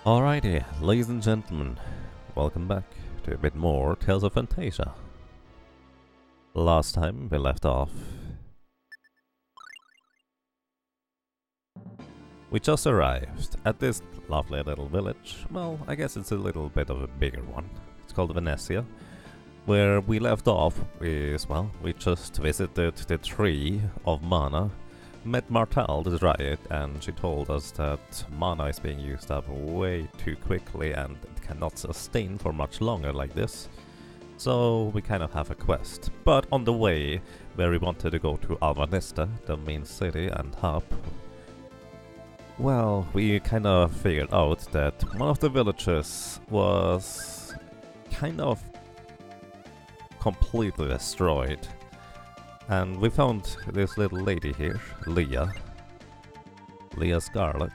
Alrighty, ladies and gentlemen, welcome back to a bit more Tales of Phantasia. Last time we left off, we just arrived at this lovely little village. Well, I guess it's a little bit of a bigger one. It's called Phantasia. Where we left off is, well, we just visited the Tree of Mana, met Martel the Dryad, and she told us that mana is being used up way too quickly and it cannot sustain for much longer like this. So we kind of have a quest. But on the way, where we wanted to go to Alvanista, the main city and hub, well, we kind of figured out that one of the villages was kind of completely destroyed. And we found this little lady here, Leah Scarlet,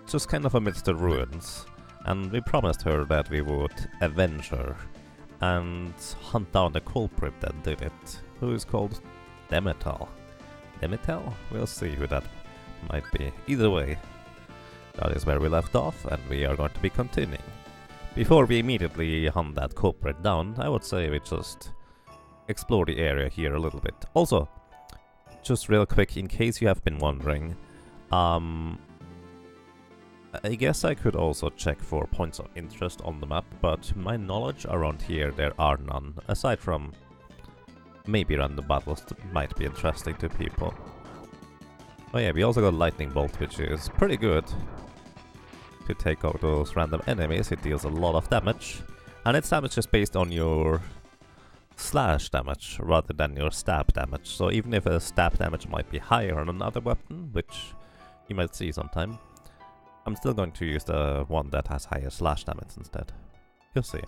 just kind of amidst the ruins, and we promised her that we would avenge her and hunt down the culprit that did it, who is called Demetal. Demetal? We'll see who that might be. Either way, that is where we left off, and we are going to be continuing. Before we immediately hunt that culprit down, I would say we just explore the area here a little bit. Also, just real quick, in case you have been wondering, I guess I could also check for points of interest on the map, but to my knowledge around here there are none, aside from maybe random battles that might be interesting to people. Oh yeah, we also got Lightning Bolt, which is pretty good to take out those random enemies. It deals a lot of damage, and its damage is based on your slash damage rather than your stab damage. So even if a stab damage might be higher on another weapon, which you might see sometime, I'm still going to use the one that has higher slash damage instead. You'll see.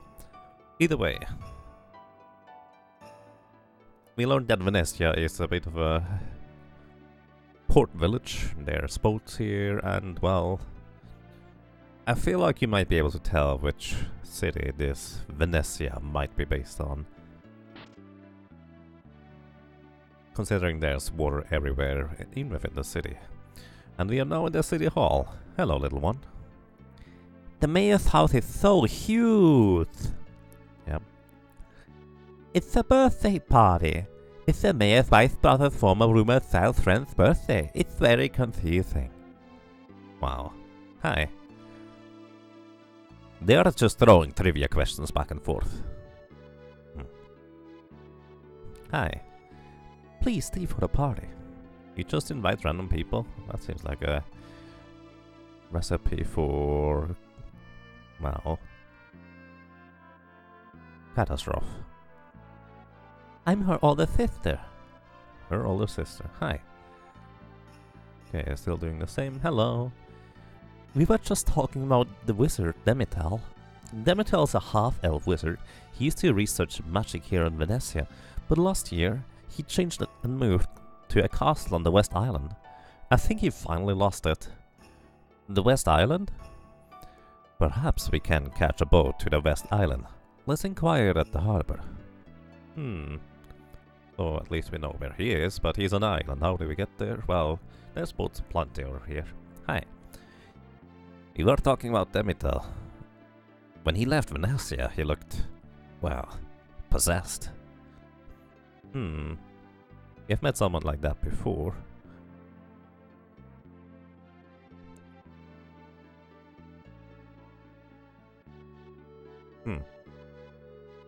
Either way, we learned that Venezia is a bit of a port village. There's boats here, and well, I feel like you might be able to tell which city this Venezia might be based on, considering there's water everywhere, even within the city. And we are now in the city hall. Hello, little one. The mayor's house is so huge! Yep. It's a birthday party. It's the mayor's vice brother's former rumor sales friend's birthday. It's very confusing. Wow. Hi. They are just throwing trivia questions back and forth. Hi. Please stay for the party. You just invite random people? That seems like a recipe for, well, catastrophe. I'm her older sister. Her older sister. Hi. Okay, still doing the same. Hello. We were just talking about the wizard Demetal. Demetal is a half-elf wizard. He used to research magic here in Venezia, but last year he changed it and moved to a castle on the West Island. I think he finally lost it. The West Island? Perhaps we can catch a boat to the West Island. Let's inquire at the harbor. So at least we know where he is, but he's on an island. How do we get there? Well, there's boats plenty over here. Hi. You were talking about Demetal. When he left Venezia, he looked, well, possessed. You've met someone like that before.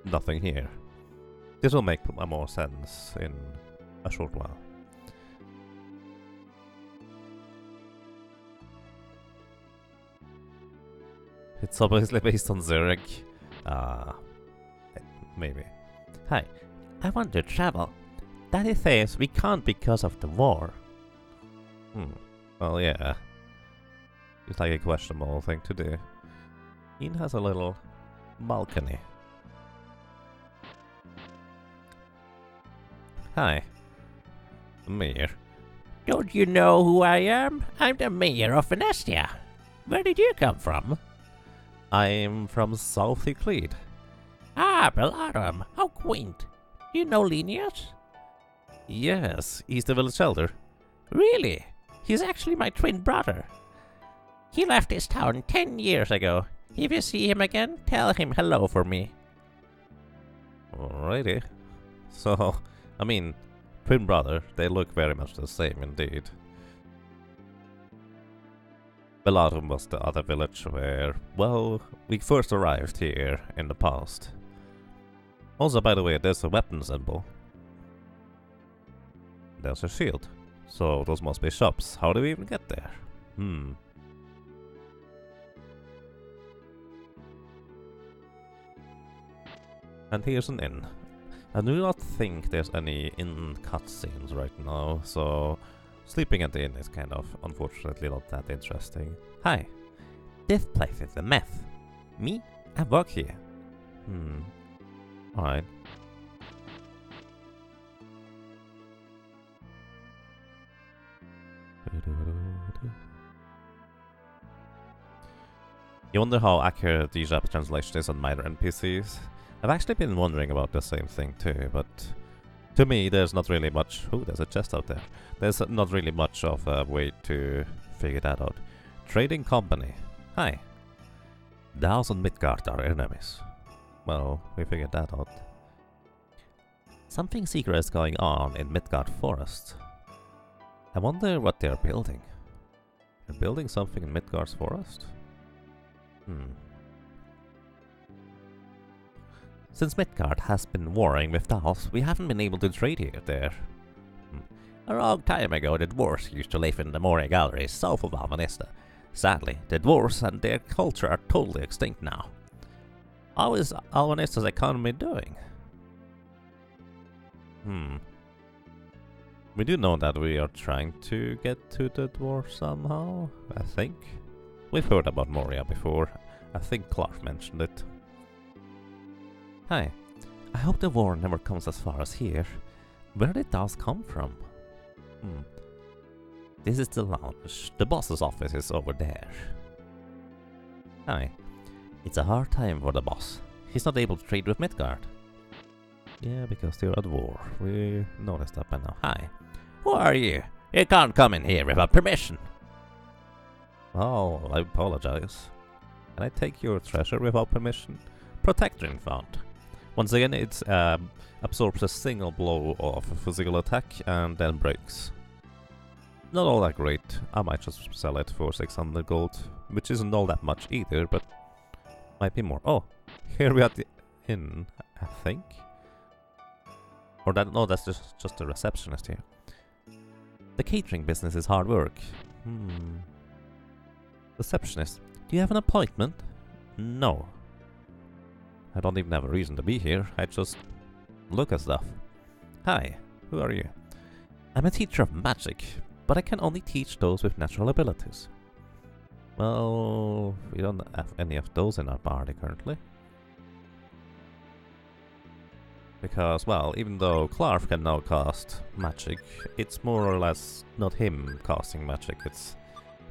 Nothing here. This will make more sense in a short while. It's obviously based on Zurich. Maybe. Hi. I want to travel. Daddy says we can't because of the war. Well, yeah. It's like a questionable thing to do. Ian has a little balcony. Hi. The mayor. Don't you know who I am? I'm the mayor of Phantasia. Where did you come from? I'm from South Euclid. Ah, Bellarum. How quaint. Do you know Linnaeus? Yes, he's the village elder. Really? He's actually my twin brother. He left this town 10 years ago. If you see him again, tell him hello for me. Alrighty. So, I mean, twin brother, they look very much the same indeed. Belarum was the other village where, well, we first arrived here in the past. Also, by the way, there's a weapon symbol. There's a shield. So those must be shops. How do we even get there? And here's an inn. I do not think there's any inn cutscenes right now, so sleeping at the inn is kind of, unfortunately, not that interesting. Hi. This place is a mess. Me? I work here. Alright. You wonder how accurate the Jap translation is on minor NPCs? I've actually been wondering about the same thing too, but to me there's not really much... Oh, there's a chest out there. There's not really much of a way to figure that out. Trading company. Hi. The house on Midgard are enemies. Well, we figured that out. Something secret is going on in Midgard Forest. I wonder what they're building. They're building something in Midgard's forest? Since Midgard has been warring with the house, we haven't been able to trade here there. A long time ago, the dwarves used to live in the Moria galleries south of Alvanista. Sadly, the dwarves and their culture are totally extinct now. How is Alvanista's economy doing? We do know that we are trying to get to the dwarf somehow, I think. We've heard about Moria before. I think Clark mentioned it. Hi. I hope the war never comes as far as here. Where did those come from? This is the lounge. The boss's office is over there. Hi. It's a hard time for the boss. He's not able to trade with Midgard. Yeah, because they're at war. We noticed that by now. Hi. Who are you? You can't come in here without permission. Oh, I apologize. Can I take your treasure without permission? Protecting found. Once again, it absorbs a single blow of a physical attack and then breaks. Not all that great. I might just sell it for 600 gold, which isn't all that much either, but might be more. Oh, here we are at the inn, I think. Or that, no, that's just a receptionist here. The catering business is hard work. Receptionist, do you have an appointment? No. I don't even have a reason to be here. I just look at stuff. Hi, who are you? I'm a teacher of magic, but I can only teach those with natural abilities. Well, we don't have any of those in our party currently. Because, well, even though Clark can now cast magic, it's more or less not him casting magic, it's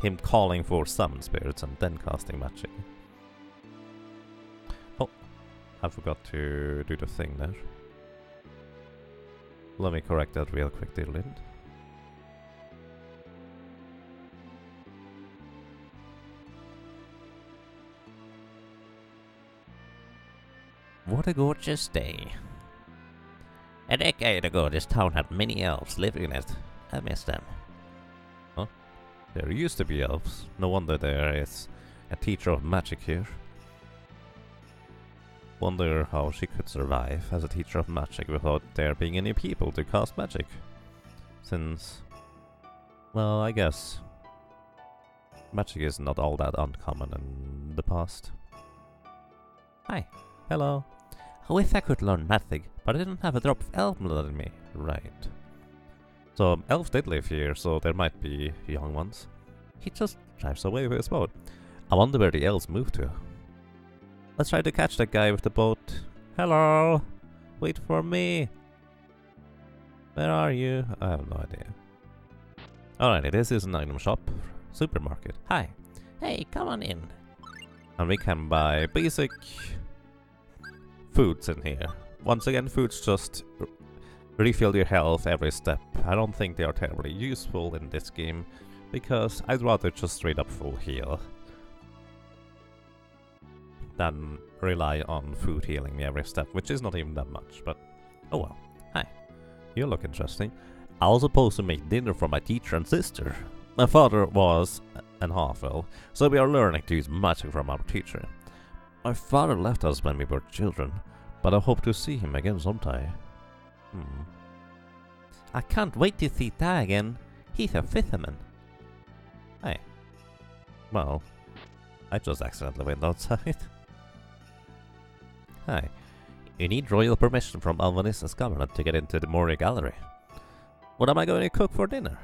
him calling for summon spirits and then casting magic. Oh, I forgot to do the thing there. Let me correct that real quick, Diddlin. What a gorgeous day. A decade ago, this town had many elves living in it. I miss them. Huh? There used to be elves. No wonder there is a teacher of magic here. Wonder how she could survive as a teacher of magic without there being any people to cast magic. Since, well, I guess magic is not all that uncommon in the past. Hi. Hello. I wish I could learn magic, but I didn't have a drop of elf blood in me. Right. So, elves did live here, so there might be young ones. He just drives away with his boat. I wonder where the elves moved to. Let's try to catch that guy with the boat. Hello! Wait for me! Where are you? I have no idea. Alrighty, this is an item shop. Supermarket. Hi. Hey, come on in. And we can buy basic foods in here. Once again, foods just refill your health every step. I don't think they are terribly useful in this game, because I'd rather just straight up full heal than rely on food healing me every step, which is not even that much, but oh well. Hi, you look interesting. I was supposed to make dinner for my teacher and sister. My father was an half-elf, so we are learning to use magic from our teacher. My father left us when we were children, but I hope to see him again sometime. I can't wait to see Ty again. He's a fisherman. Hey. Well, I just accidentally went outside. Hi. You need royal permission from Alvanissa's government to get into the Moria Gallery. What am I going to cook for dinner?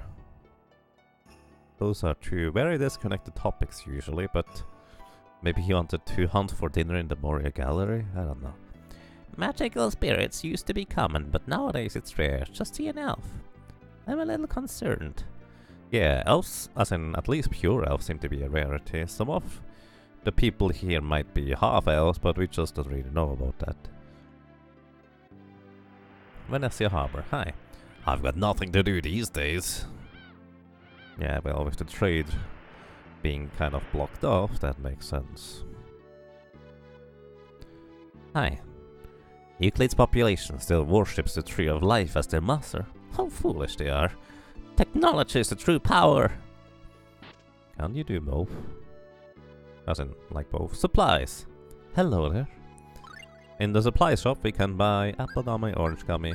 Those are two very disconnected topics usually, but maybe he wanted to hunt for dinner in the Moria Gallery? I don't know. Magical spirits used to be common, but nowadays it's rare. Just see an elf. I'm a little concerned. Yeah, elves, as in at least pure elves, seem to be a rarity. Some of the people here might be half-elves, but we just don't really know about that. Phantasia Harbor, hi. I've got nothing to do these days. Yeah, well, with the trade being kind of blocked off, that makes sense. Hi. Euclid's population still worships the Tree of Life as their master. How foolish they are. Technology is the true power. Can you do both? As in, like both. Supplies! Hello there. In the supply shop we can buy apple gummy, orange gummy,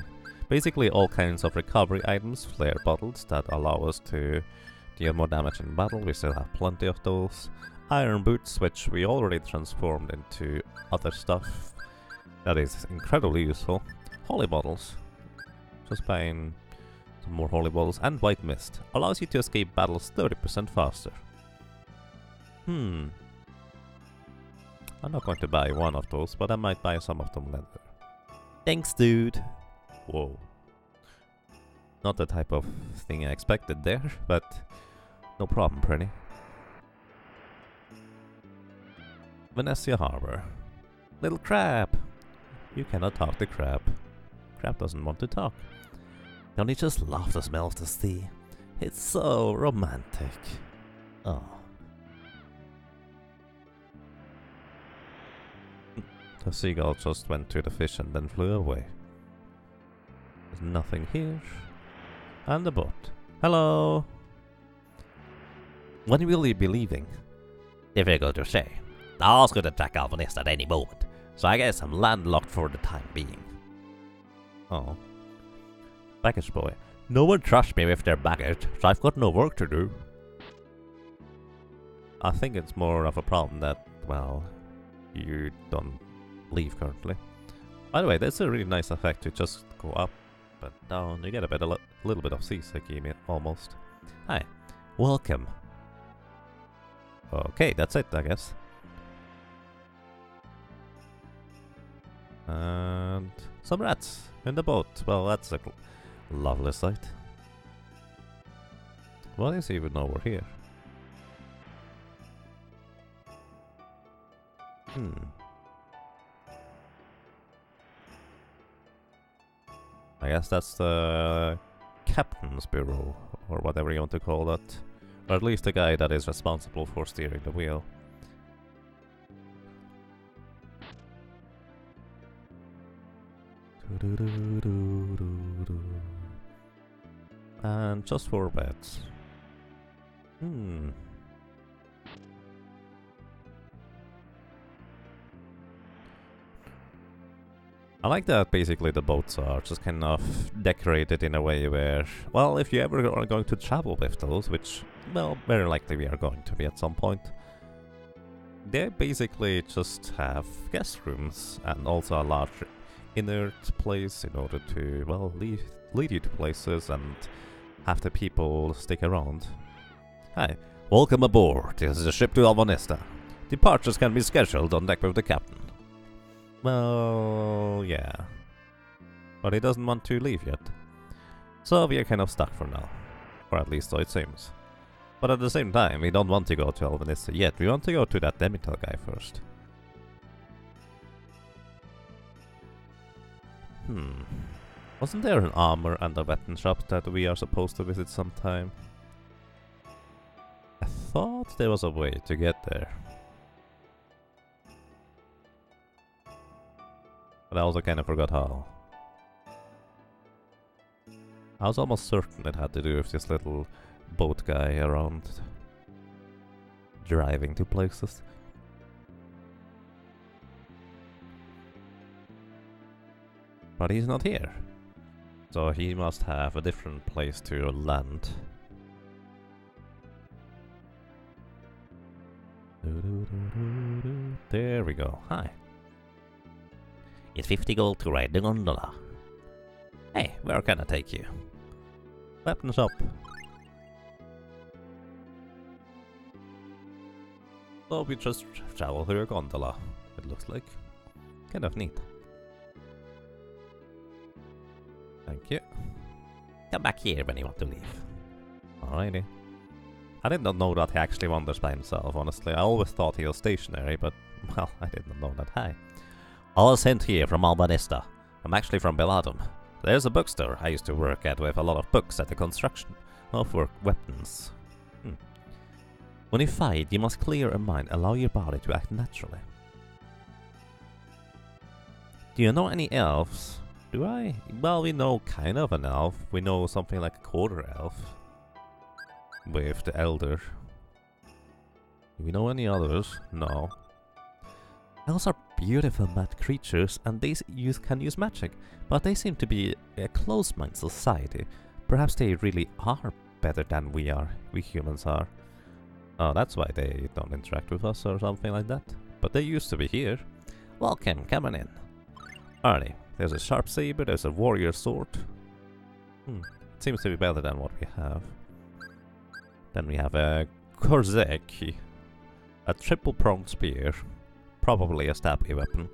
basically all kinds of recovery items, flare bottles that allow us to deal more damage in battle. We still have plenty of those. Iron boots, which we already transformed into other stuff. That is incredibly useful. Holy bottles. Just buying some more holy bottles. And white mist. Allows you to escape battles 30% faster. I'm not going to buy one of those, but I might buy some of them later. Thanks, dude. Whoa. Not the type of thing I expected there, but no problem, pretty. Phantasia Harbor. Little crab. You cannot talk to crab. Crab doesn't want to talk. Don't you just love the smell of the sea? It's so romantic. Oh. The seagull just went to the fish and then flew away. There's nothing here. And the boat. Hello! When will you be leaving? Difficult to say. The Owls could attack Alvanista at any moment, so I guess I'm landlocked for the time being. Oh. Baggage boy. No one trusts me with their baggage, so I've got no work to do. I think it's more of a problem that, well, you don't leave currently. By the way, that's a really nice effect to just go up and down. You get a little bit of seasick, almost. Hi. Welcome. Okay, that's it, I guess. And some rats in the boat. Well, that's a lovely sight. What is even over here? I guess that's the captain's bureau, or whatever you want to call that. Or at least the guy that is responsible for steering the wheel. And just 4 beds. I like that basically the boats are just kind of decorated in a way where, well, if you ever are going to travel with those, which, well, very likely we are going to be at some point, they basically just have guest rooms and also a large inert place in order to, well, lead you to places and have the people stick around. Hi, welcome aboard. This is a ship to Alvanista. Departures can be scheduled on deck with the captain. Well, yeah. But he doesn't want to leave yet. So we are kind of stuck for now. Or at least so it seems. But at the same time, we don't want to go to Alvanista yet. We want to go to that Demital guy first. Wasn't there an armor and a weapon shop that we are supposed to visit sometime? thought there was a way to get there. But I also kind of forgot how. I was almost certain it had to do with this little boat guy around driving to places. But he's not here. So he must have a different place to land. There we go. Hi. It's 50 gold to ride the gondola. Hey, where can I take you? Weapon shop. So we just travel through a gondola, it looks like. Kind of neat. Thank you. Come back here when you want to leave. Alrighty. I did not know that he actually wanders by himself, honestly. I always thought he was stationary, but, well, I did not know that. Hi. I was sent here from Albanista. I'm actually from Beladum. There's a bookstore I used to work at with a lot of books at the construction of weapons. When you fight, you must clear your mind, allow your body to act naturally. Do you know any elves? Do I? Well, we know kind of an elf. We know something like a quarter elf. With the elder. Do we know any others? No. Elves are beautiful mad creatures and they can use magic, but they seem to be a close-minded society. Perhaps they really are better than we humans are. Oh, that's why they don't interact with us or something like that. But they used to be here. Welcome, come on in. Alrighty, there's a sharp saber, there's a warrior sword. It seems to be better than what we have. Then we have a korzeki, a triple-pronged spear, probably a stabby weapon.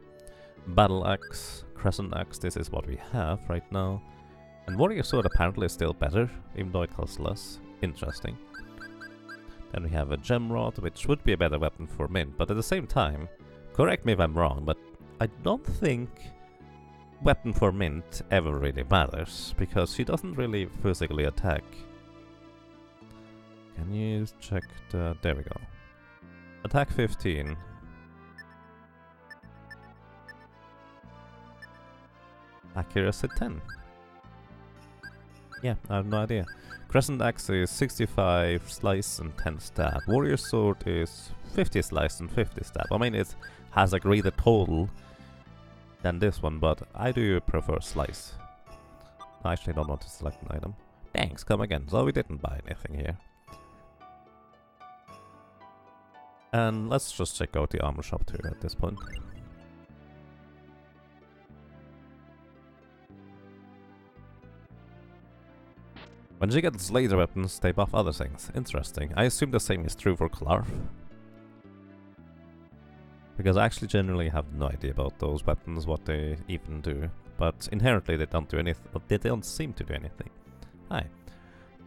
Battle axe, crescent axe, this is what we have right now. And warrior sword apparently is still better, even though it costs less. Interesting. Then we have a gem rod, which would be a better weapon for Mint, but at the same time, correct me if I'm wrong, but I don't think weapon for Mint ever really matters, because she doesn't really physically attack. Can you check the... there we go. Attack 15. Accuracy 10. Yeah, I have no idea. Crescent axe is 65 slice and 10 stab. Warrior sword is 50 slice and 50 stab. I mean, it has a greater total than this one, but I do prefer slice. I actually don't want to select an item. Thanks, come again. So we didn't buy anything here. And let's just check out the armor shop too at this point. When she gets laser weapons, they buff other things. Interesting. I assume the same is true for Klarf. Because I actually generally have no idea about those weapons, what they even do. But inherently they don't do anything. They don't seem to do anything. Hi.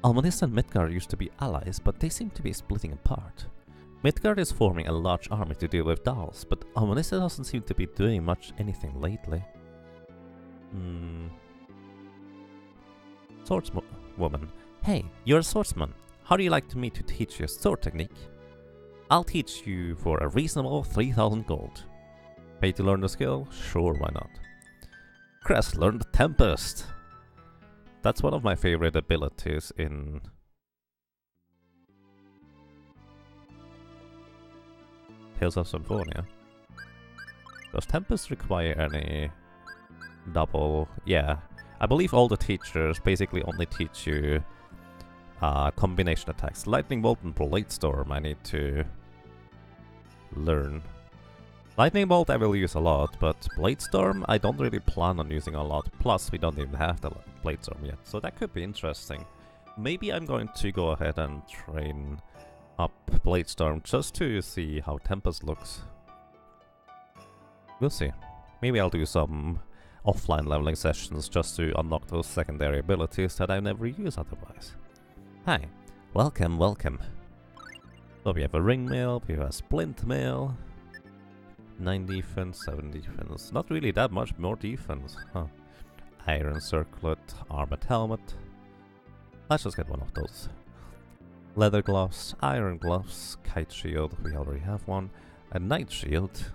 Almanista and Midgard used to be allies, but they seem to be splitting apart. Midgard is forming a large army to deal with Dals, but Almanista doesn't seem to be doing much anything lately. Swordswoman. Hey, you're a swordsman. How do you like me to teach you a sword technique? I'll teach you for a reasonable 3,000 gold. Pay to learn the skill? Sure, why not? Crest learned Tempest. That's one of my favorite abilities in... Tales of Symphonia. Does Tempest require any double... Yeah. I believe all the teachers basically only teach you combination attacks. Lightning Bolt and Blade Storm I need to learn. Lightning Bolt I will use a lot, but Blade Storm I don't really plan on using a lot. Plus we don't even have the Blade Storm yet, so that could be interesting. Maybe I'm going to go ahead and train up Blade Storm just to see how Tempest looks. We'll see. Maybe I'll do some offline leveling sessions just to unlock those secondary abilities that I never use otherwise. Hi. Welcome, welcome. So we have a ring mail, we have a splint mail. 9 defense, 7 defense. Not really that much more defense, huh? Iron circlet, armored helmet. Let's just get one of those. Leather gloves, iron gloves, kite shield, we already have one. A night shield.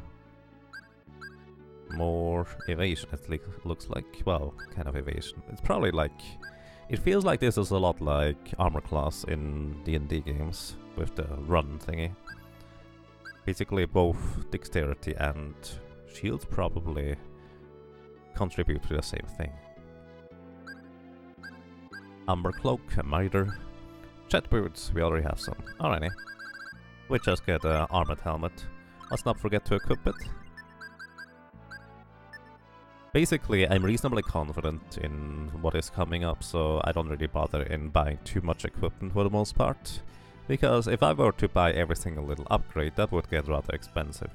More evasion, it looks like. Well, kind of evasion. It's probably like... It feels like this is a lot like armor class in D&D games with the run thingy. Basically both dexterity and shields probably contribute to the same thing. Umber cloak, a miter. Jet boots, we already have some. Alrighty. We just get an armored helmet. Let's not forget to equip it. Basically, I'm reasonably confident in what is coming up, so I don't really bother in buying too much equipment for the most part. Because if I were to buy every single little upgrade, that would get rather expensive.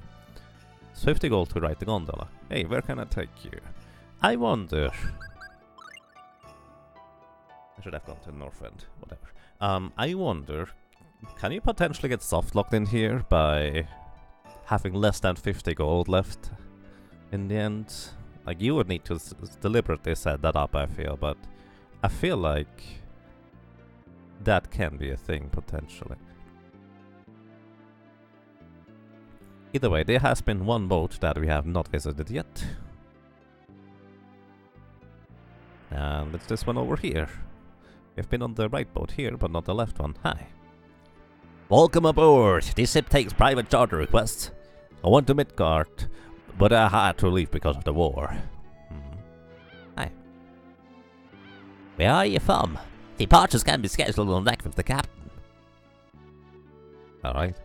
It's 50 gold to ride the gondola. Hey, where can I take you? I wonder... I should have gone to the north end, whatever. I wonder, can you potentially get soft locked in here by having less than 50 gold left in the end? Like, you would need to deliberately set that up, I feel, but I feel like that can be a thing, potentially. Either way, there has been one boat that we have not visited yet. And it's this one over here. We've been on the right boat here, but not the left one. Hi. Welcome aboard. This ship takes private charter requests. I went to Midgard, but I had to leave because of the war. Hi. Where are you from? Departures can be scheduled on deck with the captain. Alright.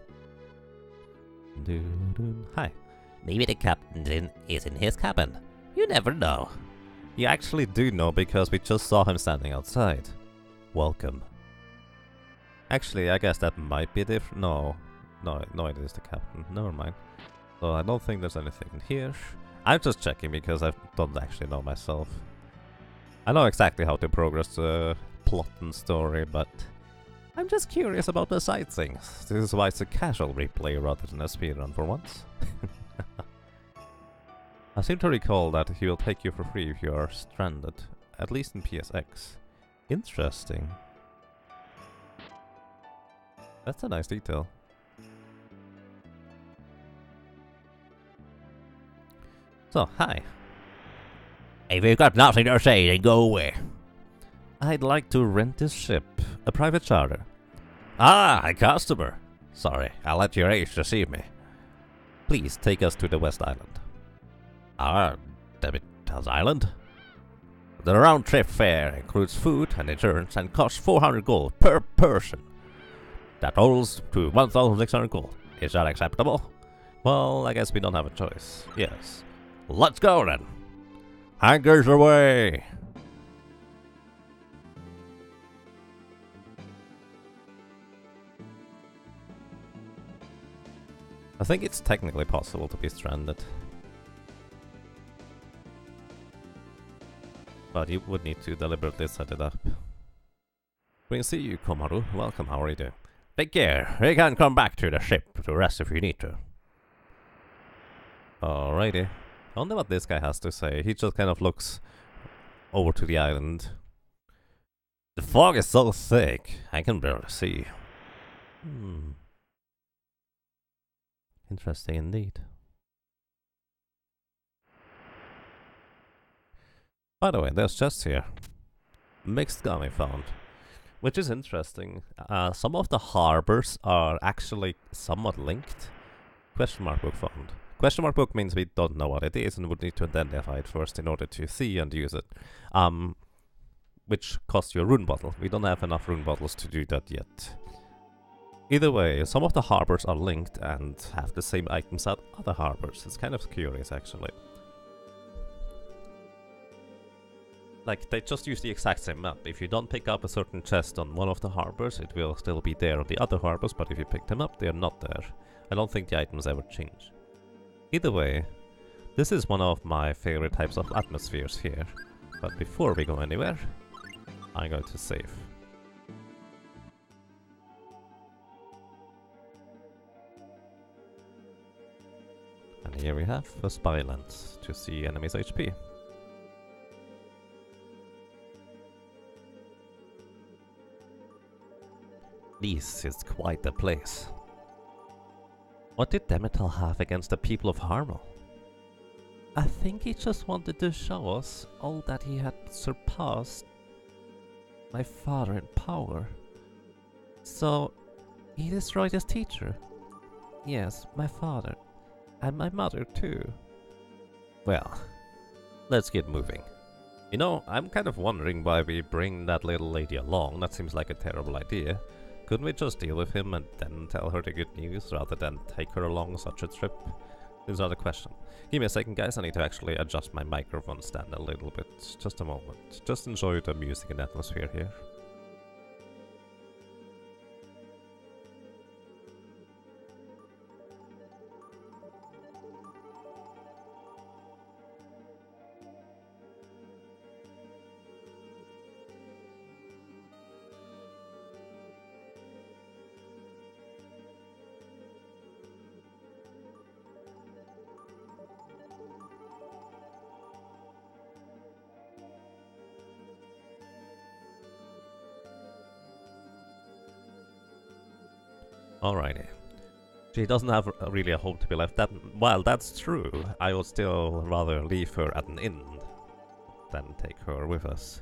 Hi. Maybe the captain is in his cabin. You never know. You actually do know because we just saw him standing outside. Welcome. Actually, I guess that might be different. No, it is the captain. Never mind. So I don't think there's anything in here. I'm just checking because I don't actually know myself. I know exactly how to progress the plot and story, but I'm just curious about the side things. This is why it's a casual replay rather than a speedrun for once. I seem to recall that he will take you for free if you are stranded, at least in PSX. Interesting. That's a nice detail. So, hi. If you've got nothing to say, then go away. I'd like to rent this ship. A private charter. Ah, a customer. Sorry, I'll let your age deceive me. Please take us to the West Island. Ah, Debbie's Island? The round-trip fare includes food and insurance and costs 400 gold per person. That totals to 1,600 gold. Is that acceptable? Well, I guess we don't have a choice. Yes. Let's go then. Anchors away. I think it's technically possible to be stranded. But you would need to deliberately set it up. We can see you, Komaru. Welcome, how are you doing? Take care. You can come back to the ship to rest if you need to. Alrighty. I wonder what this guy has to say. He just kind of looks over to the island. The fog is so thick, I can barely see. Interesting indeed. By the way, there's chests here. Mixed gummy found. Which is interesting. Some of the harbors are actually somewhat linked. Question mark book found. Question mark book means we don't know what it is and would need to identify it first in order to see and use it. Which costs you a rune bottle. We don't have enough rune bottles to do that yet. Either way, some of the harbors are linked and have the same items as other harbors. It's kind of curious actually. Like, they just use the exact same map. If you don't pick up a certain chest on one of the harbors, it will still be there on the other harbors, but if you pick them up, they are not there. I don't think the items ever change. Either way, this is one of my favorite types of atmospheres here. But before we go anywhere, I'm going to save. And here we have a spy lens to see enemies' HP. This is quite a place. What did Demetel have against the people of Hardmode? I think he just wanted to show us all that he had surpassed my father in power. So, he destroyed his teacher. Yes, my father. And my mother too. Well, let's get moving. You know, I'm kind of wondering why we bring that little lady along. That seems like a terrible idea. Couldn't we just deal with him and then tell her the good news rather than take her along such a trip? Is another question. Give me a second, guys. I need to actually adjust my microphone stand a little bit. Just a moment. Just enjoy the music and atmosphere here. Alrighty. She doesn't have really a hope to be left. While that's true, I would still rather leave her at an inn than take her with us.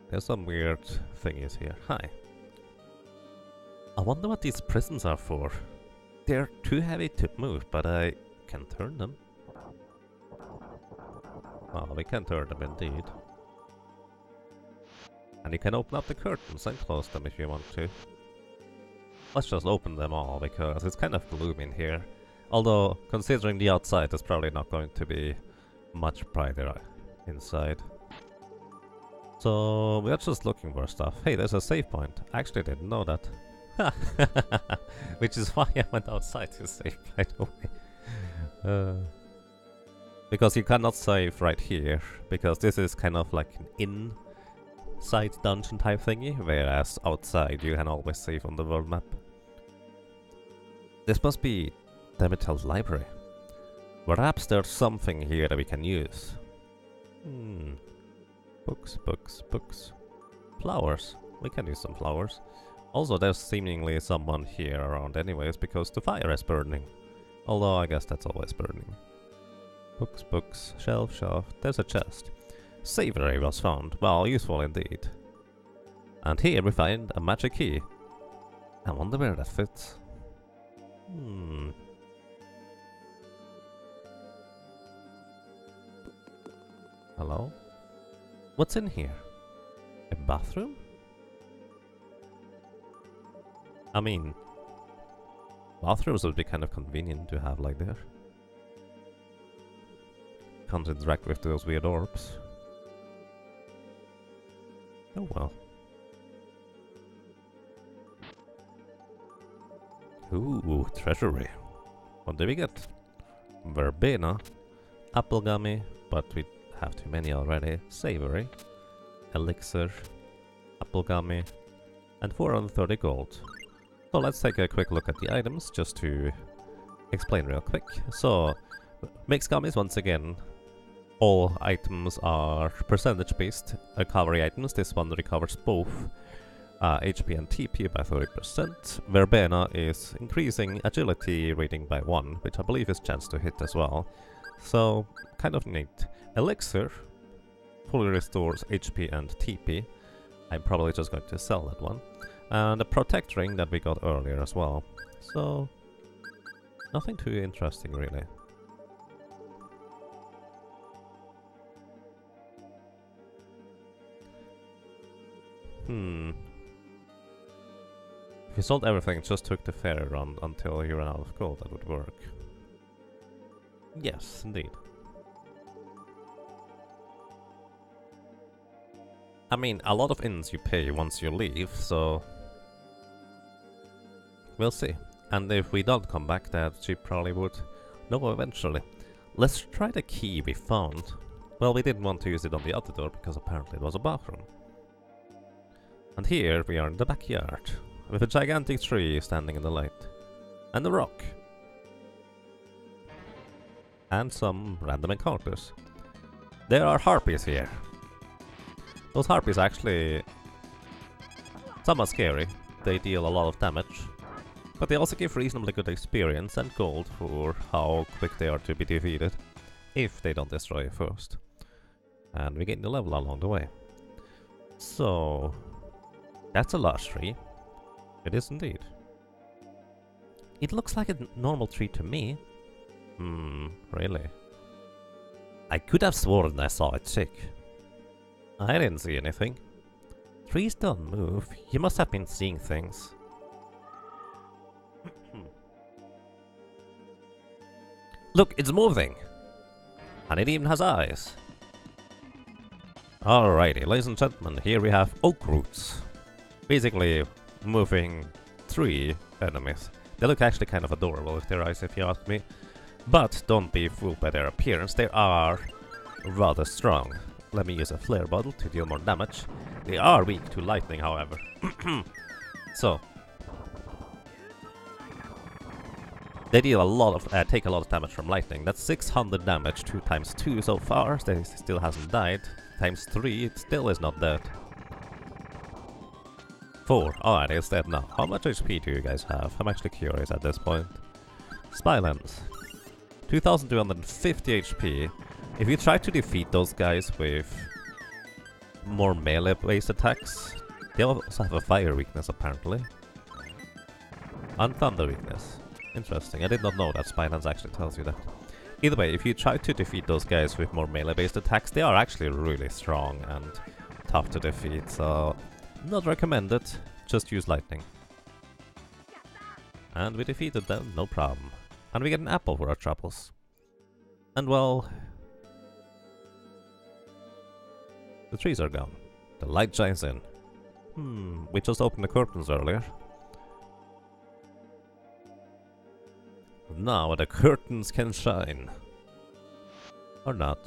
There's some weird thingies here. Hi. I wonder what these prisons are for. They're too heavy to move, but I can turn them. Well, we can turn them indeed. And you can open up the curtains and close them if you want to. Let's just open them all, because it's kind of gloomy in here. Although, considering the outside, there's probably not going to be much brighter inside. So, we're just looking for stuff. Hey, there's a save point. I actually didn't know that. Which is why I went outside to save, by the way. Because you cannot save right here, because this is kind of like an inside dungeon type thingy, whereas outside you can always save on the world map. This must be Demetel's library. Perhaps there's something here that we can use. Books, books, books. Flowers. We can use some flowers. Also, there's seemingly someone here around anyways, because the fire is burning. Although, I guess that's always burning. Books, books, shelf, shelf. There's a chest. Savory was found. Well, useful indeed. And here we find a magic key. I wonder where that fits. Hello? What's in here? A bathroom? I mean, bathrooms would be kind of convenient to have like there. Can't interact with those weird orbs. Oh well. Ooh, treasury. What do we get? Verbena, apple gummy, but we have too many already. Savory, elixir, apple gummy, and 430 gold. So let's take a quick look at the items just to explain real quick. So, mixed gummies once again. All items are percentage based recovery items. This one recovers both HP and TP by 30%. Verbena is increasing agility rating by 1, which I believe is chance to hit as well. So, kind of neat. Elixir fully restores HP and TP. I'm probably just going to sell that one. And the protect ring that we got earlier as well. So, nothing too interesting really. If you sold everything, just took the ferry run until you ran out of gold, that would work. Yes, indeed. I mean, a lot of inns you pay once you leave, so... we'll see. And if we don't come back, that she probably would know eventually. Let's try the key we found. Well, we didn't want to use it on the other door, because apparently it was a bathroom. And here we are in the backyard, with a gigantic tree standing in the light. And a rock. And some random encounters. There are harpies here. Those harpies are actually somewhat scary. they deal a lot of damage, but they also give reasonably good experience and gold for how quick they are to be defeated, if they don't destroy you first. And we gain the level along the way. So, that's a large tree. It is indeed. It looks like a normal tree to me. Really? I could have sworn I saw it tick. I didn't see anything. Trees don't move. You must have been seeing things. Look, it's moving! And it even has eyes. Alrighty, ladies and gentlemen, here we have oak roots. Basically, moving tree enemies. They look actually kind of adorable with their eyes, if you ask me. But don't be fooled by their appearance, they are rather strong. Let me use a flare bottle to deal more damage. They are weak to lightning, however. So, they deal a lot of, take a lot of damage from lightning. That's 600 damage, 2 times 2 so far. They still hasn't died. Times 3, it still is not dead. 4, alright, it's dead now. How much HP do you guys have? I'm actually curious at this point. Spylands. 2250 HP. If you try to defeat those guys with more melee-based attacks, they also have a fire weakness apparently. And thunder weakness. Interesting, I did not know that Spylands actually tells you that. Either way, if you try to defeat those guys with more melee-based attacks, they are actually really strong and tough to defeat, so not recommended, just use lightning. And we defeated them, no problem. And we get an apple for our troubles. And well, the trees are gone. The light shines in. We just opened the curtains earlier. Now the curtains can shine. Or not.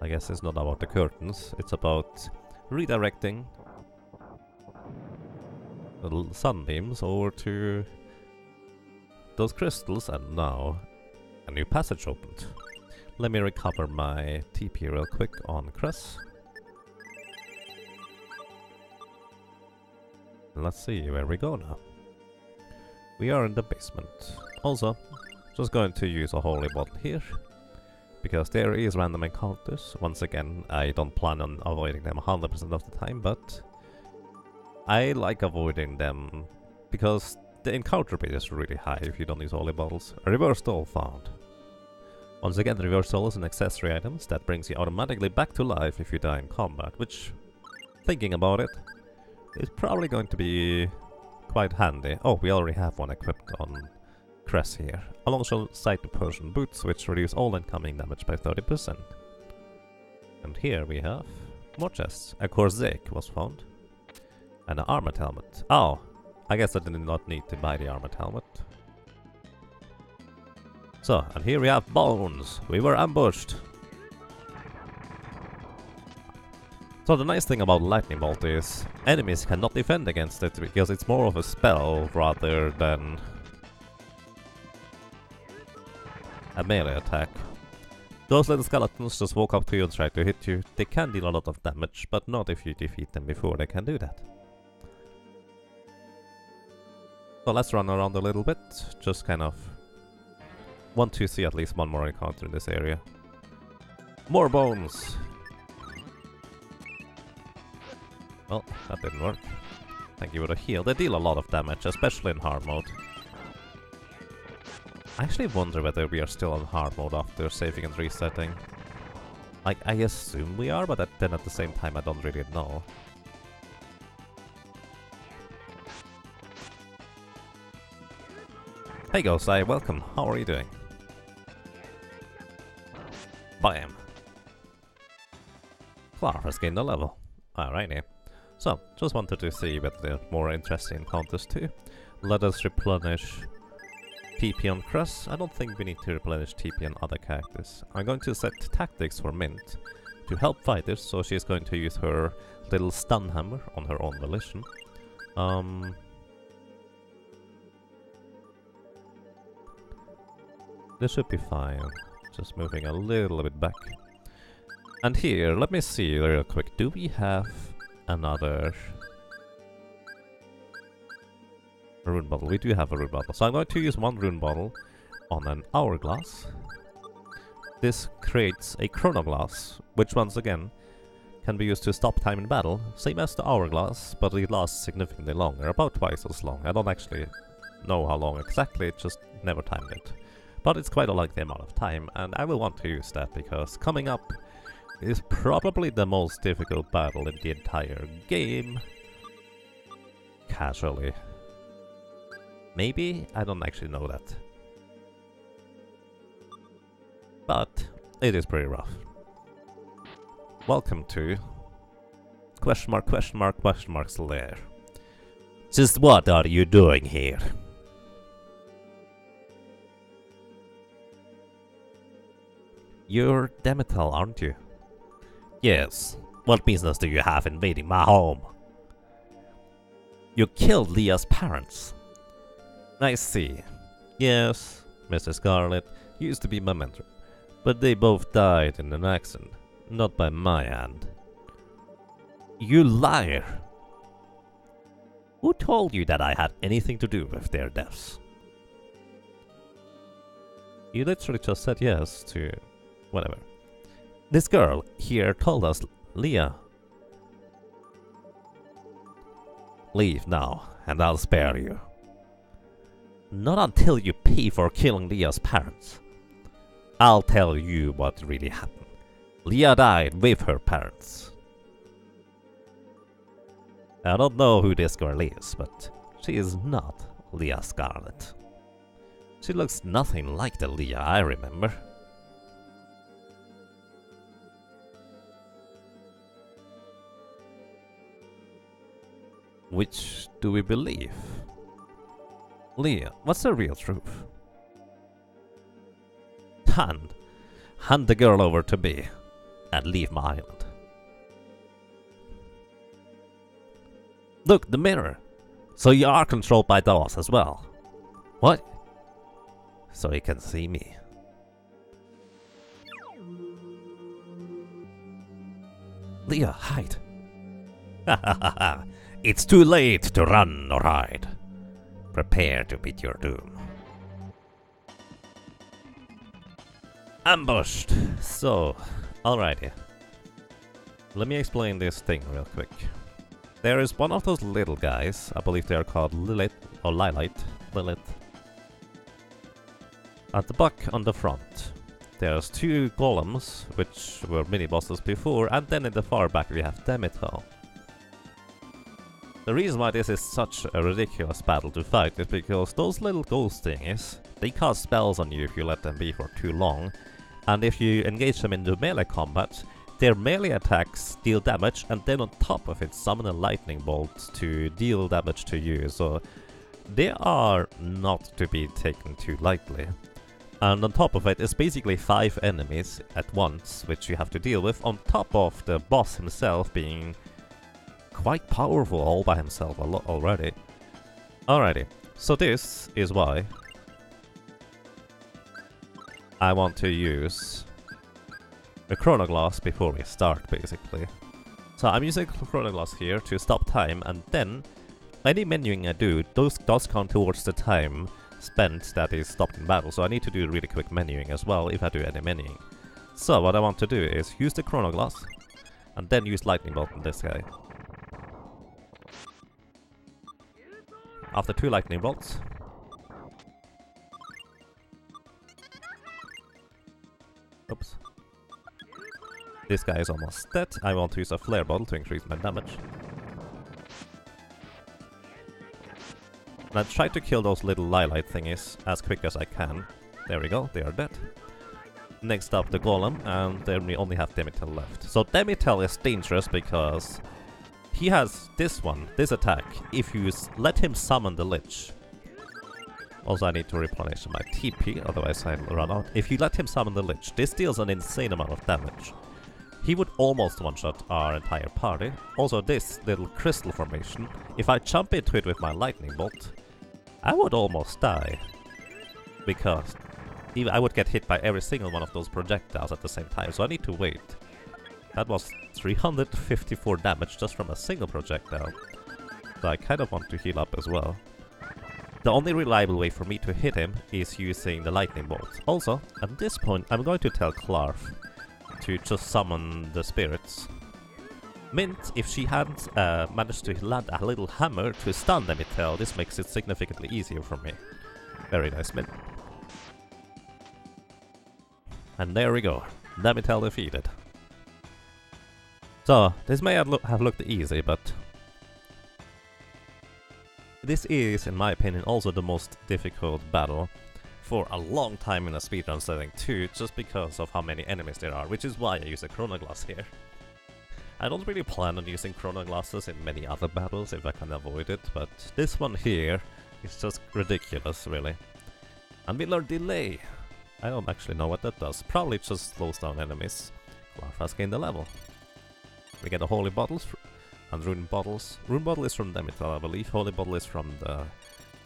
I guess it's not about the curtains, it's about redirecting the sunbeams over to those crystals, and now a new passage opened. Let me recover my TP real quick on Cress. Let's see where we go now. We are in the basement. Also, just going to use a holy bottle here, because there is random encounters. Once again, I don't plan on avoiding them 100% of the time, but I like avoiding them because the encounter rate is really high if you don't use holy bottles. A reverse doll found. Once again, the reverse doll is an accessory item that brings you automatically back to life if you die in combat, which, thinking about it, is probably going to be quite handy. Oh, we already have one equipped on Cress here. Alongside the Persian boots, which reduce all incoming damage by 30%. And here we have more chests. A corset was found. And an armored helmet. Oh, I guess I did not need to buy the armored helmet. So, and here we have bones. We were ambushed. So the nice thing about Lightning Bolt is enemies cannot defend against it because it's more of a spell rather than a melee attack. Those little skeletons just walk up to you and try to hit you. They can deal a lot of damage, but not if you defeat them before they can do that. So let's run around a little bit, just kind of want to see at least one more encounter in this area. More bones! Well, that didn't work. Thank you for the heal. They deal a lot of damage, especially in hard mode. I actually wonder whether we are still on hard mode after saving and resetting. Like, I assume we are, but then at the same time I don't really know. Hey Gosai, welcome. How are you doing? Bam! Clark has gained a level. Alrighty. So, just wanted to see whether there are more interesting encounters too. Let us replenish TP on Cress. I don't think we need to replenish TP on other characters. I'm going to set tactics for Mint to help fighters, so she's going to use her little stun hammer on her own volition. This should be fine. Just moving a little bit back. And here, let me see real quick. Do we have another rune bottle? We do have a rune bottle. So I'm going to use one rune bottle on an hourglass. This creates a chronoglass, which once again can be used to stop time in battle. Same as the hourglass, but it lasts significantly longer, about twice as long. I don't actually know how long exactly, it just never timed it. But it's quite a lengthy amount of time, and I will want to use that because coming up is probably the most difficult battle in the entire game. Casually. Maybe? I don't actually know that. But it is pretty rough. Welcome to question mark's lair. Just what are you doing here? You're Demetel, aren't you? Yes. What business do you have invading my home? You killed Leah's parents. I see. Yes, Mr. Scarlet used to be my mentor, but they both died in an accident, not by my hand. You liar! Who told you that I had anything to do with their deaths? You literally just said yes to whatever. This girl here told us Leah. Leave now, and I'll spare you. Not until you pay for killing Leah's parents. I'll tell you what really happened. Leah died with her parents. I don't know who this girl is, but she is not Leah Scarlet. She looks nothing like the Leah I remember. Which do we believe? Leah, what's the real truth? Hand the girl over to me, and leave my island. Look, the mirror! So you are controlled by those as well. What? So you can see me. Leah, hide! Ha ha ha ha! It's too late to run or hide. Prepare to meet your doom. Ambushed! So, alrighty. Let me explain this thing real quick. There is one of those little guys, I believe they are called Lilith, or Lilith. At the back on the front, there's two golems, which were mini-bosses before, and then in the far back we have Demetel. The reason why this is such a ridiculous battle to fight is because those little ghost thingies, they cast spells on you if you let them be for too long, and if you engage them into melee combat, their melee attacks deal damage, and then on top of it summon a lightning bolt to deal damage to you, so they are not to be taken too lightly. And on top of it is basically 5 enemies at once, which you have to deal with, on top of the boss himself being quite powerful all by himself a lot already. Alrighty, so this is why I want to use a chronoglass before we start, basically. So I'm using a chronoglass here to stop time, and then any menuing I do does count towards the time spent that is stopped in battle, so I need to do really quick menuing as well if I do any menuing. So what I want to do is use the chronoglass, and then use lightning bolt on this guy. After 2 lightning bolts, oops, this guy is almost dead. I want to use a flare bottle to increase my damage. And I try to kill those little Lilith thingies as quick as I can. There we go, they are dead. Next up the golem, and then we only have Demetel left. So Demetel is dangerous because he has this attack, if you let him summon the Lich. Also I need to replenish my TP, otherwise I'll run out. If you let him summon the Lich, this deals an insane amount of damage. He would almost one-shot our entire party. Also this little crystal formation, if I jump into it with my lightning bolt, I would almost die. Because I would get hit by every single one of those projectiles at the same time, so I need to wait. That was 354 damage just from a single projectile. So I kind of want to heal up as well. The only reliable way for me to hit him is using the lightning bolts. Also, at this point, I'm going to tell Clarf to just summon the spirits. Mint, if she hadn't managed to land a little hammer to stun Demitel, this makes it significantly easier for me. Very nice, Mint. And there we go. Demitel defeated. So, this may have looked easy, but this is, in my opinion, also the most difficult battle for a long time in a speedrun setting too, just because of how many enemies there are, which is why I use a chronoglass here. I don't really plan on using chronoglasses in many other battles if I can avoid it, but this one here is just ridiculous, really. And we learn delay. I don't actually know what that does. Probably just slows down enemies. Clarf has gained a level. We get the holy bottles and rune bottles. Rune bottle is from Demitel, I believe. Holy bottle is from the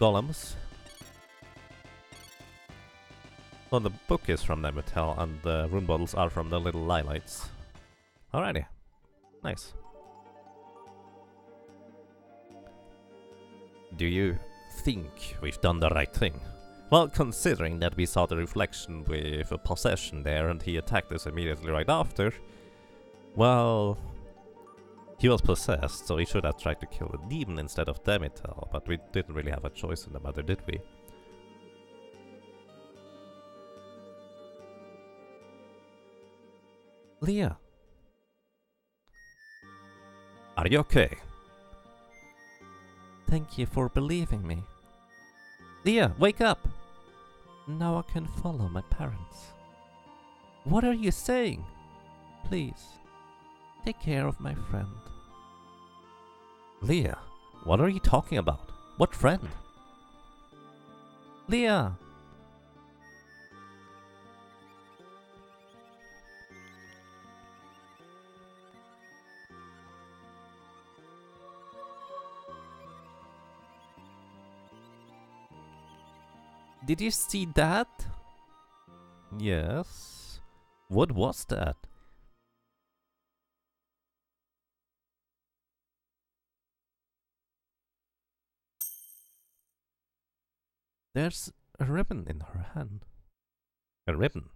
golems. So the book is from Demitel and the rune bottles are from the little lilacs. Alrighty. Nice. Do you think we've done the right thing? Well, considering that we saw the reflection with a possession there and he attacked us immediately right after, well, he was possessed, so he should have tried to kill the demon instead of Demitel, but we didn't really have a choice in the matter, did we? Leah! Are you okay? Thank you for believing me. Leah, wake up! Now I can follow my parents. What are you saying? Please, take care of my friend. Leah, what are you talking about? What friend? Leah! Did you see that? Yes. What was that? There's a ribbon in her hand. A ribbon?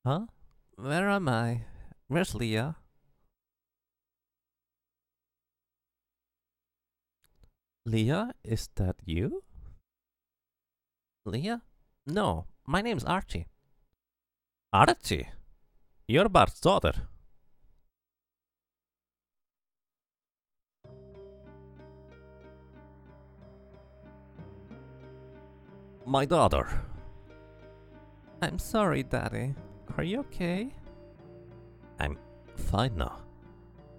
Huh? Where am I? Where's Leah? Leah, is that you? Leah? No, my name's Archie. Archie? You're Bart's daughter. My daughter. I'm sorry, Daddy. Are you okay? I'm fine now.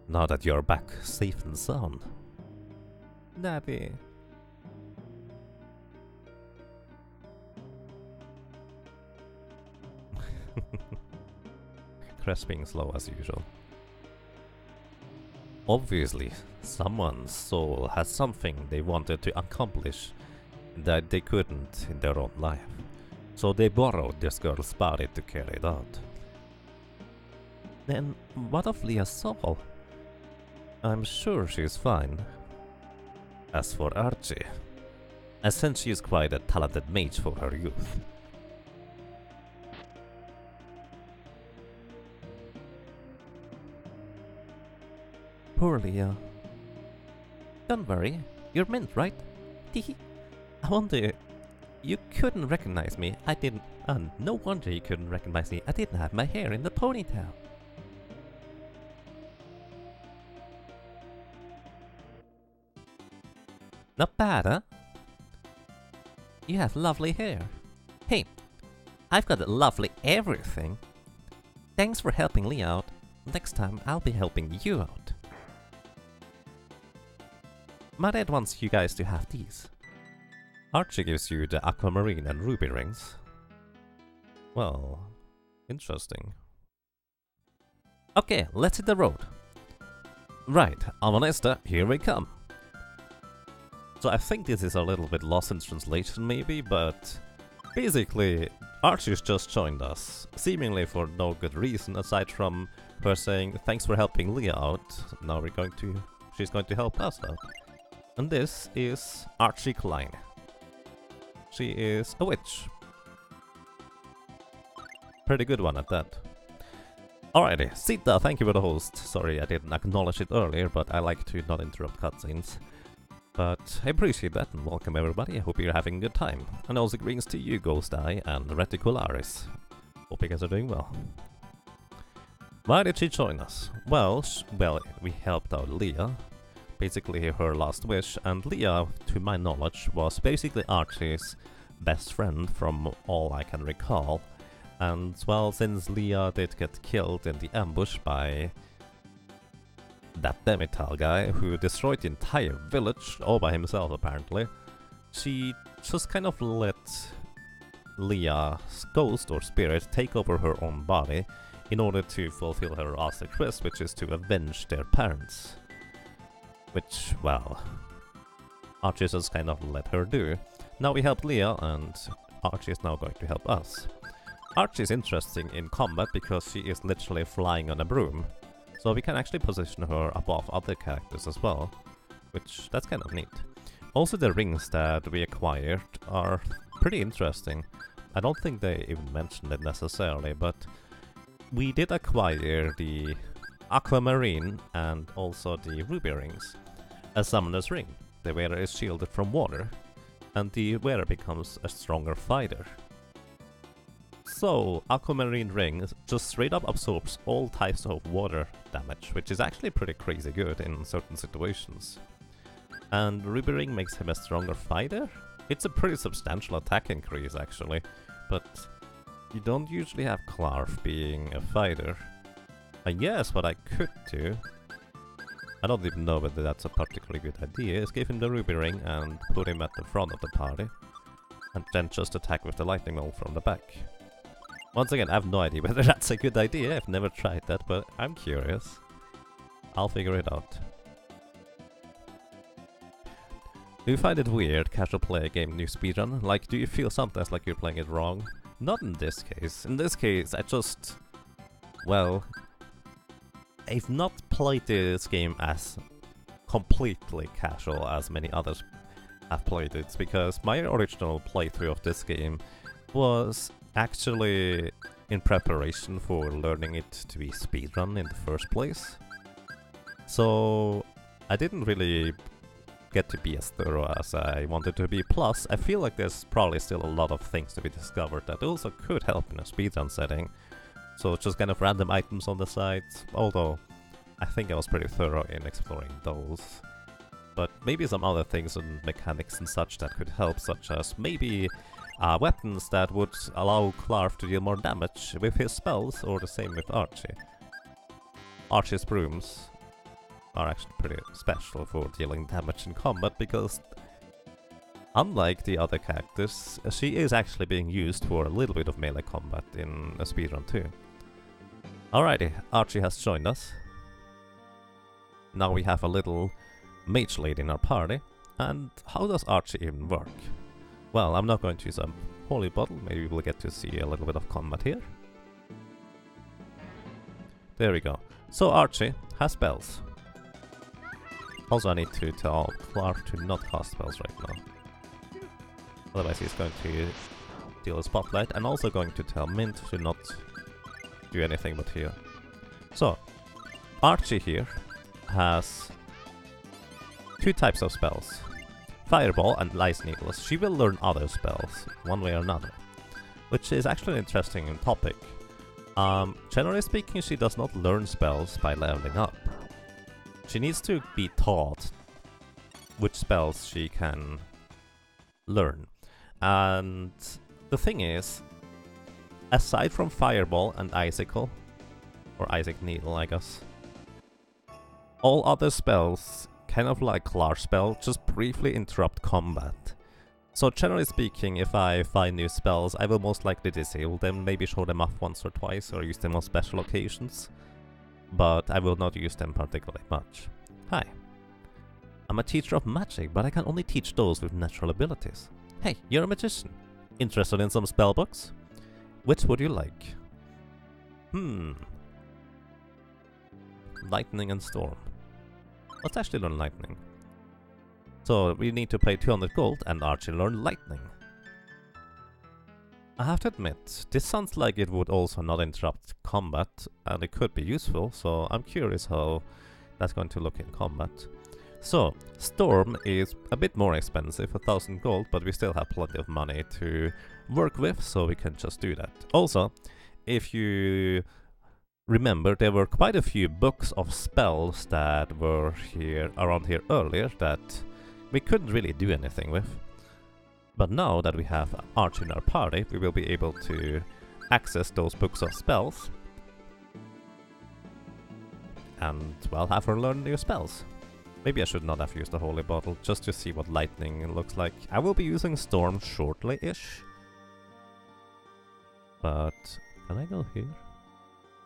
Now that you're back safe and sound. Daddy. Crest being slow as usual. Obviously, someone's soul has something they wanted to accomplish that they couldn't in their own life. So they borrowed this girl's body to carry it out. Then what of Leah's soul? I'm sure she's fine. As for Archie, I sense she is quite a talented mage for her youth. Poor Leah. Don't worry, you're Mint, right? I wonder, you couldn't recognize me. I didn't. No wonder you couldn't recognize me. I didn't have my hair in the ponytail. Not bad, huh? You have lovely hair. Hey, I've got lovely everything. Thanks for helping Lee out. Next time I'll be helping you out. My dad wants you guys to have these. Archie gives you the aquamarine and ruby rings. Well, interesting. Okay, let's hit the road. Right, Almanesta, here we come. So I think this is a little bit lost in translation maybe, but basically Archie's just joined us, seemingly for no good reason aside from her saying thanks for helping Leah out. Now she's going to help us out. And this is Archie Klein. She is a witch. Pretty good one at that. Alrighty, Sita, thank you for the host. Sorry I didn't acknowledge it earlier, but I like to not interrupt cutscenes. But I appreciate that and welcome everybody. I hope you're having a good time. And also greetings to you, Ghost Eye and Reticularis. Hope you guys are doing well. Why did she join us? Well, we helped out Leah. Basically her last wish, and Leah, to my knowledge, was basically Archie's best friend from all I can recall. And well, since Leah did get killed in the ambush by that Demital guy who destroyed the entire village all by himself apparently, she just kind of let Leah's ghost or spirit take over her own body in order to fulfill her last request, which is to avenge their parents. Which, well, Archie just kind of let her do. Now we helped Leah and Archie is now going to help us. Archie is interesting in combat because she is literally flying on a broom. So we can actually position her above other characters as well, which that's kind of neat. Also the rings that we acquired are pretty interesting. I don't think they even mentioned it necessarily, but we did acquire the Aquamarine and also the Ruby rings. A Summoner's Ring. The wearer is shielded from water, and the wearer becomes a stronger fighter. So, Aquamarine Ring just straight up absorbs all types of water damage, which is actually pretty crazy good in certain situations. And Ruby Ring makes him a stronger fighter? It's a pretty substantial attack increase actually, but you don't usually have Clarf being a fighter. And yes, what I could do, I don't even know whether that's a particularly good idea, is give him the Ruby Ring and put him at the front of the party, and then just attack with the lightning bolt from the back. Once again, I have no idea whether that's a good idea, I've never tried that, but I'm curious. I'll figure it out. Do you find it weird, casual play a game new speedrun? Like, do you feel sometimes like you're playing it wrong? Not in this case. In this case, I just... well... I've not played this game as completely casual as many others have played it, because my original playthrough of this game was actually in preparation for learning it to be speedrun in the first place. So I didn't really get to be as thorough as I wanted to be. Plus, I feel like there's probably still a lot of things to be discovered that also could help in a speedrun setting. So just kind of random items on the side, although I think I was pretty thorough in exploring those. But maybe some other things and mechanics and such that could help, such as maybe weapons that would allow Clarf to deal more damage with his spells, or the same with Archie. Archie's brooms are actually pretty special for dealing damage in combat, because unlike the other characters, she is actually being used for a little bit of melee combat in a speedrun too. Alrighty, Archie has joined us. Now we have a little mage lady in our party. And how does Archie even work? Well, I'm not going to use a holy bottle, maybe we'll get to see a little bit of combat here. There we go. So Archie has spells. Also I need to tell Clark to not cast spells right now. Otherwise he's going to deal a spotlight, and also going to tell Mint to not do anything but heal. So, Archie here has two types of spells. Fireball and Ice Needles. She will learn other spells, one way or another. Which is actually an interesting topic. Generally speaking, she does not learn spells by leveling up. She needs to be taught which spells she can learn. And the thing is, aside from Fireball and Icicle, or Isaac Needle I guess, all other spells, kind of like Clark's spell, just briefly interrupt combat. So generally speaking, if I find new spells, I will most likely disable them, maybe show them off once or twice, or use them on special occasions. But I will not use them particularly much. Hi. I'm a teacher of magic, but I can only teach those with natural abilities. Hey, you're a magician. Interested in some spellbooks? Which would you like? Lightning and Storm. Let's actually learn Lightning. So we need to pay 200 gold and Archie learn Lightning. I have to admit, this sounds like it would also not interrupt combat, and it could be useful, so I'm curious how that's going to look in combat. So, Storm is a bit more expensive, 1000 gold, but we still have plenty of money to work with, so we can just do that. Also, if you remember, there were quite a few books of spells that were around here earlier that we couldn't really do anything with. But now that we have Archie in our party, we will be able to access those books of spells and, well, have her learn new spells. Maybe I should not have used the Holy Bottle, just to see what Lightning looks like. I will be using Storm shortly-ish. But, can I go here?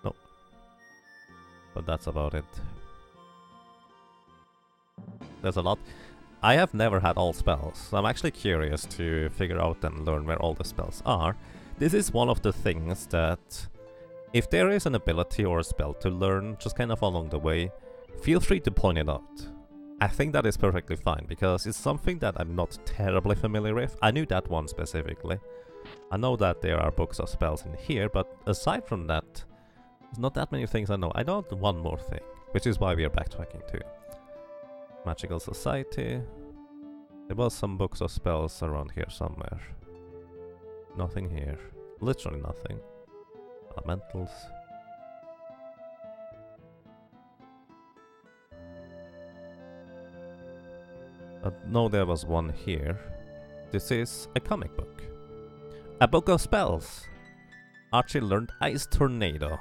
No. But that's about it. There's a lot. I have never had all spells, so I'm actually curious to figure out and learn where all the spells are. This is one of the things that, if there is an ability or a spell to learn just kind of along the way, feel free to point it out. I think that is perfectly fine, because it's something that I'm not terribly familiar with. I knew that one specifically. I know that there are books of spells in here, but aside from that, there's not that many things I know. I know one more thing, which is why we are backtracking too. Magical Society. There was some books of spells around here somewhere. Nothing here. Literally nothing. Elementals. No, there was one here. This is a comic book. A book of spells. Archie learned Ice Tornado.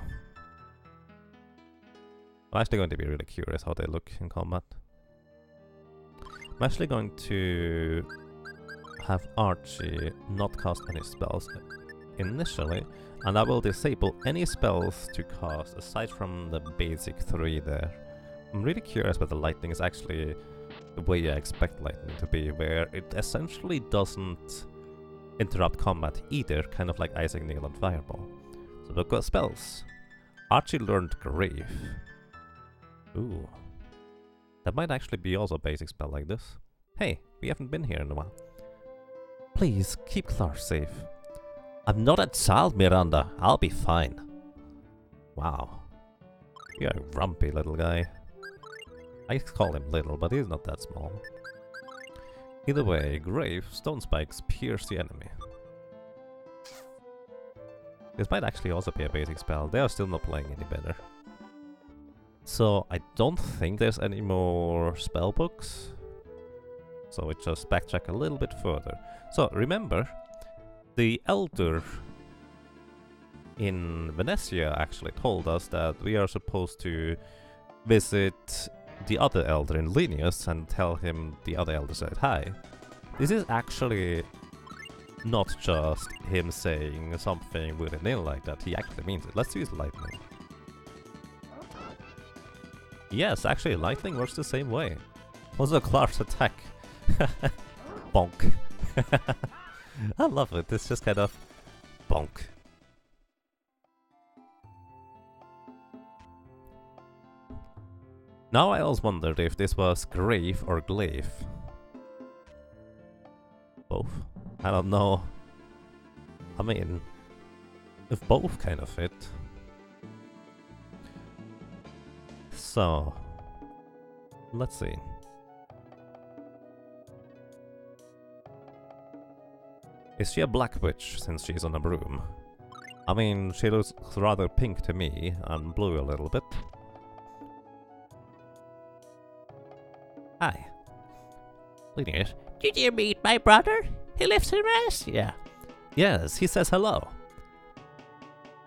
I'm actually going to be really curious how they look in combat. I'm actually going to have Archie not cast any spells initially, and I will disable any spells to cast aside from the basic 3 there. I'm really curious whether Lightning is actually the way I expect Lightning to be, where it essentially doesn't interrupt combat either, kind of like Isaac Neil and Fireball. So look at spells. Archie learned Grave. Ooh. That might actually be also a basic spell like this. Hey, we haven't been here in a while. Please, keep Clark safe. I'm not a child, Miranda. I'll be fine. Wow. You're a grumpy little guy. I call him little, but he's not that small. Either way, Grave, Stone Spikes pierce the enemy. This might actually also be a basic spell. They are still not playing any better. So I don't think there's any more spell books. So we just backtrack a little bit further. So remember, the Elder in Venetia actually told us that we are supposed to visit the other Elder in Linus and tell him the other Elder said hi. This is actually not just him saying something with a nail like that, he actually means it. Let's use Lightning. Yes, actually, Lightning works the same way. Also, Clark's attack. Bonk. I love it, it's just kind of bonk. Now I always wondered if this was Grave or Glaive. Both? I don't know. I mean, if both kind of fit. So, let's see. Is she a black witch since she's on a broom? I mean, she looks rather pink to me and blue a little bit. Hi. Linus, Did you meet my brother? He lives in Russia. yes, he says hello.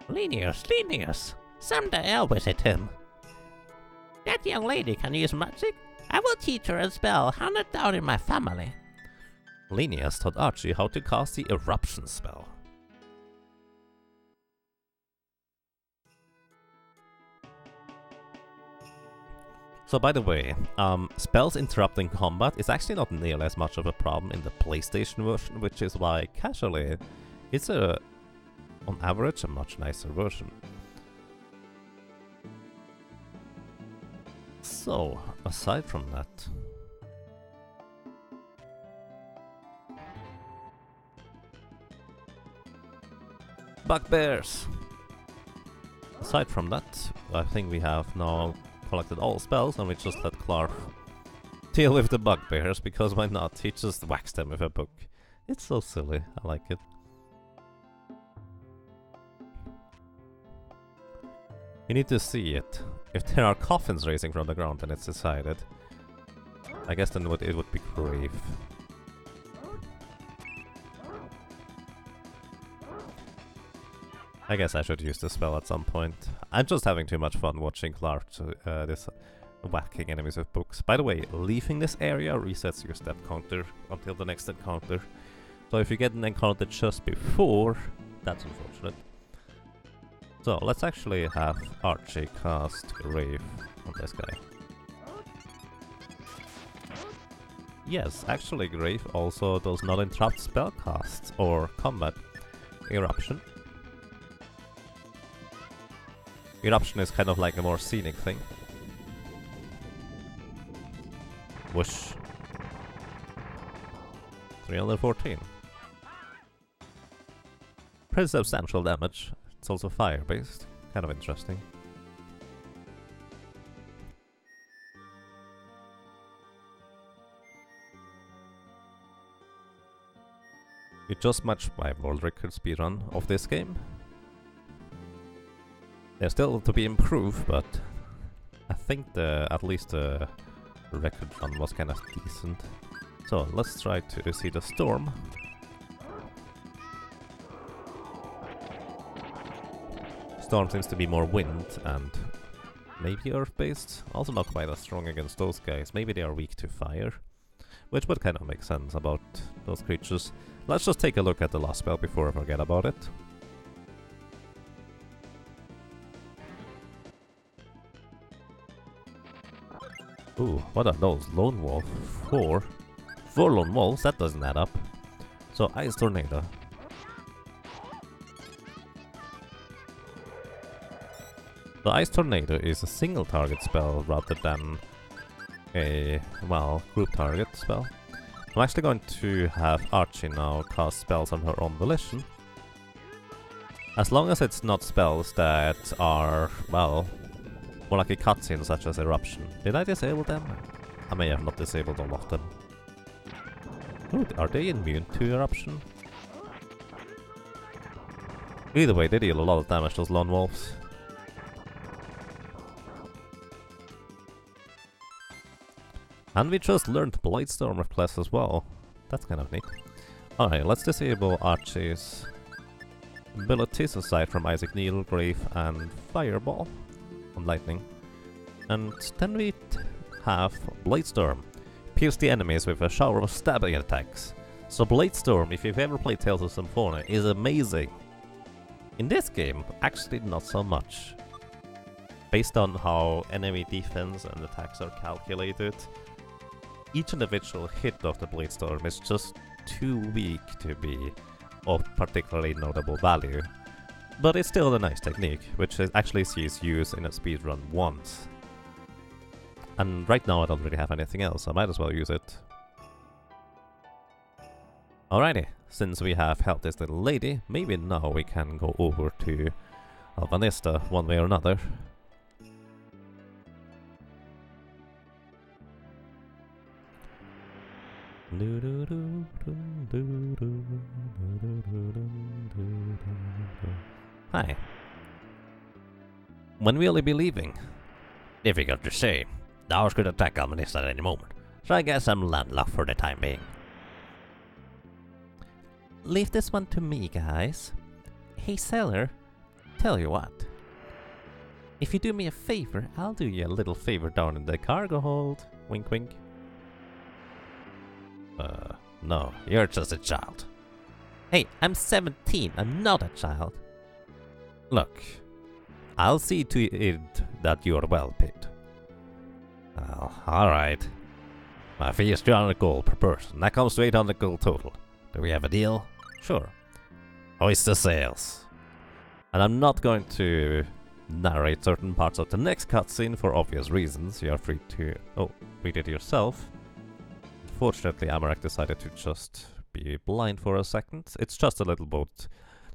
Linus, someday I'll visit him. That young lady can use magic. I will teach her a spell handed down in my family. Linus taught Archie how to cast the Eruption spell. So by the way, spells interrupting combat is actually not nearly as much of a problem in the PlayStation version, which is why casually it's on average a much nicer version. So, aside from that, bugbears! Aside from that, I think we have now collected all spells and we just let Clark deal with the bugbears, because why not? He just whacks them with a book. It's so silly, I like it. You need to see it. If there are coffins raising from the ground, then it's decided. I guess then it would be grave. I guess I should use this spell at some point. I'm just having too much fun watching Clark this whacking enemies with books. By the way, leaving this area resets your step counter until the next encounter. So if you get an encounter just before, that's unfortunate. So let's actually have Archie cast Grave on this guy. Yes, actually Grave also does not interrupt spellcasts or combat. Eruption. Eruption is kind of like a more scenic thing. Whoosh. 314. Pretty substantial damage. It's also fire-based. Kind of interesting. You just matched my world record speedrun of this game. There's still to be improved, but I think at least the record run was kind of decent. So let's try to see the storm. Storm seems to be more wind and maybe earth-based. Also not quite as strong against those guys. Maybe they are weak to fire, which would kind of make sense about those creatures. Let's just take a look at the last spell before I forget about it. Ooh, what are those? Lone Wolf? 4 Lone Wolves? That doesn't add up. So, Ice Tornado. The Ice Tornado is a single target spell rather than a, well, group target spell. I'm actually going to have Archie now cast spells on her own volition. As long as it's not spells that are, well, more like a cutscene such as Eruption. Did I disable them? I may have not disabled all of them. Ooh, are they immune to Eruption? Either way, they deal a lot of damage, those Lone Wolves. And we just learned Blightstorm with class as well. That's kind of neat. Alright, let's disable Archie's abilities aside from Isaac Needle, Grave, and Fireball on Lightning. And then we have Blightstorm. Pierce the enemies with a shower of stabbing attacks. So Blightstorm, if you've ever played Tales of Symphonia, is amazing. In this game, actually not so much. Based on how enemy defense and attacks are calculated, each individual hit of the Blightstorm is just too weak to be of particularly notable value. But it's still a nice technique, which actually sees use in a speedrun once. And right now I don't really have anything else, so I might as well use it. Alrighty, since we have helped this little lady, maybe now we can go over to Alvanista one way or another. Hi. When will you be leaving? Difficult to say. The house could attack Almanis at any moment, so I guess I'm landlocked for the time being. Leave this one to me, guys. Hey, Sailor, tell you what. If you do me a favor, I'll do you a little favor down in the cargo hold. Wink, wink. No, you're just a child. Hey, I'm 17, I'm not a child. Look, I'll see to it that you're well paid. Well, alright. My fee is 300 gold per person. That comes to 800 gold total. Do we have a deal? Sure. Hoist the sails. And I'm not going to narrate certain parts of the next cutscene for obvious reasons. You're free to read it yourself. Fortunately, Amarak decided to just be blind for a second. It's just a little boat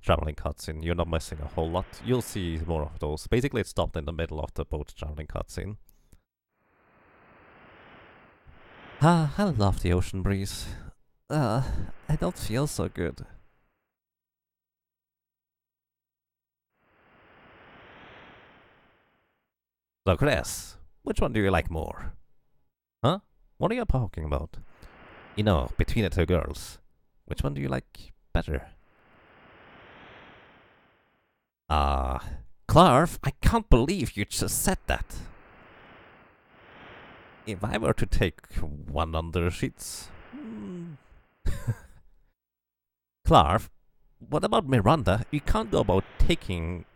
traveling cutscene. You're not missing a whole lot. You'll see more of those. Basically, it stopped in the middle of the boat traveling cutscene. Ah, I love the ocean breeze. I don't feel so good. So, Chris, which one do you like more? Huh? What are you talking about? You know, between the two girls. Which one do you like better? Clarv, I can't believe you just said that. If I were to take one under sheets... Clarv, what about Miranda? You can't go about taking...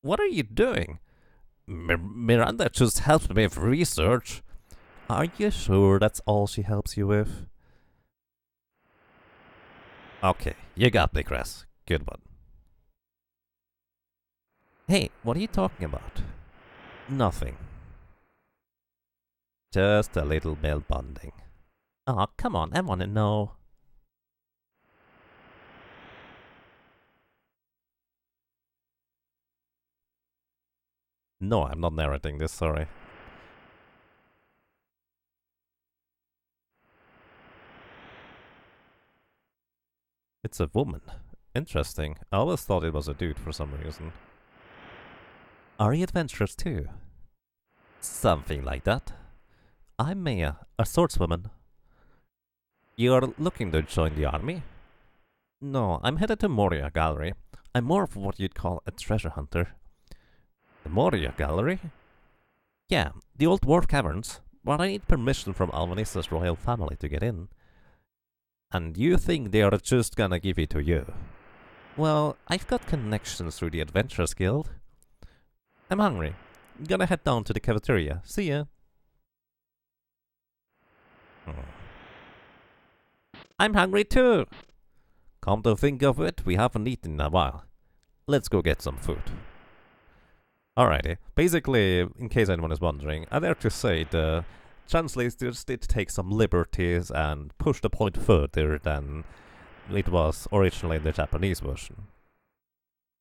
What are you doing? Miranda just helps me with research. Are you sure that's all she helps you with? Okay, you got me, Chris. Good one. Hey, what are you talking about? Nothing. Just a little male bonding. Aw, come on, I wanna know. No, I'm not narrating this, sorry. It's a woman. Interesting. I always thought it was a dude for some reason. Are you adventurous too? Something like that. I'm Maya, a swordswoman. You're looking to join the army? No, I'm headed to Moria Gallery. I'm more of what you'd call a treasure hunter. The Moria Gallery? Yeah, the old dwarf caverns, but I need permission from Alvanissa's royal family to get in. And you think they are just gonna give it to you? Well, I've got connections through the Adventurers Guild. I'm hungry. Gonna head down to the cafeteria. See ya. I'm hungry too. Come to think of it, we haven't eaten in a while. Let's go get some food. Alrighty. Basically, in case anyone is wondering, I dare to say the translators did take some liberties and push the point further than it was originally in the Japanese version.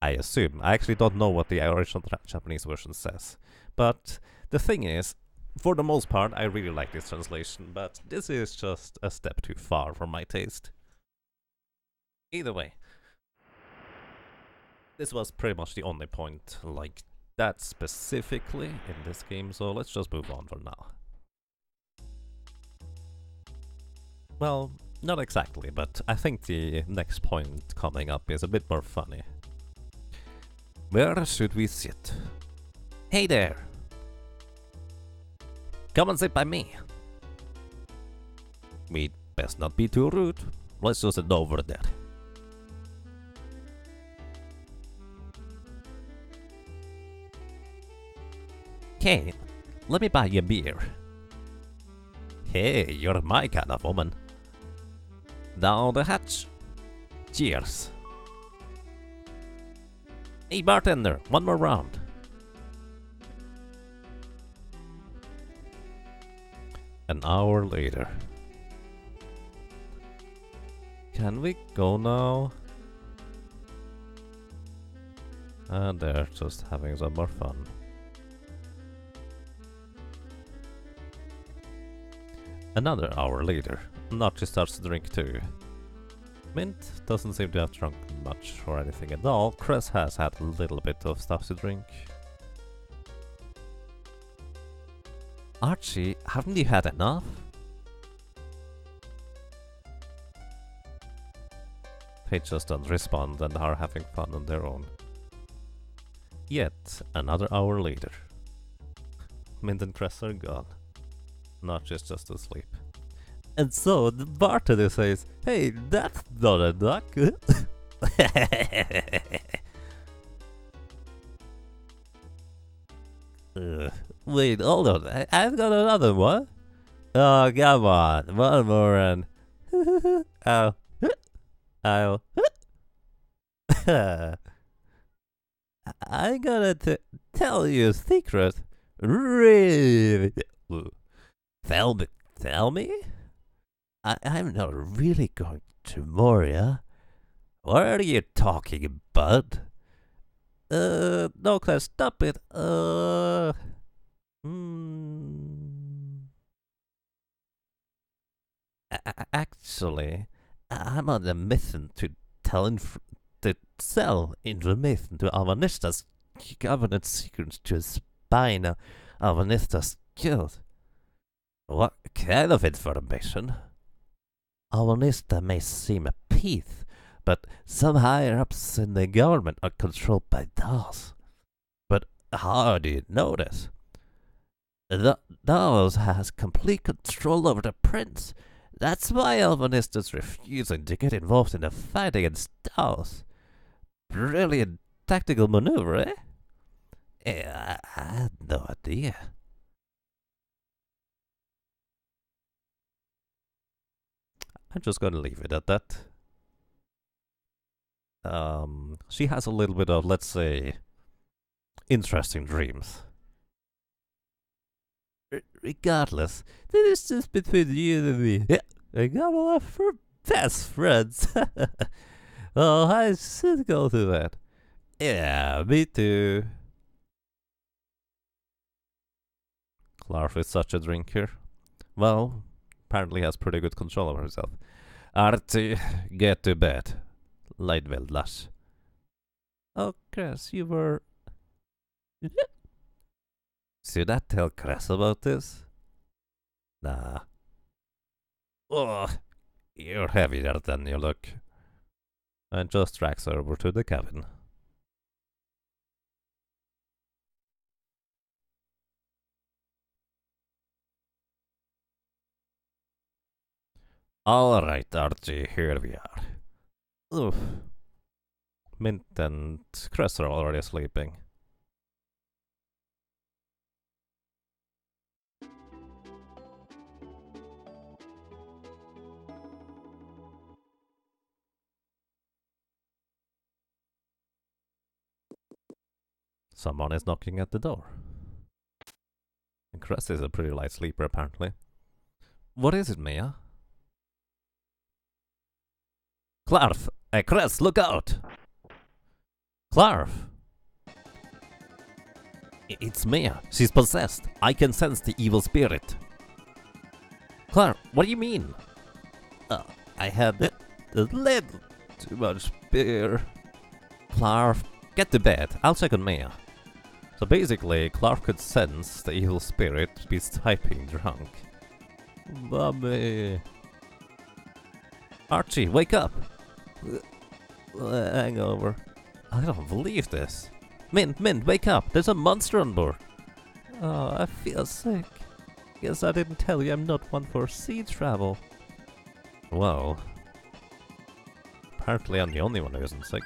I assume. I actually don't know what the original Japanese version says. But the thing is, for the most part, I really like this translation, but this is just a step too far for my taste. Either way, this was pretty much the only point like that specifically in this game, so let's just move on for now. Well, not exactly, but I think the next point coming up is a bit more funny. Where should we sit? Hey there! Come and sit by me. We'd best not be too rude. Let's just sit over there. Okay, let me buy you a beer. Hey, you're my kind of woman. Down the hatch. Cheers. Hey bartender, one more round. An hour later. Can we go now? And they're just having some more fun. Another hour later, Nachi starts to drink too. Mint doesn't seem to have drunk much or anything at all. Chris has had a little bit of stuff to drink. Archie, haven't you had enough? They just don't respond and are having fun on their own. Yet another hour later. Mint and Chris are gone. Nachi's just asleep. And so the bartender says, "Hey, that's not a duck." Wait, hold on. I've got another one. Oh, come on. One more and... Ow. Ow. I'm gonna tell you a secret. Really? Tell me? I'm not really going to Moria. What are you talking about? No, Claire, stop it. Actually, I'm on a mission to sell information to Alvanista's government secrets to spy on Alvanista's guild. What kind of information? Alvanista may seem a peace, but some higher-ups in the government are controlled by dolls. But how do you know this? The dolls has complete control over the prince. That's why Alvanista's refusing to get involved in the fight against dolls. Brilliant tactical maneuver, eh? Yeah, I had no idea. I'm just gonna leave it at that. She has a little bit of, let's say, interesting dreams. Regardless, this is just between you and me. Yeah, I got a lot for best friends. Oh, I should go to that. Yeah, me too. Clarf is such a drinker. Well, apparently has pretty good control over himself. Artie, get to bed. Light well, Lars. Oh, Chris, you were... Should I tell Chris about this? Nah. Oh, you're heavier than you look. And just drags her over to the cabin. Alright, Archie, here we are. Oof. Mint and Chris are already sleeping. Someone is knocking at the door. And Chris is a pretty light sleeper, apparently. What is it, Mia? Clarf! Hey, Chris, look out! Clarf! It's Mia. She's possessed. I can sense the evil spirit. Clarf, what do you mean? I had a little too much beer. Clarf, get to bed. I'll check on Mia. So basically, Clark could sense the evil spirit be typing drunk. Mommy. Archie, wake up! Hangover. I don't believe this. Mint, wake up! There's a monster on board! Oh, I feel sick. Guess I didn't tell you I'm not one for sea travel. Well, apparently I'm the only one who isn't sick.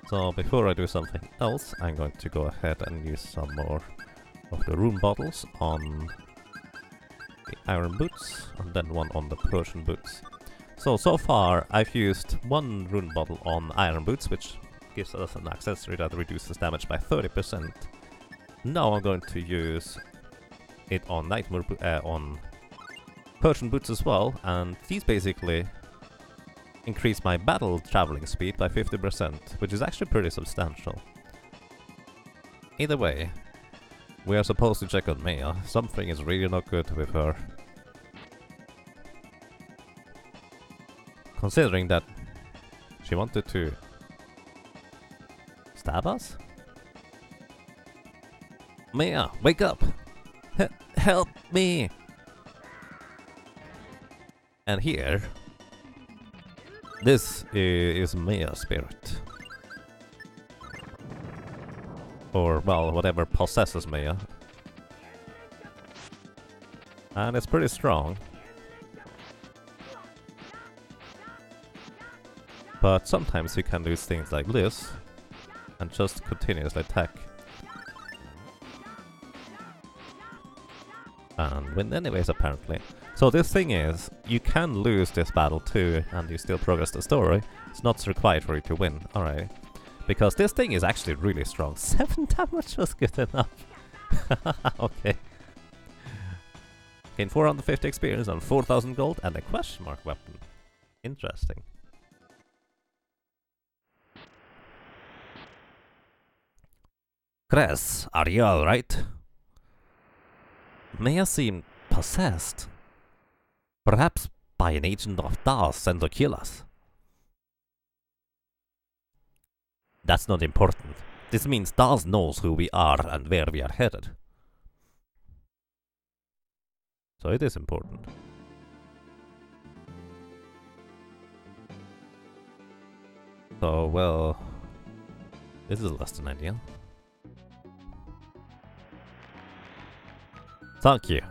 So before I do something else, I'm going to go ahead and use some more of the rune bottles on the iron boots, and then one on the Persian boots. So far I've used one rune bottle on iron boots, which gives us an accessory that reduces damage by 30%. Now I'm going to use it on on Persian boots as well, and these basically increase my battle traveling speed by 50%, which is actually pretty substantial. Either way, we are supposed to check on Mia. Something is really not good with her. Considering that she wanted to stab us? Mia, wake up! Help me! And here, this is Mia's spirit. Or, well, whatever possesses Mia. And it's pretty strong. But sometimes you can do things like this and just continuously attack. and win anyways, apparently. So this thing is, you can lose this battle too, and you still progress the story. It's not required for you to win, alright. Because this thing is actually really strong. 7 damage was good enough. Okay. Gain 450 experience and 4000 gold and a question mark weapon. Interesting. Chris, are you alright? Maya seemed possessed. Perhaps by an agent of Daos sent to kill us. That's not important. This means Daos knows who we are and where we are headed. So it is important. So, well, this is less than ideal. Thank you.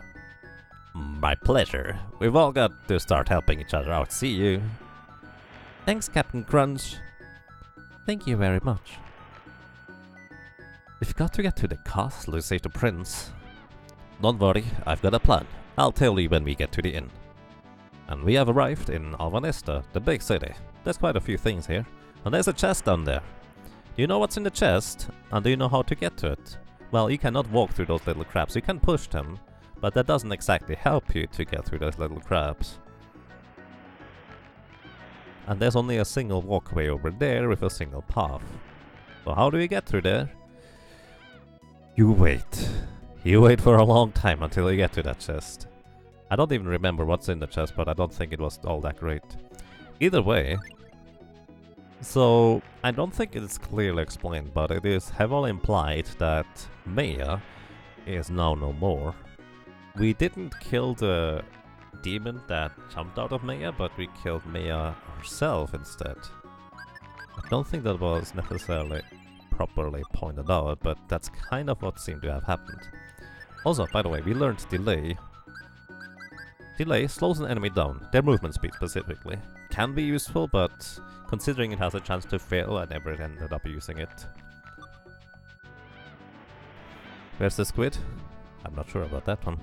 My pleasure. We've all got to start helping each other out. See you. Thanks, Captain Crunch. Thank you very much. We've got to get to the castle to save the prince. Don't worry, I've got a plan. I'll tell you when we get to the inn. And we have arrived in Alvanista, the big city. There's quite a few things here. And there's a chest down there. Do you know what's in the chest? And do you know how to get to it? Well, you cannot walk through those little crabs. You can push them, but that doesn't exactly help you to get through those little crabs. And there's only a single walkway over there with a single path. So how do we get through there? You wait. You wait for a long time until you get to that chest. I don't even remember what's in the chest, but I don't think it was all that great. Either way, so I don't think it's clearly explained, but it is heavily implied that Maya is now no more. We didn't kill the demon that jumped out of Maya, but we killed Maya herself instead. I don't think that was necessarily properly pointed out, but that's kind of what seemed to have happened. Also, by the way, we learned delay. Delay slows an enemy down, their movement speed specifically. Can be useful, but considering it has a chance to fail, I never ended up using it. Where's the squid? I'm not sure about that one.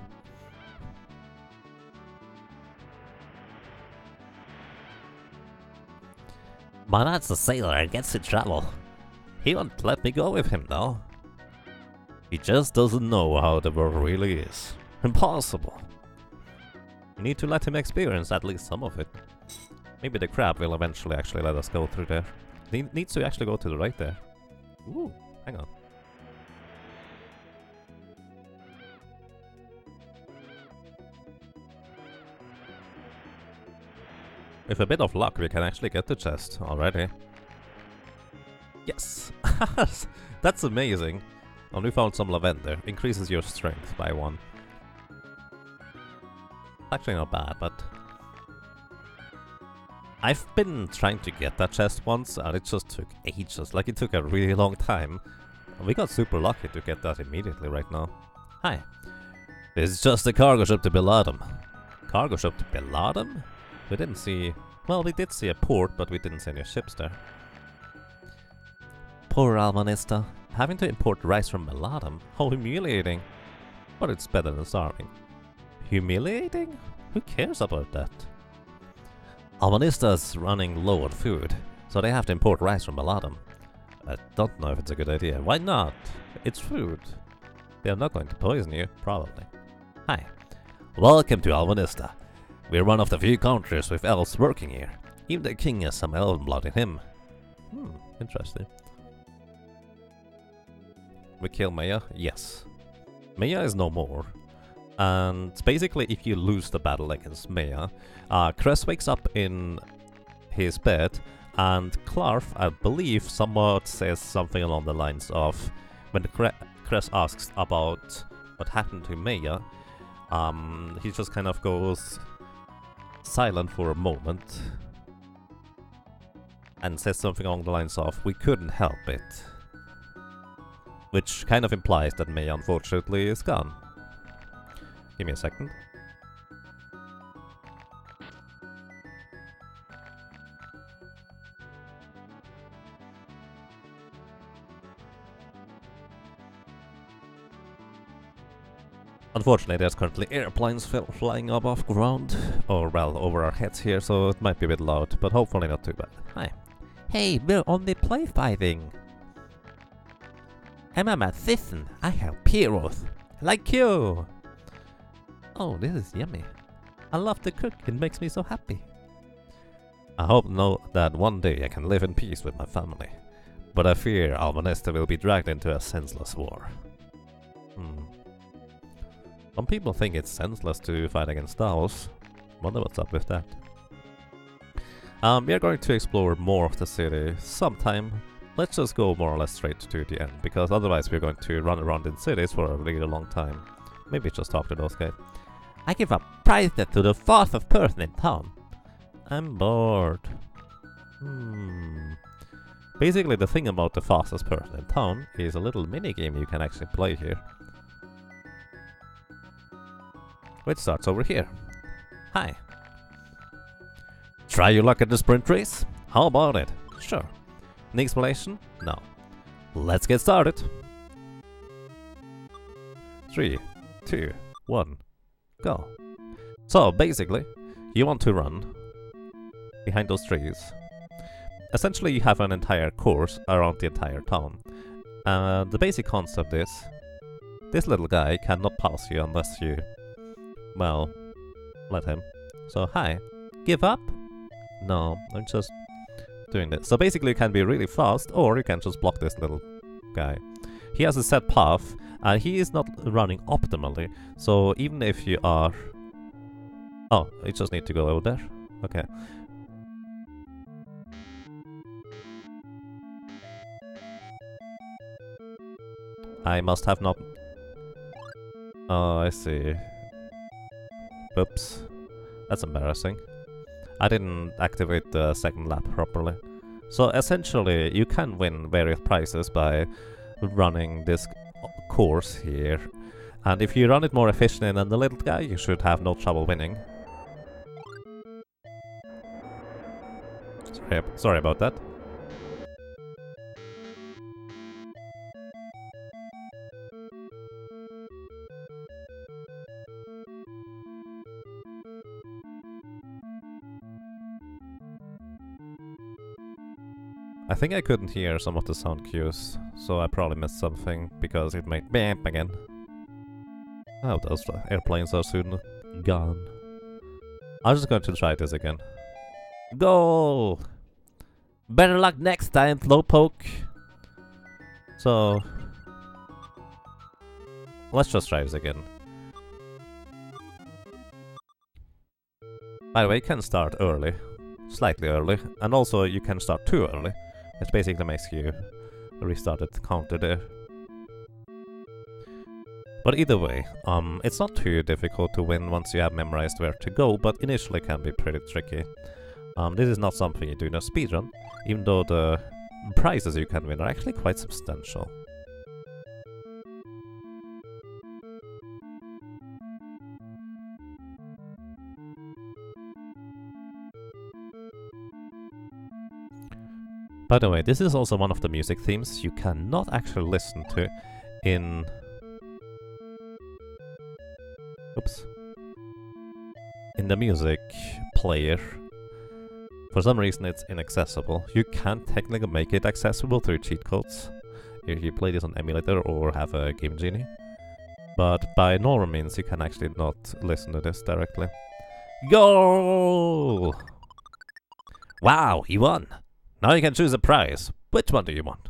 My dad's a sailor and gets in trouble. He won't let me go with him though. He just doesn't know how the world really is. Impossible. You need to let him experience at least some of it. Maybe the crab will eventually actually let us go through there. He needs to actually go to the right there. Ooh, hang on. With a bit of luck, we can actually get the chest already. Yes! That's amazing! And we found some lavender. Increases your strength by 1. Actually not bad, but... I've been trying to get that chest once, and it just took ages. Like, it took a really long time. And we got super lucky to get that immediately right now. Hi. It's just a cargo ship to Biladam. Cargo ship to Biladam? We didn't see... Well, we did see a port, but we didn't see any ships there. Poor Alvanista. Having to import rice from Biladam? How humiliating. But it's better than starving. Humiliating? Who cares about that? Alvanista's running low on food, so they have to import rice from Biladam. I don't know if it's a good idea. Why not? It's food. They are not going to poison you, probably. Hi. Welcome to Alvanista. We're one of the few countries with elves working here. Even the king has some elven blood in him. Interesting. We kill Maya? Yes. Maya is no more. And basically, if you lose the battle against Maya, Cress wakes up in his bed, and Clarf, I believe, somewhat says something along the lines of, when Cress asks about what happened to Maya, he just kind of goes silent for a moment, and says something along the lines of, we couldn't help it. Which kind of implies that Maya, unfortunately, is gone. Give me a second. Unfortunately, there's currently airplanes flying above ground, or well, over our heads here, so it might be a bit loud, but hopefully not too bad. Hi. Hey, we're only play fighting. I'm a magician. I have heroes. Like you. Oh, this is yummy. I love to cook. It makes me so happy. I hope that one day I can live in peace with my family, but I fear Alvanesta will be dragged into a senseless war. Some people think it's senseless to fight against owls. Wonder what's up with that. We are going to explore more of the city sometime. Let's just go more or less straight to the end, because otherwise we're going to run around in cities for a really long time. Maybe just talk to those guys. I give a prize to the fastest person in town. I'm bored. Basically, the thing about the fastest person in town is a little mini game you can actually play here. Which starts over here. Hi. Try your luck at the sprint race? How about it? Sure. An explanation? No. Let's get started. 3, 2, 1, go. So basically, you want to run behind those trees. Essentially, you have an entire course around the entire town. The basic concept is this little guy cannot pass you unless you, well, let him. So hi. Give up? No, I'm just doing this. So basically you can be really fast, or you can just block this little guy. He has a set path, and he is not running optimally. So even if you are... Oh, you just need to go over there? Okay. I must have not... Oh, I see. Oops. That's embarrassing. I didn't activate the second lap properly. So essentially, you can win various prizes by running this course here. And if you run it more efficiently than the little guy, you should have no trouble winning. Sorry about that. I think I couldn't hear some of the sound cues, so I probably missed something, because it made BAM again. Oh, those airplanes are soon gone. I'm just going to try this again. Goal! Better luck next time, Slowpoke. So... let's just try this again. By the way, you can start early. Slightly early. And also you can start too early. It basically makes you restart the counter there. But either way, it's not too difficult to win once you have memorized where to go, but initially can be pretty tricky. This is not something you do in a speedrun, even though the prizes you can win are actually quite substantial. By the way, this is also one of the music themes you cannot actually listen to in... Oops. In the music player. For some reason it's inaccessible. You can't technically make it accessible through cheat codes if you play this on emulator or have a Game Genie. But by normal means you can actually not listen to this directly. Goal! Wow, he won! Now you can choose a prize. Which one do you want?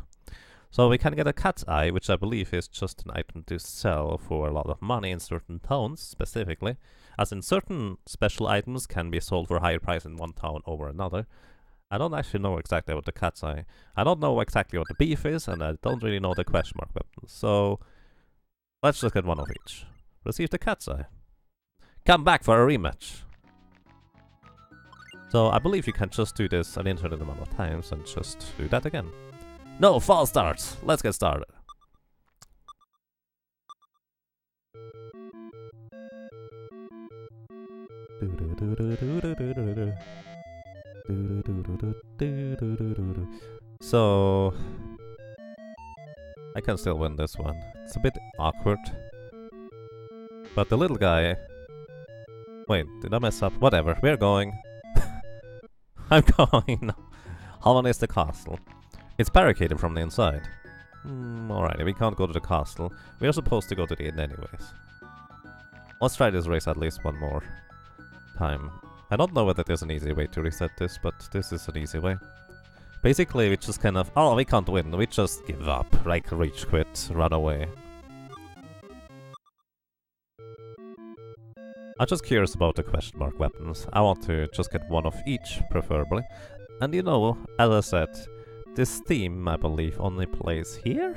So we can get a cat's eye, which I believe is just an item to sell for a lot of money in certain towns, specifically. As in certain special items can be sold for a higher price in one town over another. I don't actually know exactly what the cat's eye. I don't know exactly what the beef is, and I don't really know the question mark weapons. So let's just get one of each. Receive the cat's eye. Come back for a rematch. So I believe you can just do this an infinite amount of times and just do that again. No, false starts! Let's get started. So I can still win this one. It's a bit awkward. But the little guy... Wait, did I mess up? Whatever, we're going. I'm going. Harmonista Castle. It's barricaded from the inside. Alrighty, we can't go to the castle. We are supposed to go to the inn anyways. Let's try this race at least one more time. I don't know whether there's an easy way to reset this, but this is an easy way. Basically, we just kind of... Oh, we can't win. We just give up. Like, reach quit, run away. I'm just curious about the question mark weapons. I want to just get one of each, preferably. And you know, as I said, this theme, I believe, only plays here?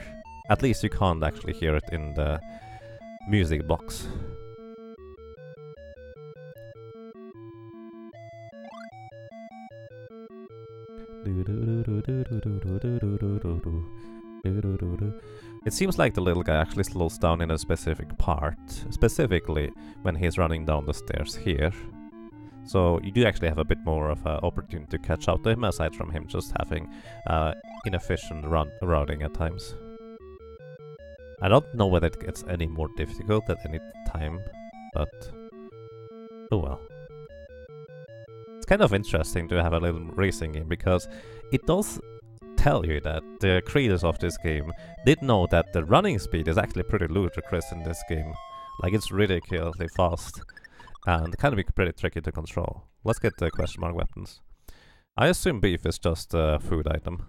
At least you can't actually hear it in the music box. It seems like the little guy actually slows down in a specific part, specifically when he's running down the stairs here. So you do actually have a bit more of an opportunity to catch up to him, aside from him just having inefficient routing at times. I don't know whether it gets any more difficult at any time, but oh well. It's kind of interesting to have a little racing game, because it does tell you that the creators of this game did know that the running speed is actually pretty ludicrous in this game. Like, it's ridiculously fast and kind of be pretty tricky to control. Let's get the question mark weapons. I assume beef is just a food item.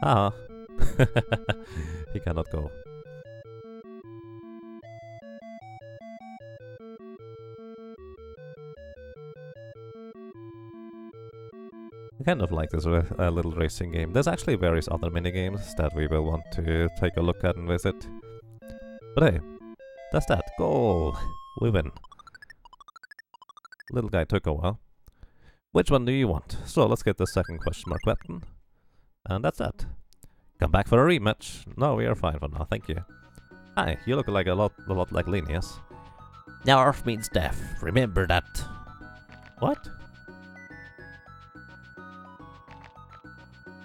Ah, he cannot go. I kind of like this little racing game. There's actually various other minigames that we will want to take a look at and visit. But hey, that's that. Goal! We win. Little guy took a while. Which one do you want? So let's get the second question mark weapon. And that's that. Come back for a rematch. No, we are fine for now, thank you. Hi, you look like a lot like Linnaeus. Narf means death. Remember that. What?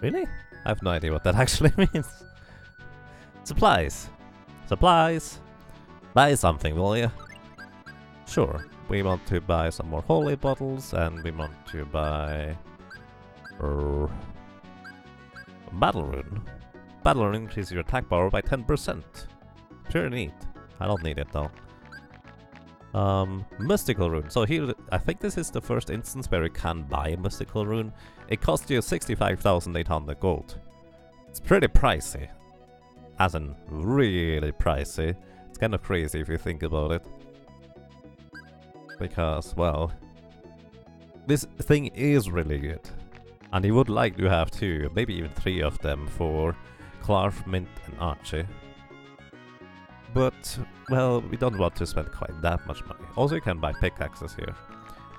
Really? I have no idea what that actually means. Supplies. Supplies. Buy something, will you? Sure. We want to buy some more holy bottles, and we want to buy... Battle Rune. Battle Rune increases your attack power by 10%. Pure neat. I don't need it though. Mystical Rune. So here, I think this is the first instance where you can buy a Mystical Rune. It costs you 65,800 gold. It's pretty pricey. As in, really pricey. It's kind of crazy if you think about it. Because, well, this thing is really good. And you would like to have 2, maybe even 3 of them for Clarf, Mint and Archie. But, well, we don't want to spend quite that much money. Also, you can buy pickaxes here.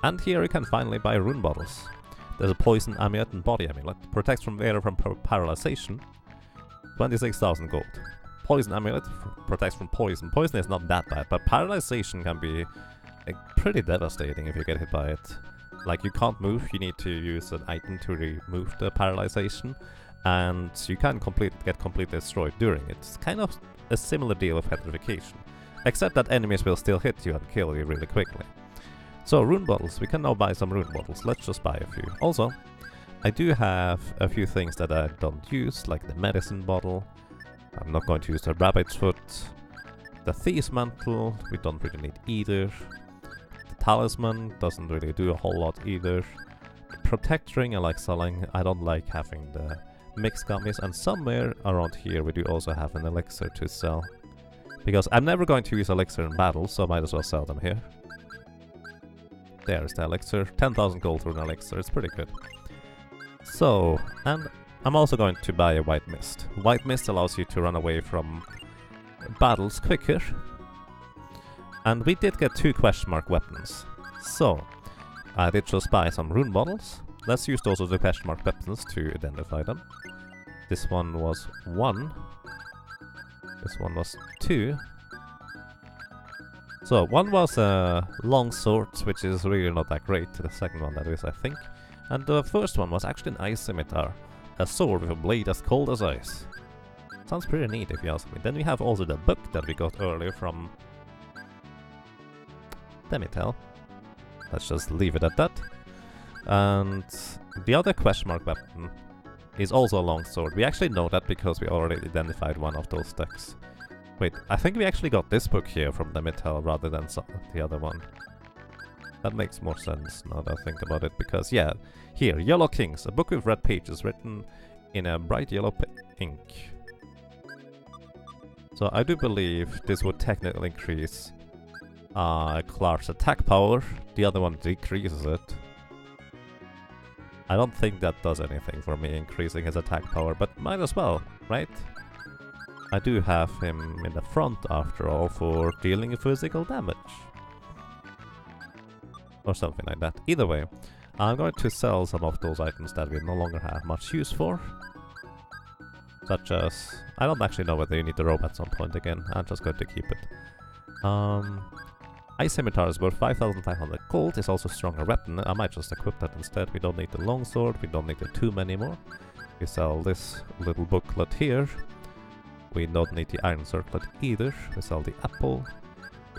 And here you can finally buy rune bottles. There's a poison amulet and body amulet. Protects from wearer from paralyzation. 26,000 gold. Poison amulet protects from poison. Poison is not that bad, but paralyzation can be pretty devastating if you get hit by it. Like, you can't move, you need to use an item to remove the paralyzation, and you can get completely destroyed during it. It's kind of a similar deal with petrification, except that enemies will still hit you and kill you really quickly. So, rune bottles. We can now buy some rune bottles. Let's just buy a few. Also, I do have a few things that I don't use, like the medicine bottle. I'm not going to use the rabbit's foot. The thief's mantle, we don't really need either. Talisman doesn't really do a whole lot either. Protect ring I like selling. I don't like having the mixed gummies, and somewhere around here we do also have an elixir to sell. Because I'm never going to use elixir in battle, so I might as well sell them here. There's the elixir. 10,000 gold for an elixir. It's pretty good. So, and I'm also going to buy a white mist. White mist allows you to run away from battles quicker. And we did get 2 question mark weapons. So, I did just buy some rune bottles. Let's use those as the question mark weapons to identify them. This one was 1. This one was 2. So, one was a long sword, which is really not that great. The second one, that is, I think. And the first one was actually an ice scimitar. A sword with a blade as cold as ice. Sounds pretty neat if you ask me. Then we have also the book that we got earlier from Demitel. Let's just leave it at that. And the other question mark weapon is also a long sword. We actually know that because we already identified one of those decks. Wait, I think we actually got this book here from Demitel rather than the other one. That makes more sense now that I think about it, because yeah, here, Yellow Kings, a book with red pages written in a bright yellow ink. So I do believe this would technically increase Clark's attack power. The other one decreases it. I don't think that does anything for me, increasing his attack power, but might as well, right? I do have him in the front after all for dealing physical damage. Or something like that. Either way, I'm going to sell some of those items that we no longer have much use for. Such as... I don't actually know whether you need the rope at some point again. I'm just going to keep it. Ice Scimitar is worth 5,500 gold. It's also a stronger weapon. I might just equip that instead. We don't need the longsword. We don't need the tomb anymore. We sell this little booklet here. We don't need the iron circlet either. We sell the apple.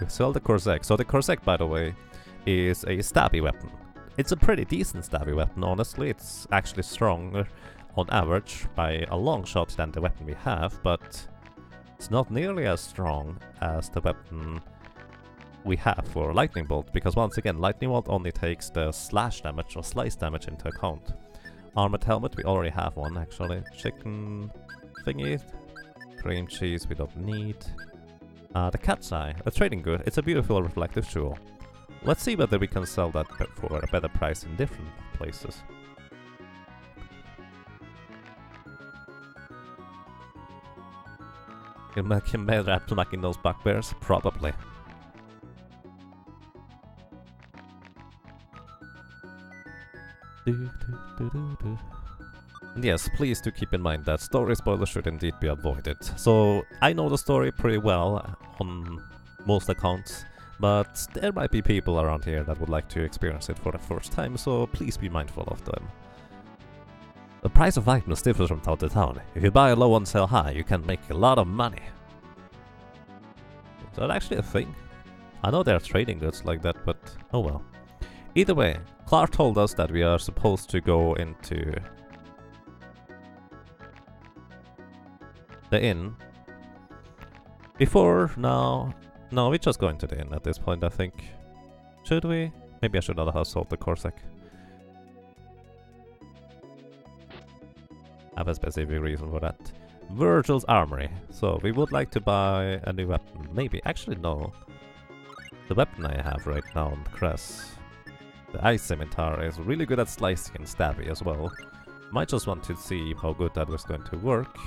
We sell the Korsek. So the Korsek, by the way, is a stabby weapon. It's a pretty decent stabby weapon, honestly. It's actually stronger on average by a long shot than the weapon we have, but it's not nearly as strong as the weapon we have for Lightning Bolt, because once again, Lightning Bolt only takes the slash damage or slice damage into account. Armored helmet, we already have one actually. Chicken thingy, cream cheese we don't need. The cat's eye, a trading good. It's a beautiful reflective jewel. Let's see whether we can sell that for a better price in different places. Can make him better at smacking those bugbears? Probably. And yes, please do keep in mind that story spoilers should indeed be avoided. So, I know the story pretty well on most accounts, but there might be people around here that would like to experience it for the first time, so please be mindful of them. The price of items differs from town to town. If you buy low and sell high, you can make a lot of money. Is that actually a thing? I know there are trading goods like that, but oh well. Either way, Clark told us that we are supposed to go into the inn. Before now... No, we just go into the inn at this point, I think. Should we? Maybe I should not have sold the Korsek. I have a specific reason for that. Virgil's Armory. So, we would like to buy a new weapon. Maybe. Actually, no. The weapon I have right now on the Cress, the Ice Scimitar, is really good at slicing and stabby as well. Might just want to see how good that was going to work.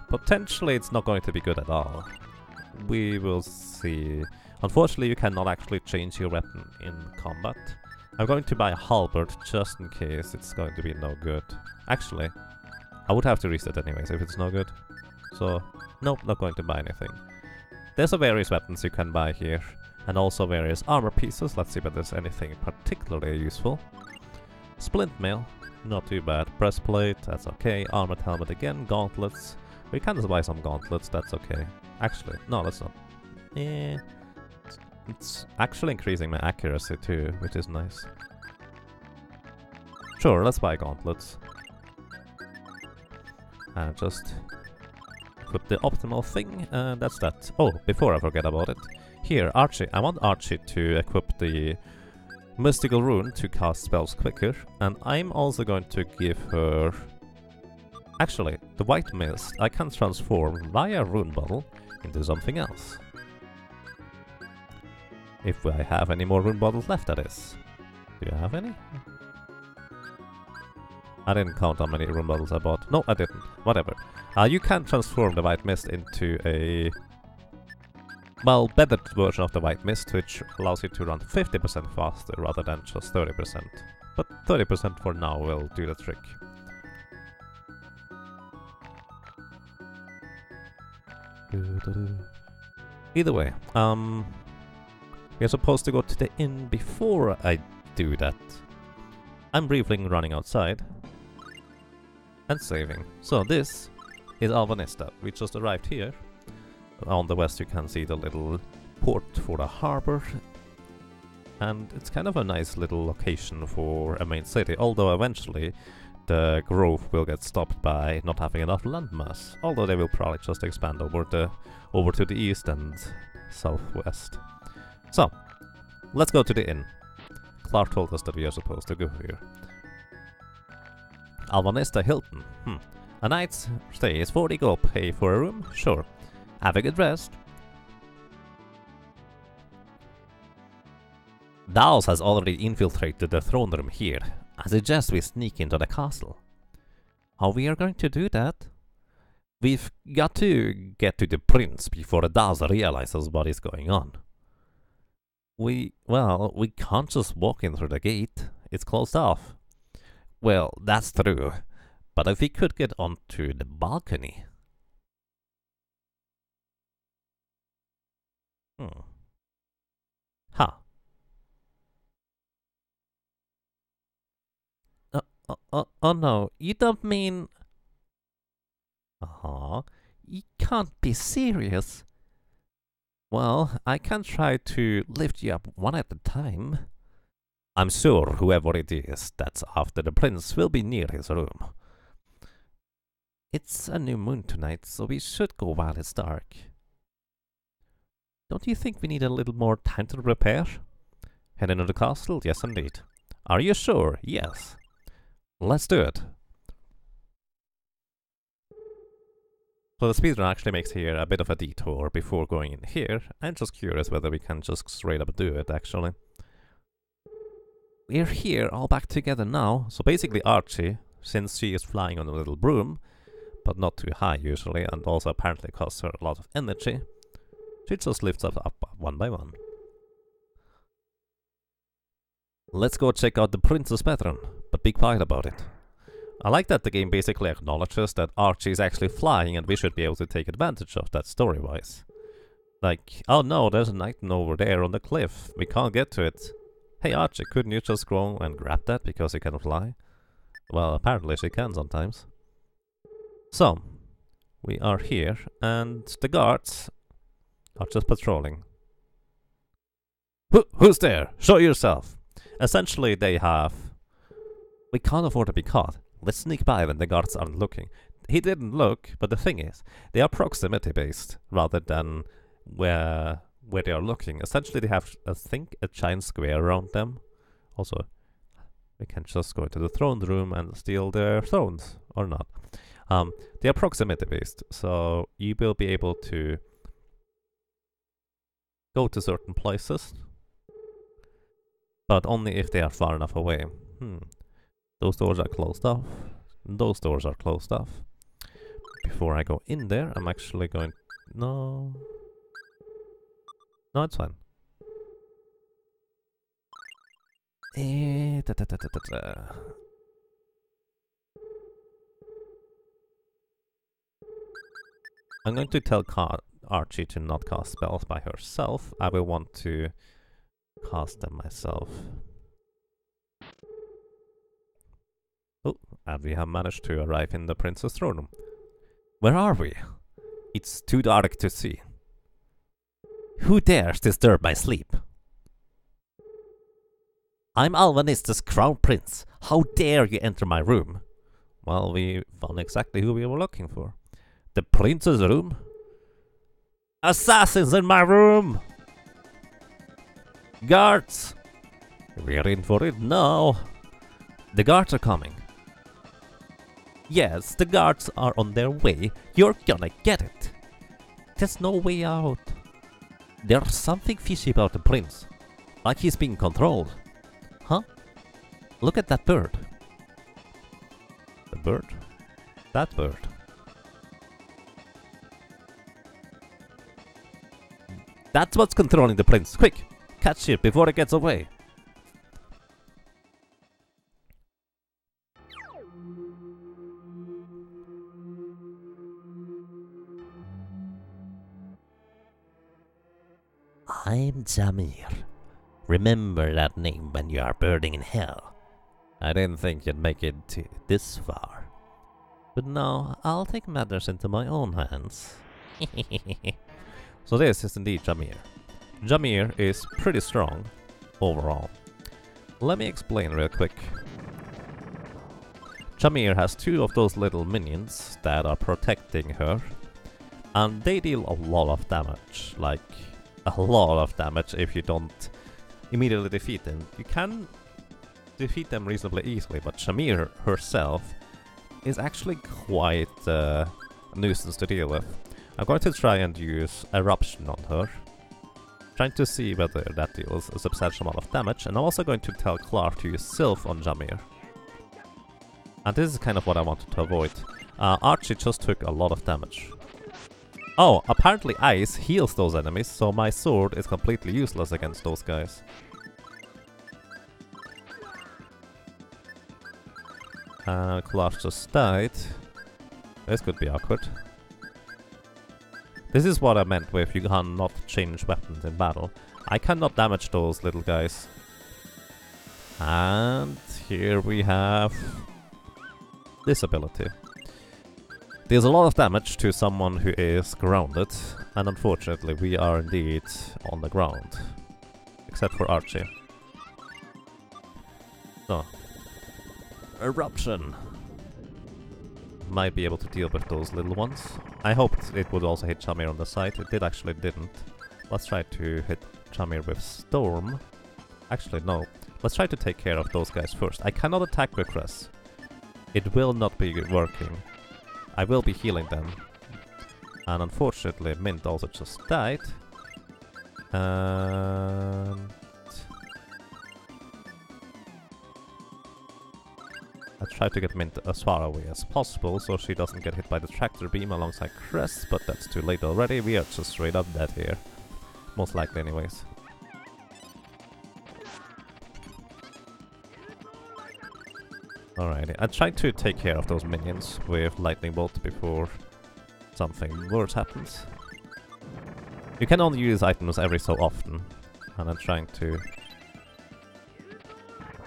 Potentially, it's not going to be good at all. We will see. Unfortunately, you cannot actually change your weapon in combat. I'm going to buy a halberd just in case it's going to be no good. Actually, I would have to reset anyways if it's no good. So, nope, not going to buy anything. There's various weapons you can buy here, and also various armor pieces. Let's see if there's anything particularly useful. Splint mail, not too bad. Breastplate, that's okay. Armored helmet again. Gauntlets. We can just buy some gauntlets, that's okay. Actually, no, let's not. It's actually increasing my accuracy too, which is nice. Sure, let's buy gauntlets. And just put the optimal thing, and that's that. Oh, before I forget about it. Here, Archie. I want Archie to equip the mystical rune to cast spells quicker, and I'm also going to give her... Actually, the white mist I can transform via rune bottle into something else. If I have any more room bottles left, that is. Do you have any? I didn't count how many room bottles I bought. No, I didn't. Whatever. You can transform the white mist into a... well, better version of the white mist, which allows you to run 50% faster rather than just 30%. But 30% for now will do the trick. Either way, we're supposed to go to the inn before I do that. I'm briefly running outside and saving. So this is Alvanista. We just arrived here. On the west you can see the little port for the harbor. And it's kind of a nice little location for a main city, although eventually the growth will get stopped by not having enough landmass. Although they will probably just expand over to the east and southwest. So, let's go to the inn. Clark told us that we are supposed to go here. Alvanista Hilton. A night's stay is 40 gold. Pay for a room? Sure. Have a good rest. Daos has already infiltrated the throne room here. I suggest we sneak into the castle. How we are going to do that? We've got to get to the prince before Daos realizes what is going on. We can't just walk in through the gate. It's closed off. Well, that's true. But if we could get onto the balcony... Huh. Oh no, you don't mean... You can't be serious. Well, I can try to lift you up one at a time. I'm sure whoever it is that's after the prince will be near his room. It's a new moon tonight, so we should go while it's dark. Don't you think we need a little more time to prepare? Head into the castle? Yes, indeed. Are you sure? Yes. Let's do it. So the speedrun actually makes here a bit of a detour before going in here. I'm just curious whether we can just straight up do it, actually. We're here all back together now. So basically Archie, since she is flying on a little broom, but not too high usually, and also apparently costs her a lot of energy, she just lifts us up one by one. Let's go check out the prince's bedroom, but be quiet about it. I like that the game basically acknowledges that Archie is actually flying and we should be able to take advantage of that story-wise. Like, oh no, there's a Nightingale over there on the cliff. We can't get to it. Hey Archie, couldn't you just go and grab that because you can fly? Well, apparently she can sometimes. So, we are here and the guards are just patrolling. Who's there? Show yourself! Essentially they have... We can't afford to be caught. Let's sneak by when the guards aren't looking. He didn't look, but the thing is, they are proximity based rather than where they are looking. Essentially they have, I think, a giant square around them. Also, we can just go into the throne room and steal their thrones, or not. They are proximity based, so you will be able to go to certain places, but only if they are far enough away. Those doors are closed off. Those doors are closed off. Before I go in there, I'm actually going... No, it's fine. I'm going to tell Archie to not cast spells by herself. I will want to cast them myself. Oh, and we have managed to arrive in the prince's throne room. Where are we? It's too dark to see. Who dares disturb my sleep? I'm Alvanista's crown prince. How dare you enter my room? Well, we found exactly who we were looking for. The prince's room? Assassins in my room! Guards! We're in for it now. The guards are coming. Yes, the guards are on their way. You're gonna get it. There's no way out. There's something fishy about the prince. Like he's being controlled. Huh? Look at that bird. The bird? That bird. That's what's controlling the prince. Quick! Catch it before it gets away. I'm Jamir. Remember that name when you are burning in hell. I didn't think you'd make it this far. But now, I'll take matters into my own hands. So this is indeed Jamir. Jamir is pretty strong, overall. Let me explain real quick. Jamir has two of those little minions that are protecting her. And they deal a lot of damage, like a lot of damage if you don't immediately defeat them. You can defeat them reasonably easily, but Jamir herself is actually quite a nuisance to deal with. I'm going to try and use Eruption on her, trying to see whether that deals a substantial amount of damage, and I'm also going to tell Clark to use Sylph on Jamir. And this is kind of what I wanted to avoid. Archie just took a lot of damage. Oh, apparently ice heals those enemies, so my sword is completely useless against those guys. Clark just died. This could be awkward. This is what I meant with you cannot change weapons in battle. I cannot damage those little guys. And here we have this ability. Deals a lot of damage to someone who is grounded, and unfortunately we are indeed on the ground. Except for Archie. So. Eruption! Might be able to deal with those little ones. I hoped it would also hit Jamir on the side. It didn't. Let's try to hit Jamir with Storm. Actually, no. Let's try to take care of those guys first. I cannot attack with Cress. It will not be working. I will be healing them. And unfortunately, Mint also just died. And I try to get Mint as far away as possible so she doesn't get hit by the tractor beam alongside Crest, but that's too late already. We are just straight up dead here. Most likely anyways. Alrighty, I tried to take care of those minions with Lightning Bolt before something worse happens. You can only use items every so often, and I'm trying to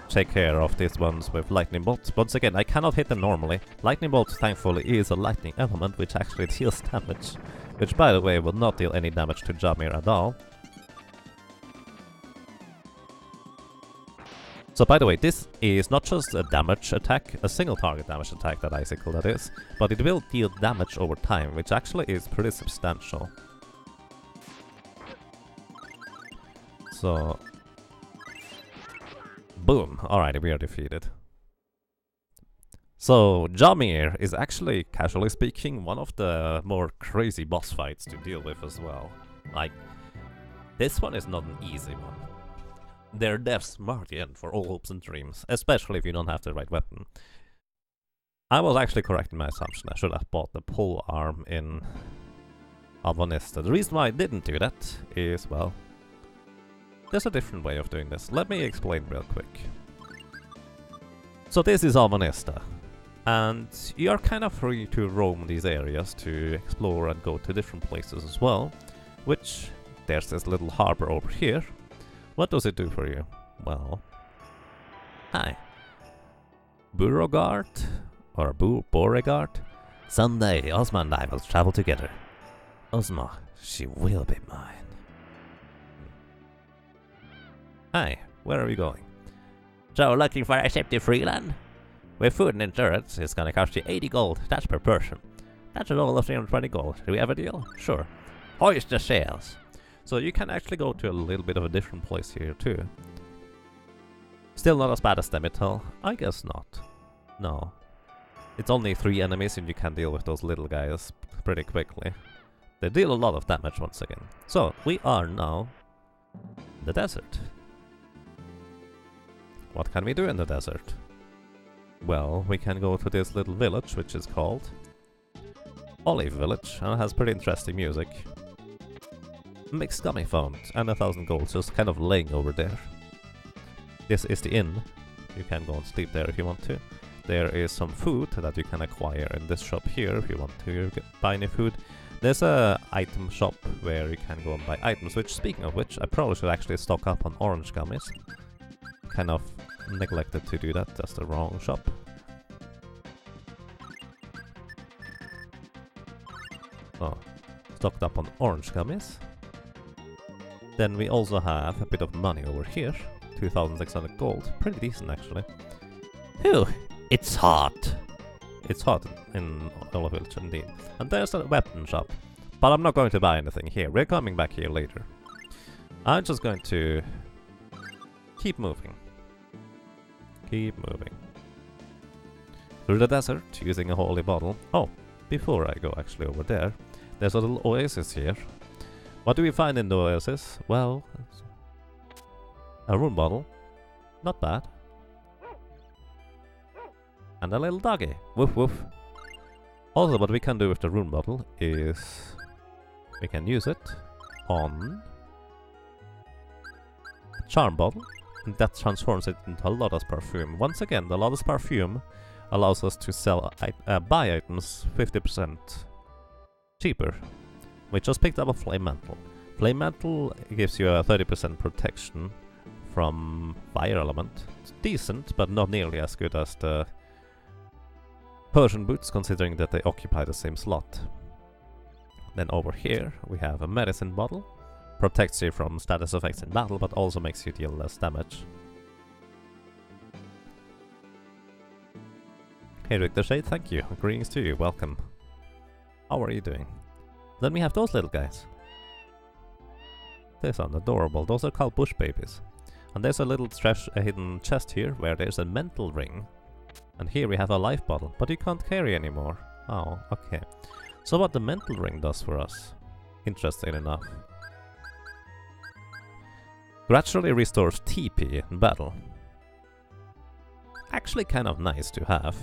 take care of these ones with Lightning Bolt. Once again, I cannot hit them normally. Lightning Bolt, thankfully, is a lightning element which actually deals damage, which, by the way, will not deal any damage to Jamir at all. So, by the way, this is not just a damage attack, a single target damage attack, that icicle that is, but it will deal damage over time, which actually is pretty substantial. So, boom. Alright, we are defeated. So, Jamir is actually, casually speaking, one of the more crazy boss fights to deal with as well. Like, this one is not an easy one. Their deaths mark the end for all hopes and dreams, especially if you don't have the right weapon. I was actually correct in my assumption. I should have bought the pole arm in Alvanista. The reason why I didn't do that is, well, there's a different way of doing this. Let me explain real quick. So this is Alvanista, and you're kind of free to roam these areas to explore and go to different places as well, which, there's this little harbor over here. What does it do for you? Well, hi. Beauregard? Or Beauregard? Someday, Ozma and I will travel together. Ozma, she will be mine. Hi, where are we going? So, looking for a ship to Freeland? With food and insurance, it's gonna cost you 80 gold, that's per person. That's a total of 320 gold. Do we have a deal? Sure. Hoist the sails. So you can actually go to a little bit of a different place here too. Still not as bad as Demitel? I guess not. No. It's only 3 enemies and you can deal with those little guys pretty quickly. They deal a lot of damage once again. So, we are now in the desert. What can we do in the desert? Well, we can go to this little village, which is called Olive Village, and it has pretty interesting music. Mixed gummy found, and 1,000 gold just kind of laying over there. This is the inn. You can go and sleep there if you want to. There is some food that you can acquire in this shop here if you want to buy any food. There's a item shop where you can go and buy items, which, speaking of which, I probably should actually stock up on orange gummies. Kind of neglected to do that, that's the wrong shop. Oh, stocked up on orange gummies. Then we also have a bit of money over here, 2,600 gold, pretty decent actually. Phew, it's hot. It's hot in Olive Village indeed. And there's a weapon shop, but I'm not going to buy anything here, we're coming back here later. I'm just going to keep moving. Keep moving. Through the desert, using a holy bottle. Oh, before I go actually over there, there's a little oasis here. What do we find in the oasis? Well, a rune bottle. Not bad. And a little doggy. Woof woof. Also, what we can do with the rune bottle is we can use it on a charm bottle, and that transforms it into a Lotus perfume. Once again, the Lotus perfume allows us to sell buy items 50% cheaper. We just picked up a Flame Mantle. Flame Mantle gives you a 30% protection from fire element. It's decent, but not nearly as good as the Persian boots, considering that they occupy the same slot. Then over here we have a medicine bottle. Protects you from status effects in battle, but also makes you deal less damage. Hey Richter Shade, thank you. Greetings to you, welcome. How are you doing? Then we have those little guys. They sound adorable. Those are called bush babies. And there's a little hidden chest here where there's a mental ring. And here we have a life bottle, but you can't carry anymore. Oh, okay. So what the mental ring does for us, interesting enough. Gradually restores TP in battle. Actually kind of nice to have.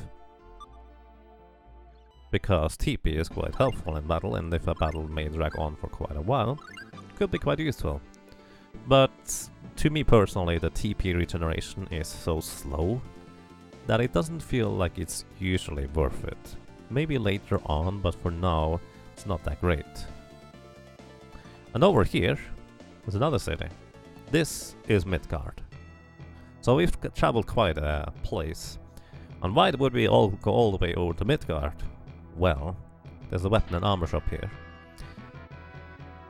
Because TP is quite helpful in battle, and if a battle may drag on for quite a while, could be quite useful. But to me personally, the TP regeneration is so slow that it doesn't feel like it's usually worth it. Maybe later on, but for now, it's not that great. And over here is another city. This is Midgard. So we've traveled quite a place. And why would we all go all the way over to Midgard? Well, there's a weapon and armor shop here.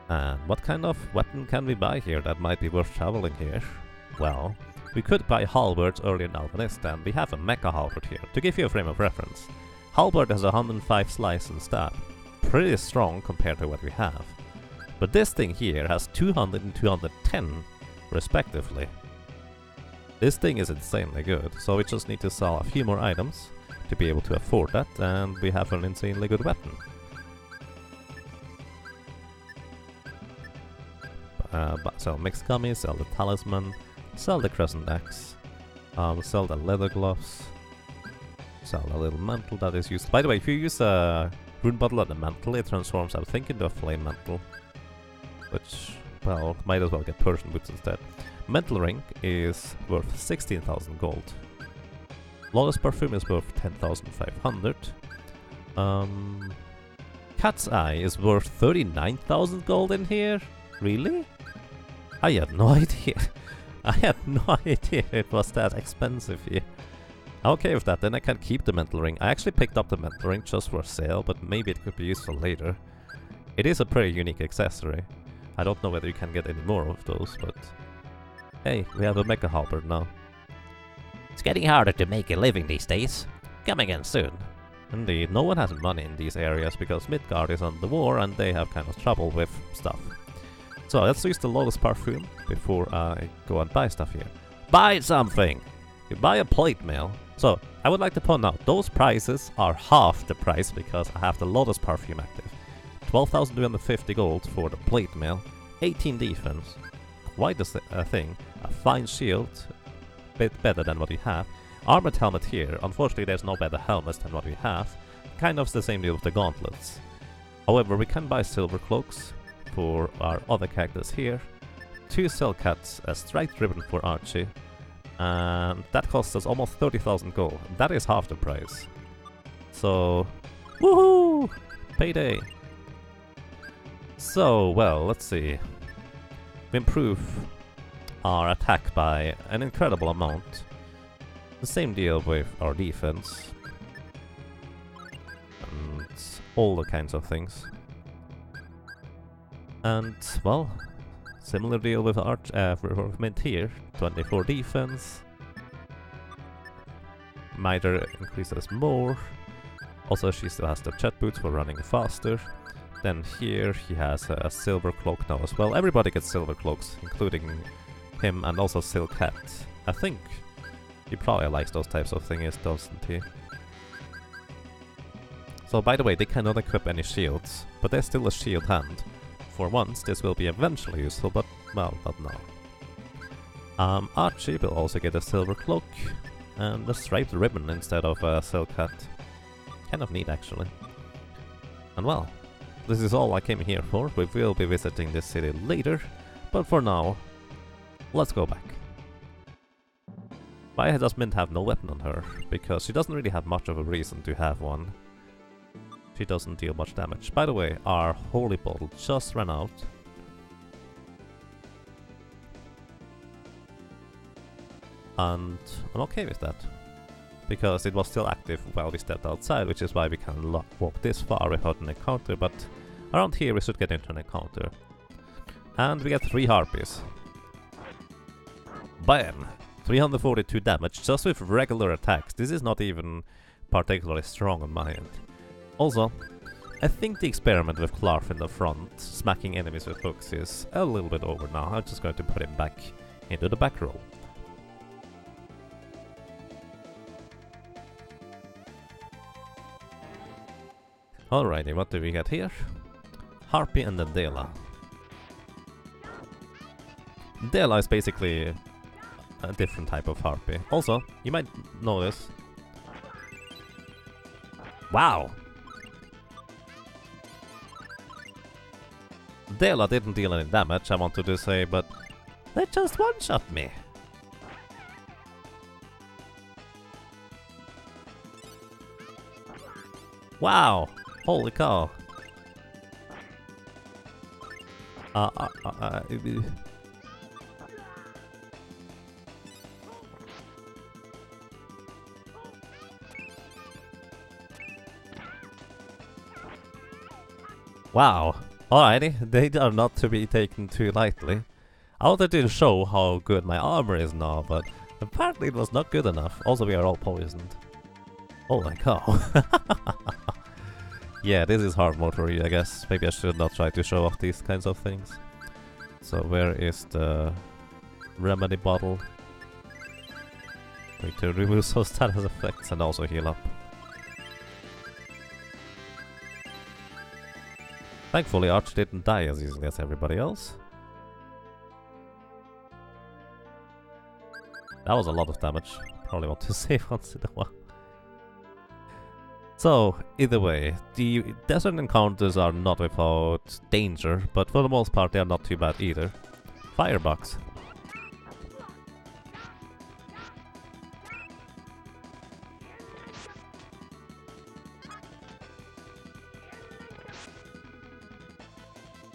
And what kind of weapon can we buy here that might be worth traveling here? Well, we could buy halberds earlier in Alvanista, and we have a mecha halberd here. To give you a frame of reference, halberd has 105 slice and stab. Pretty strong compared to what we have. But this thing here has 200 and 210 respectively. This thing is insanely good, so we just need to sell a few more items to be able to afford that, and we have an insanely good weapon. Sell mixed gummies, sell the talisman, sell the crescent axe, sell the leather gloves, sell a little mantle that is used. By the way, if you use a rune bottle and a mantle, it transforms, I think, into a flame mantle, which, well, might as well get Persian boots instead. Mental ring is worth 16,000 gold. Lotus perfume is worth 10,500. Cat's eye is worth 39,000 gold in here? Really? I had no idea. I had no idea it was that expensive here. Okay with that, then I can keep the mental ring. I actually picked up the mental ring just for sale, but maybe it could be useful later. It is a pretty unique accessory. I don't know whether you can get any more of those, but hey, we have a mecha halberd now. It's getting harder to make a living these days. Come again soon. Indeed, no one has money in these areas because Midgard is under war and they have kind of trouble with stuff. So let's use the Lotus perfume before I go and buy stuff here. Buy something! You buy a plate mail. So, I would like to point out, those prices are half the price because I have the Lotus perfume active. 12,250 gold for the plate mail, 18 defense, quite a thing, a fine shield, bit better than what we have. Armored helmet here. Unfortunately, there's no better helmets than what we have. Kind of the same deal with the gauntlets. However, we can buy silver cloaks for our other characters here. 2 silk hats, a striped ribbon for Archie. And that costs us almost 30,000 gold. That is half the price. So, woohoo! Payday! So, well, let's see. We improve our attack by an incredible amount. The same deal with our defense. And all the kinds of things. And, well, similar deal with Mint here. 24 defense. Miter increases more. Also, she still has the jet boots for running faster. Then here he has a silver cloak now as well. Everybody gets silver cloaks, including him, and also silk hat. I think he probably likes those types of things, doesn't he? So by the way, they cannot equip any shields, but there's still a shield hand. For once, this will be eventually useful, but, well, not now. Archie will also get a silver cloak, and a striped ribbon instead of a silk hat. Kind of neat, actually. And well, this is all I came here for. We will be visiting this city later, but for now, let's go back. Why does Mint have no weapon on her? Because she doesn't really have much of a reason to have one. She doesn't deal much damage. By the way, our holy bottle just ran out. And I'm okay with that. Because it was still active while we stepped outside, which is why we can walk this far without an encounter, but around here we should get into an encounter. And we get 3 harpies. Bam! 342 damage just with regular attacks. This is not even particularly strong on my end. Also, I think the experiment with Clarf in the front, smacking enemies with hooks, is a little bit over now. I'm just going to put him back into the back row. Alrighty, what do we get here? Harpy and the Dela. Dela is basically a different type of harpy. Also, you might notice... Wow! Dela didn't deal any damage, I wanted to say, but they just one-shot me. Wow! Holy cow. Wow. Alrighty, they are not to be taken too lightly. I wanted to show how good my armor is now, but apparently it was not good enough. Also, we are all poisoned. Holy cow. Yeah, this is hard mode for you, I guess. Maybe I should not try to show off these kinds of things. So where is the remedy bottle? Going to remove some status effects and also heal up. Thankfully, Arch didn't die as easily as everybody else. That was a lot of damage. Probably want to save once in a while. So, either way, the desert encounters are not without danger, but for the most part they are not too bad either. Firebox.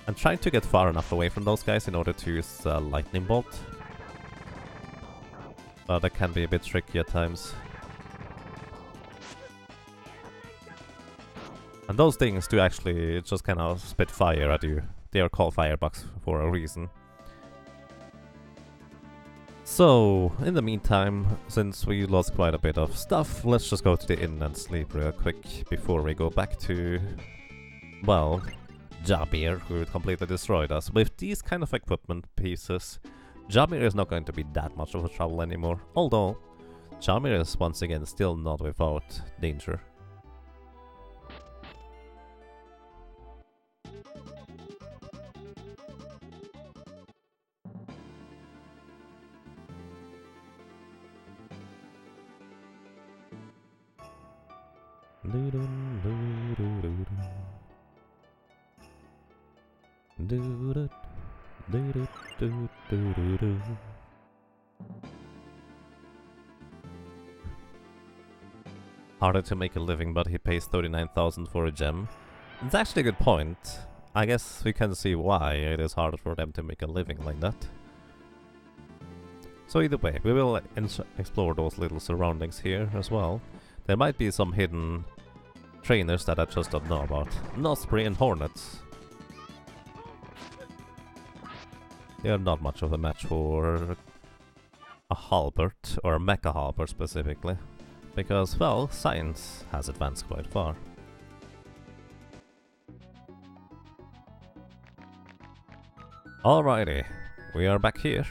I'm trying to get far enough away from those guys in order to use lightning bolt. But that can be a bit tricky at times. And those things do actually just kind of spit fire at you. They are called firebugs for a reason. So, in the meantime, since we lost quite a bit of stuff, let's just go to the inn and sleep real quick before we go back to, well, Jamir, who completely destroyed us. With these kind of equipment pieces, Jamir is not going to be that much of a trouble anymore. Although, Jamir is once again still not without danger. Harder to make a living, but he pays 39,000 for a gem. It's actually a good point. I guess we can see why it is harder for them to make a living like that. So either way, we will explore those little surroundings here as well. There might be some hidden trainers that I just don't know about. Osprey and Hornets. They are not much of a match for a halberd, or a mecha halberd specifically. Because, well, science has advanced quite far. Alrighty, we are back here.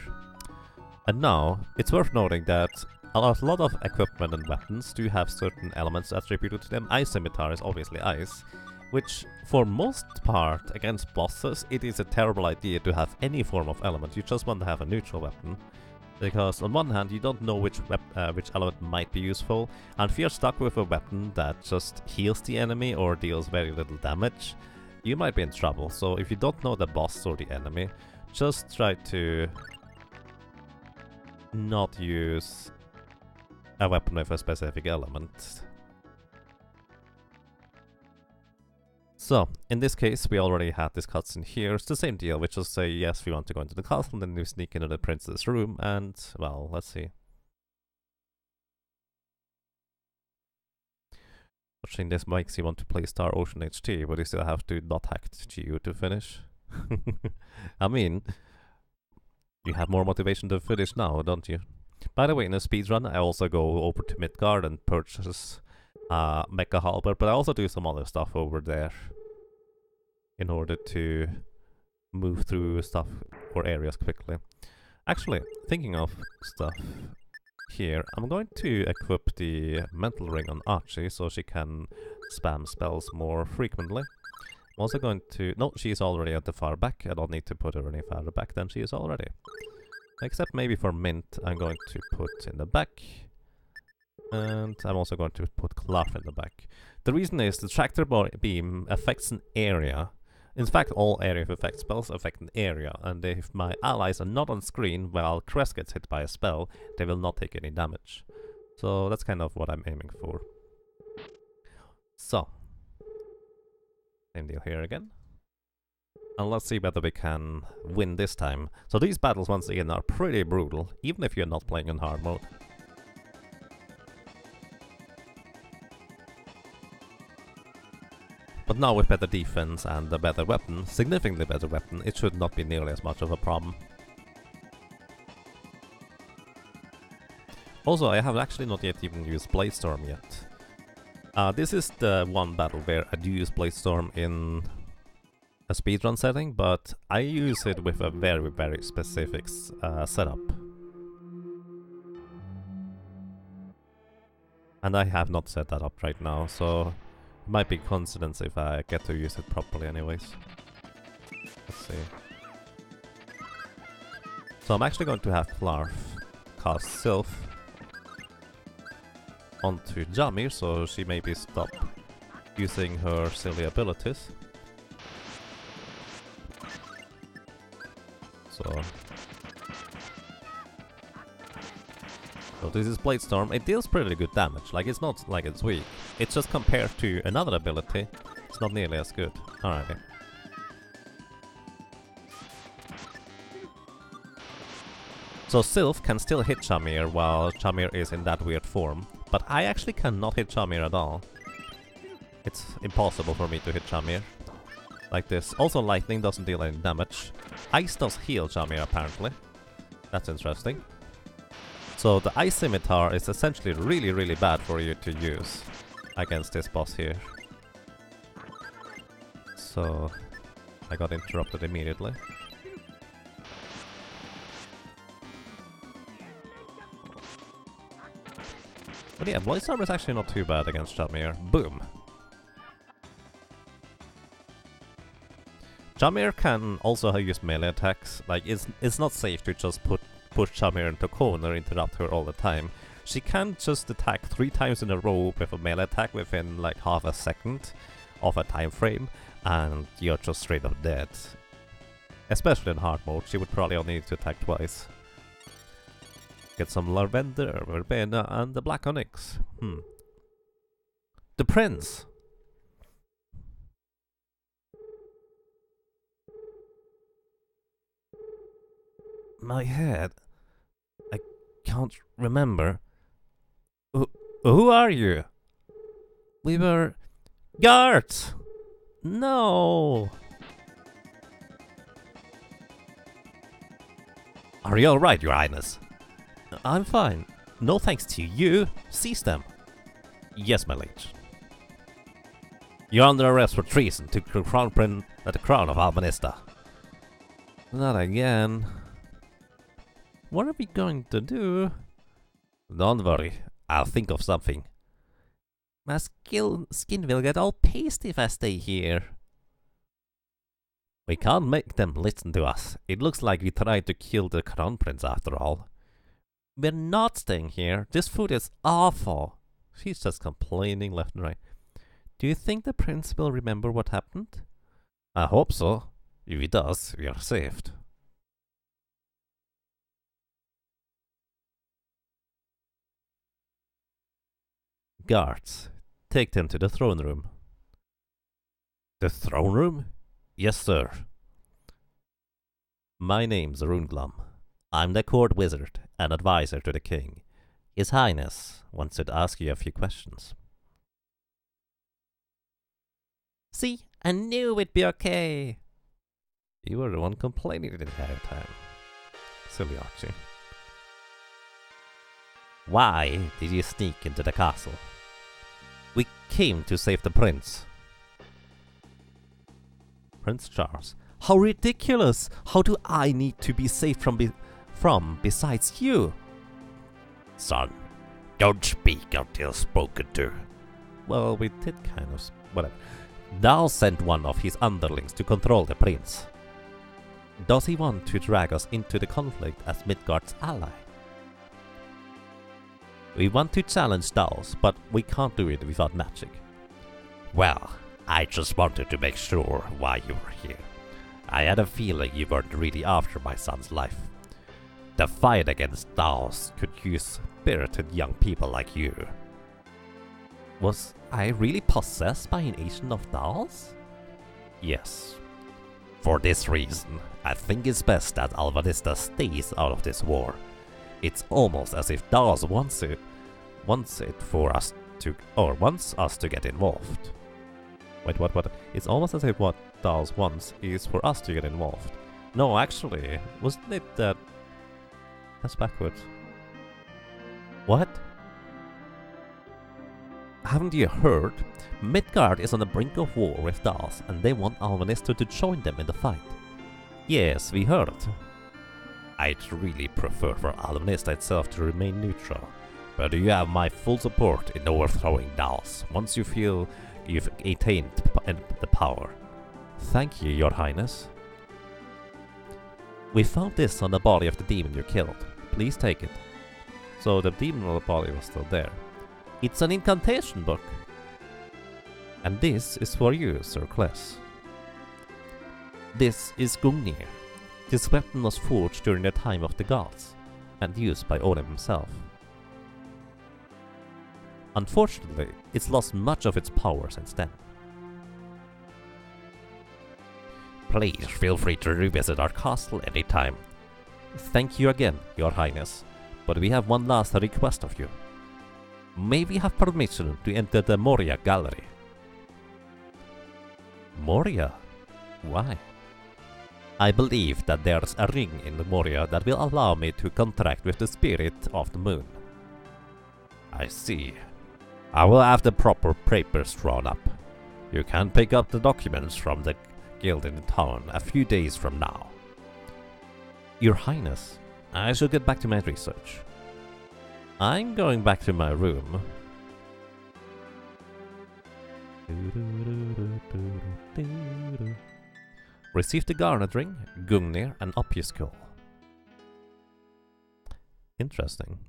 And now, it's worth noting that a lot of equipment and weapons do have certain elements attributed to them. Ice Scimitar is obviously ice, which for most part against bosses it is a terrible idea to have any form of element. You just want to have a neutral weapon. Because on one hand you don't know which element might be useful, and if you're stuck with a weapon that just heals the enemy or deals very little damage, you might be in trouble. So if you don't know the boss or the enemy, just try to not use a weapon with a specific element. So, in this case, we already had this cutscene here. It's the same deal. We just say, yes, we want to go into the castle, and then we sneak into the princess' room, and, well, let's see. Watching this makes you want to play Star Ocean HT, but you still have to not hack GU to finish. I mean, you have more motivation to finish now, don't you? By the way, in a speedrun, I also go over to Midgard and purchase Mecha Halberd, but I also do some other stuff over there in order to move through stuff or areas quickly. Actually, thinking of stuff here, I'm going to equip the mental ring on Archie so she can spam spells more frequently. I'm also going to... No, she's already at the far back. I don't need to put her any farther back than she is already. Except maybe for Mint, I'm going to put in the back. And I'm also going to put Cloth in the back. The reason is the Tractor Beam affects an area. In fact, all area effect spells affect an area, and if my allies are not on screen while Crest gets hit by a spell, they will not take any damage. So that's kind of what I'm aiming for. So, same deal here again. And let's see whether we can win this time. So these battles, once again, are pretty brutal, even if you're not playing on hard mode. But now with better defense and a better weapon, significantly better weapon, it should not be nearly as much of a problem. Also, I have actually not yet even used Bladestorm yet. This is the one battle where I do use Bladestorm in a speedrun setting, but I use it with a very, very specific setup. And I have not set that up right now, so it might be coincidence if I get to use it properly anyways. Let's see. So I'm actually going to have Clarf cast Sylph onto Jamir, so she maybe stop using her silly abilities. So this is Bladestorm. It deals pretty good damage. Like, it's not like it's weak. It's just compared to another ability, it's not nearly as good. Alrighty. So Sylph can still hit Jamir while Jamir is in that weird form, but I actually cannot hit Jamir at all. It's impossible for me to hit Jamir like this. Also, lightning doesn't deal any damage. Ice does heal Jamir apparently. That's interesting. So the Ice Scimitar is essentially really, really bad for you to use against this boss here. So I got interrupted immediately. But yeah, Bladestorm is actually not too bad against Jamir. Boom! Jamir can also use melee attacks. Like, it's not safe to just push Jamir into corner, interrupt her all the time. she can't just attack 3 times in a row with a melee attack within like half a second of a time frame, and you're just straight up dead. Especially in hard mode, she would probably only need to attack twice. Get some Lavender, Verbena, and the Black Onyx. The Prince! My head. I can't remember. Who are you? We were... guards! No! Are you alright, Your Highness? I'm fine. No thanks to you. Seize them. Yes, my liege. You're under arrest for treason to the crown prince at the crown of Albanista. Not again. What are we going to do? Don't worry, I'll think of something. My skin will get all pasty if I stay here. We can't make them listen to us. It looks like we tried to kill the crown prince after all. We're not staying here. This food is awful. She's just complaining left and right. Do you think the prince will remember what happened? I hope so. If he does, we are saved. Guards, take them to the throne room. The throne room? Yes, sir. My name's Runglum. I'm the court wizard and advisor to the king. His Highness wants to ask you a few questions. See, I knew it'd be okay. You were the one complaining the entire time. Silly Archie. Why did you sneak into the castle? We came to save the prince. Prince Charles. How ridiculous! How do I need to be saved from besides you? Son, don't speak until spoken to. Well, we did kind of... whatever. Dal sent one of his underlings to control the prince. Does he want to drag us into the conflict as Midgard's ally? We want to challenge Dal's, but we can't do it without magic. Well, I just wanted to make sure why you were here. I had a feeling you weren't really after my son's life. The fight against Dal's could use spirited young people like you. Was I really possessed by an agent of Dal's? Yes. For this reason, I think it's best that Alvanista stays out of this war. It's almost as if Dal's wants us to get involved. Wait, what? It's almost as if what Dal's wants is for us to get involved. No, actually, wasn't it that... That's backwards. What? Haven't you heard? Midgard is on the brink of war with Dal's, and they want Alvanista to join them in the fight. Yes, we heard. I'd really prefer for Alvanista itself to remain neutral, but you have my full support in overthrowing Dal's once you feel you've attained the power. Thank you, Your Highness. We found this on the body of the demon you killed. Please take it. So the demon on the body was still there. It's an incantation book. And this is for you, Sir Kless. This is Gungnir. This weapon was forged during the time of the gods, and used by Odin himself. Unfortunately, it's lost much of its power since then. Please feel free to revisit our castle anytime. Thank you again, Your Highness, but we have one last request of you. May we have permission to enter the Moria Gallery? Moria? Why? I believe that there's a ring in the Moria that will allow me to contract with the spirit of the moon. I see. I will have the proper papers drawn up. You can pick up the documents from the guild in the town a few days from now. Your Highness, I should get back to my research. I'm going back to my room. Receive the Garnet Ring, Gungnir, and Opuscule. Interesting.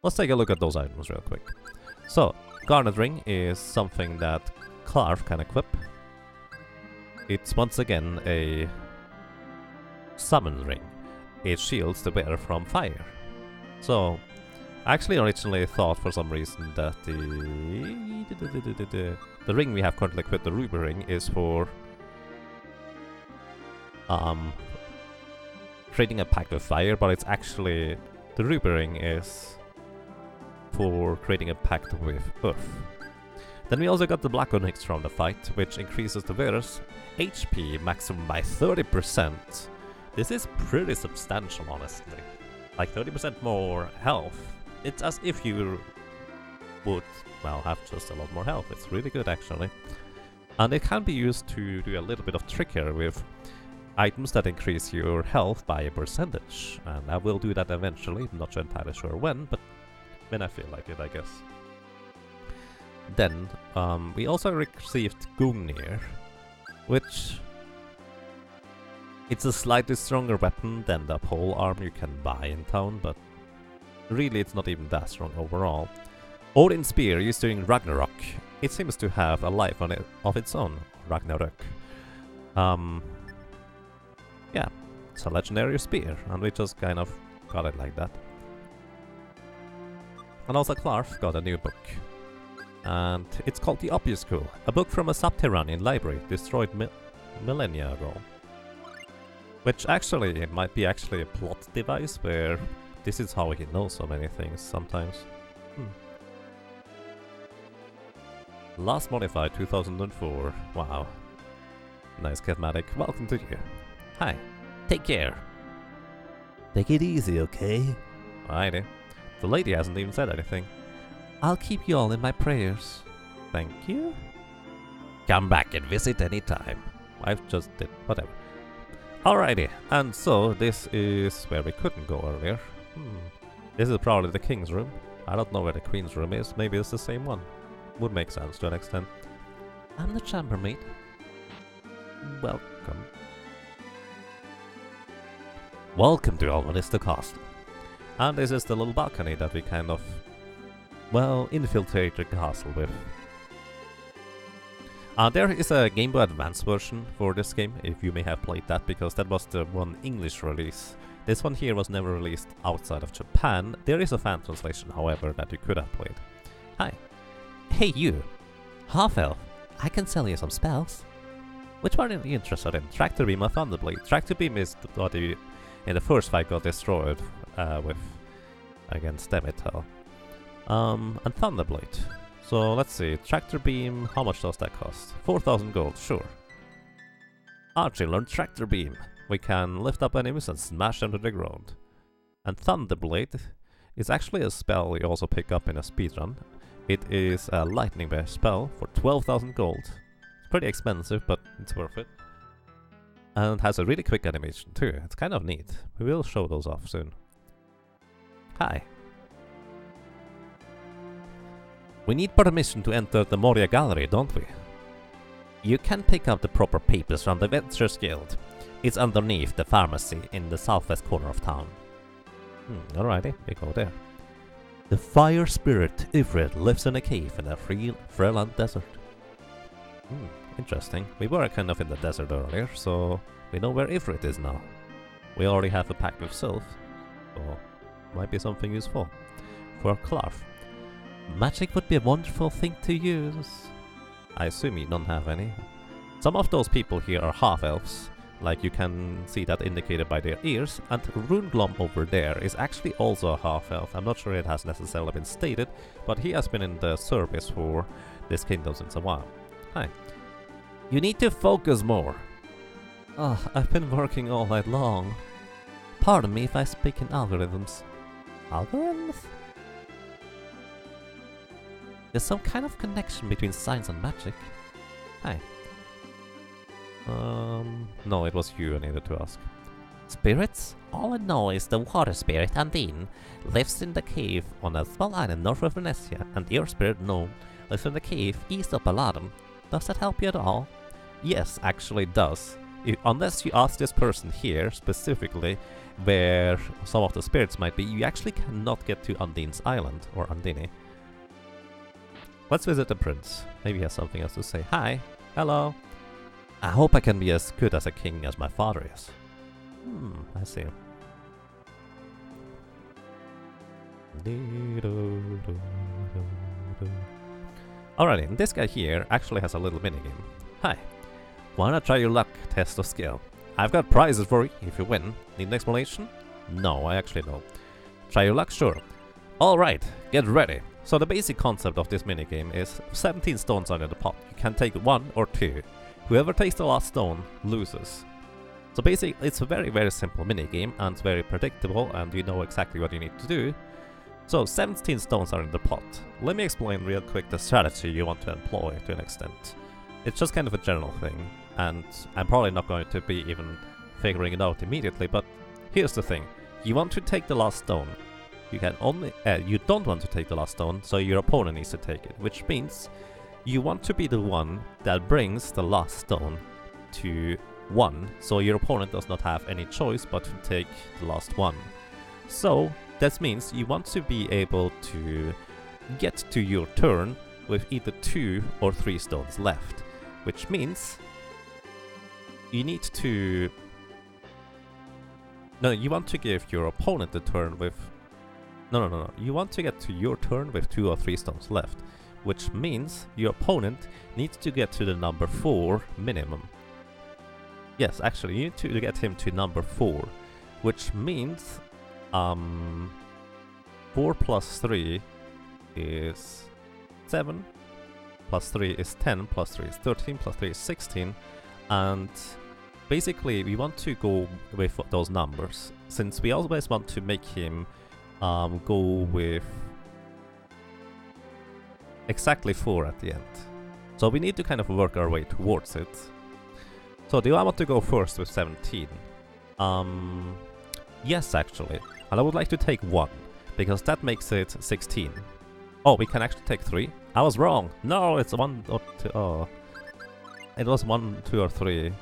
let's take a look at those items real quick. So, Garnet Ring is something that Clark can equip. It's once again a summon ring. It shields the wearer from fire. So, I actually originally thought for some reason that the ring we have currently equipped, the Ruby Ring, is for creating a pact with fire, but it's actually, the Ruby Ring is for creating a pact with earth. Then we also got the Black Onyx from the fight, which increases the wearer's HP maximum by 30%. This is pretty substantial, honestly. Like 30% more health. It's as if you would, well, have just a lot more health. It's really good, actually. And it can be used to do a little bit of trickery with items that increase your health by a percentage. And I will do that eventually. I'm not entirely sure when, but when I feel like it, I guess. Then, we also received Gungnir, which it's a slightly stronger weapon than the pole arm you can buy in town, but really it's not even that strong overall. Odin's Spear used during Ragnarok. It seems to have a life on it of its own, Ragnarok. Yeah, it's a legendary spear, and we just kind of got it like that. And also Clark got a new book. And it's called The Obvious School, a book from a subterranean library destroyed millennia ago. Which actually, it might be actually a plot device where this is how he knows so many things sometimes. Last modified 2004. Wow. Nice Catmatic. Welcome to you. Hi. Take care. Take it easy, okay? Alrighty. The lady hasn't even said anything. I'll keep you all in my prayers. Thank you. Come back and visit anytime. I've just did whatever. Alrighty, and so this is where we couldn't go earlier. This is probably the king's room. I don't know where the queen's room is. Maybe it's the same one. Would make sense to an extent. I'm the chambermaid. Welcome. Welcome to Alvanista Castle. And this is the little balcony that we kind of, well, infiltrated the castle with. There is a Game Boy Advance version for this game, if you may have played that, because that was the one English release. This one here was never released outside of Japan. There is a fan translation, however, that you could have played. Hi. Hey you, half-elf, I can sell you some spells. Which one are you interested in? Tractor Beam or Thunderblade? Tractor Beam is what you, in the first fight, got destroyed with against Demeter. And Thunderblade. So let's see, Tractor Beam, how much does that cost? 4,000 gold, sure. Archie learned Tractor Beam. We can lift up enemies and smash them to the ground. And Thunderblade is actually a spell you also pick up in a speedrun. It is a lightning-based spell for 12,000 gold. It's pretty expensive, but it's worth it. And it has a really quick animation too. It's kind of neat. We will show those off soon. Hi. We need permission to enter the Moria Gallery, don't we? You can pick up the proper papers from the Adventurers Guild. It's underneath the pharmacy in the southwest corner of town. Alrighty, we go there. The fire spirit Ifrit lives in a cave in the Freeland Desert. Interesting. We were kind of in the desert earlier, so we know where Ifrit is now. We already have a pact with Sylph, so might be something useful. For Clark. Magic would be a wonderful thing to use. I assume you don't have any. Some of those people here are half-elves, like you can see that indicated by their ears, and Runeglom over there is actually also a half-elf. I'm not sure it has necessarily been stated, but he has been in the service for this kingdom since a while. Hi. You need to focus more. I've been working all night long. Pardon me if I speak in algorithms. Algorithms? There's some kind of connection between science and magic. Hi. No, it was you I needed to ask. Spirits? All I know is the water spirit Andine lives in the cave on a small island north of Phantasia, and the earth spirit Gnome lives in the cave east of Aladdin. Does that help you at all? Yes, actually it does. Unless you ask this person here specifically where some of the spirits might be, you actually cannot get to Undine's island, or Undine. Let's visit the prince. Maybe he has something else to say. Hi. Hello. I hope I can be as good as a king as my father is. I see. Alrighty, this guy here actually has a little minigame. Hi. Wanna try your luck? Test of skill. I've got prizes for you if you win. Need an explanation? No, I actually don't. Try your luck? Sure. Alright, get ready. So the basic concept of this minigame is 17 stones are in the pot. You can take 1 or 2. Whoever takes the last stone loses. So basically it's a very, very simple minigame and very predictable, and you know exactly what you need to do. So 17 stones are in the pot. Let me explain real quick the strategy you want to employ to an extent. It's just kind of a general thing, and I'm probably not going to be even figuring it out immediately, but here's the thing. You want to take the last stone. You can only you don't want to take the last stone, so your opponent needs to take it, which means you want to be the one that brings the last stone to 1, so your opponent does not have any choice but to take the last one. So that means you want to be able to get to your turn with either 2 or 3 stones left, which means you need to... No, you want to give your opponent the turn with... No. You want to get to your turn with 2 or 3 stones left, which means your opponent needs to get to the number 4 minimum. Yes, actually, you need to get him to number 4, which means 4 plus 3 is 7, plus 3 is 10, plus 3 is 13, plus 3 is 16, and basically we want to go with those numbers, since we always want to make him go with exactly 4 at the end. So we need to kind of work our way towards it. So do I want to go first with 17? Yes, actually. And I would like to take 1, because that makes it 16. Oh, we can actually take 3? I was wrong! No, it's 1 or 2. Oh. It was 1, 2 or 3.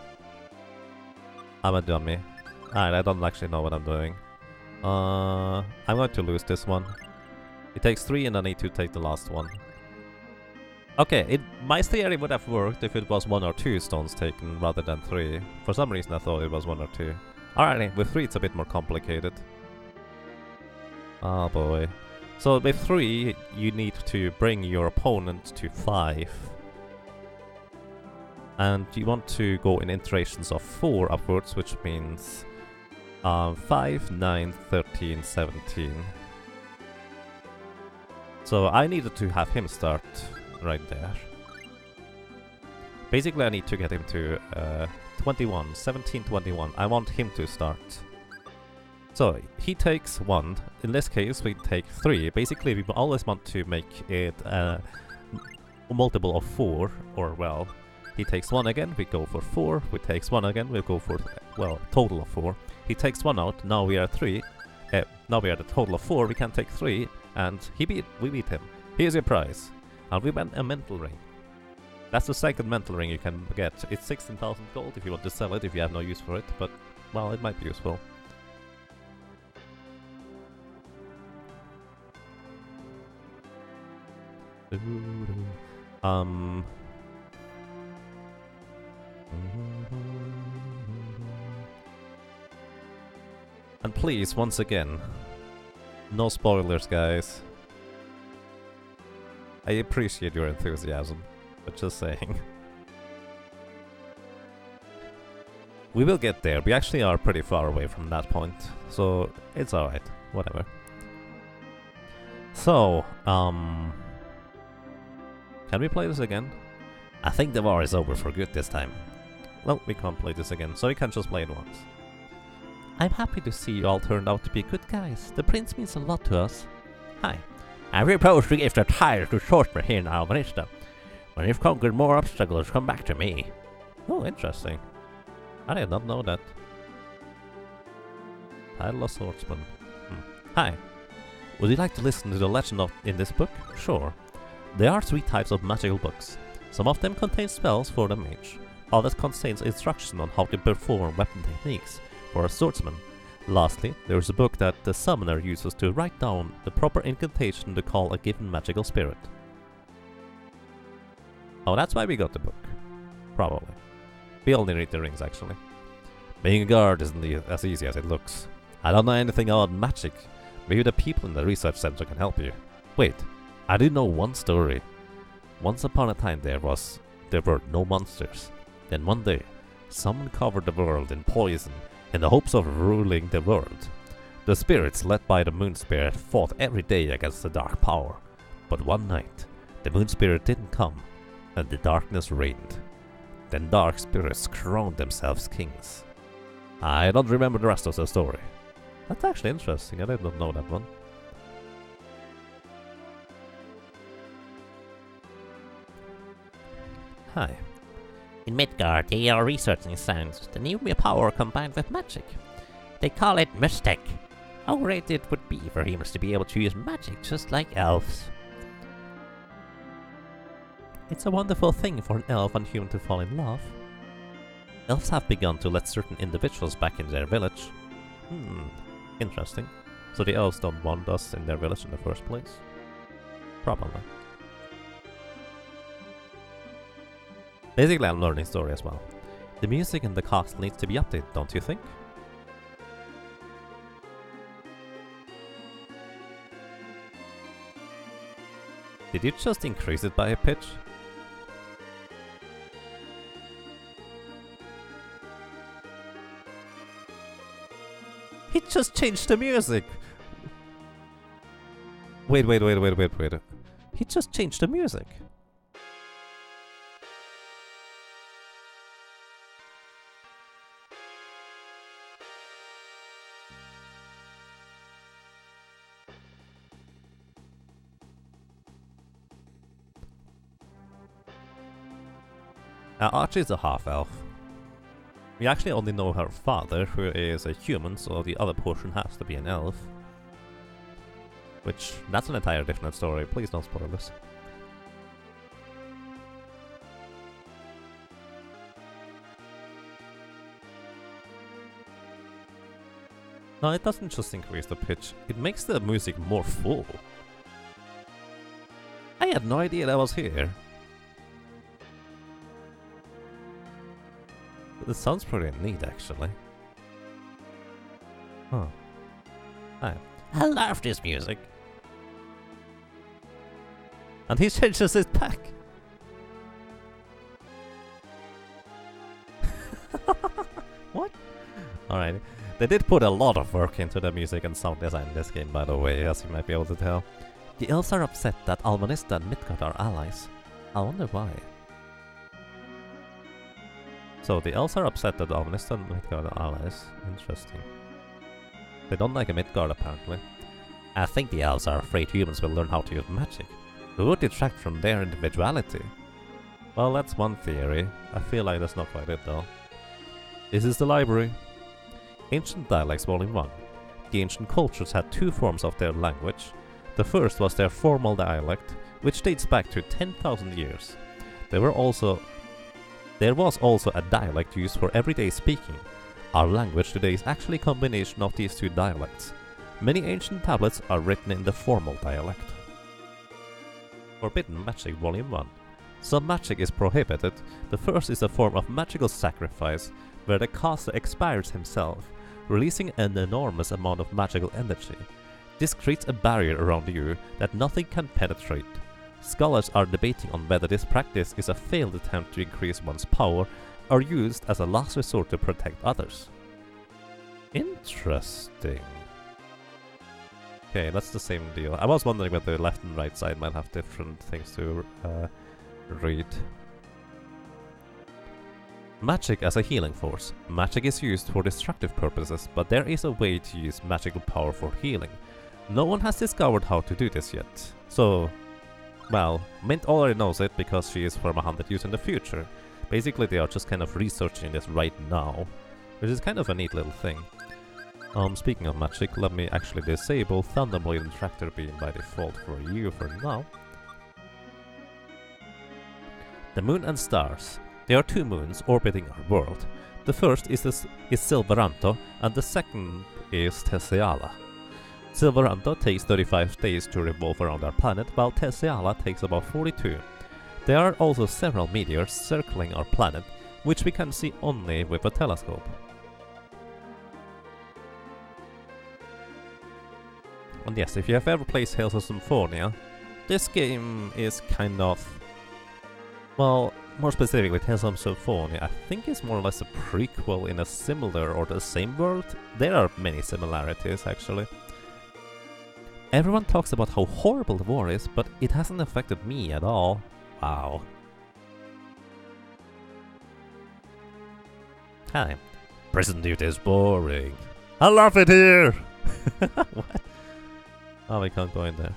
I'm a dummy. Alright, I don't actually know what I'm doing. I'm going to lose this one. It takes 3 and I need to take the last one. Okay, my theory would have worked if it was 1 or 2 stones taken rather than 3. For some reason I thought it was 1 or 2. Alrighty, with 3 it's a bit more complicated. Oh boy. So with 3 you need to bring your opponent to 5. And you want to go in iterations of 4 upwards, which means 5, 9, 13, 17. So I needed to have him start right there. Basically I need to get him to 21, 17, 21. I want him to start. So he takes 1. In this case we take 3. Basically we always want to make it a multiple of 4, or well, he takes 1 again, we go for 4. He takes 1 again, we go for, well, total of 4. He takes 1 out, now we are 3. Now we are the total of 4, we can take 3, and we beat him. Here's your prize. And we went a mental ring. That's the second mental ring you can get. It's 16,000 gold if you want to sell it, if you have no use for it, but, well, it might be useful. And please, once again, no spoilers, guys. I appreciate your enthusiasm, but just saying. We will get there. We actually are pretty far away from that point, so it's alright. Whatever. So, can we play this again? I think the war is over for good this time. Well, we can't play this again, so we can just play it once. I'm happy to see you all turned out to be good guys. The prince means a lot to us. Hi. I propose to give the tire to Sorcerer here in Alvanista. When you've conquered more obstacles, come back to me. Oh, interesting. I did not know that. Title of Swordsman. Hi. Would you like to listen to the legend in this book? Sure. There are 3 types of magical books. Some of them contain spells for the mage. All that contains instructions on how to perform weapon techniques for a swordsman. Lastly, there is a book that the summoner uses to write down the proper incantation to call a given magical spirit. Oh, that's why we got the book. Probably. We only read the rings, actually. Being a guard isn't as easy as it looks. I don't know anything about magic. Maybe the people in the research center can help you. Wait, I do know one story. Once upon a time there were no monsters. Then one day, someone covered the world in poison in the hopes of ruling the world. The spirits led by the moon spirit fought every day against the dark power. But one night, the moon spirit didn't come, and the darkness reigned. Then dark spirits crowned themselves kings. I don't remember the rest of the story. That's actually interesting, I did not know that one. Hi. In Midgard, they are researching science, the new power combined with magic. They call it mystic. How great it would be for humans to be able to use magic just like elves. It's a wonderful thing for an elf and human to fall in love. Elves have begun to let certain individuals back in their village. Interesting. So the elves don't want us in their village in the first place? Probably. Basically, I'm learning story as well. The music in the castle needs to be updated, don't you think? Did you just increase it by a pitch? He just changed the music! Wait. He just changed the music. Now, Archie is a half-elf. We actually only know her father, who is a human, so the other portion has to be an elf. Which, that's an entire different story, please don't spoil this. No, it doesn't just increase the pitch, it makes the music more full. I had no idea that was here. It sounds pretty neat, actually. Huh. Hi. I love this music. And he changes it back! What? Alright. They did put a lot of work into the music and sound design in this game, by the way, as you might be able to tell. The elves are upset that Alvanista and Midgard are allies. I wonder why. So the elves are upset that Alvanista and Midgard are allies. Interesting. They don't like a Midgard, apparently. I think the elves are afraid humans will learn how to use magic. It would detract from their individuality. Well, that's one theory. I feel like that's not quite it, though. This is the library. Ancient Dialects Volume 1. The ancient cultures had two forms of their language. The first was their formal dialect, which dates back to 10,000 years. There was also a dialect used for everyday speaking. Our language today is actually a combination of these two dialects. Many ancient tablets are written in the formal dialect. Forbidden Magic Volume 1. Some magic is prohibited. The first is a form of magical sacrifice, where the caster expires himself, releasing an enormous amount of magical energy. This creates a barrier around you that nothing can penetrate. Scholars are debating on whether this practice is a failed attempt to increase one's power or used as a last resort to protect others. Interesting. Okay, that's the same deal. I was wondering whether the left and right side might have different things to read. Magic as a healing force. Magic is used for destructive purposes, but there is a way to use magical power for healing. No one has discovered how to do this yet. So, well, Mint already knows it because she is from 100 years in the future. Basically, they are just kind of researching this right now, which is kind of a neat little thing. Speaking of magic, let me actually disable Thunderblade and Tractor Beam by default for you for now. The Moon and Stars. There are two moons orbiting our world. The first is Silveranto, and the second is Tessiala. Silveranto takes 35 days to revolve around our planet, while Tessiala takes about 42. There are also several meteors circling our planet, which we can see only with a telescope. And yes, if you have ever played Tales of Symphonia, this game is kind of... well, more specifically, Tales of Symphonia, I think it's more or less a prequel in a similar or the same world. There are many similarities, actually. Everyone talks about how horrible the war is, but it hasn't affected me at all. Wow. Hi. Prison duty is boring. I love it here! What? Oh, we can't go in there.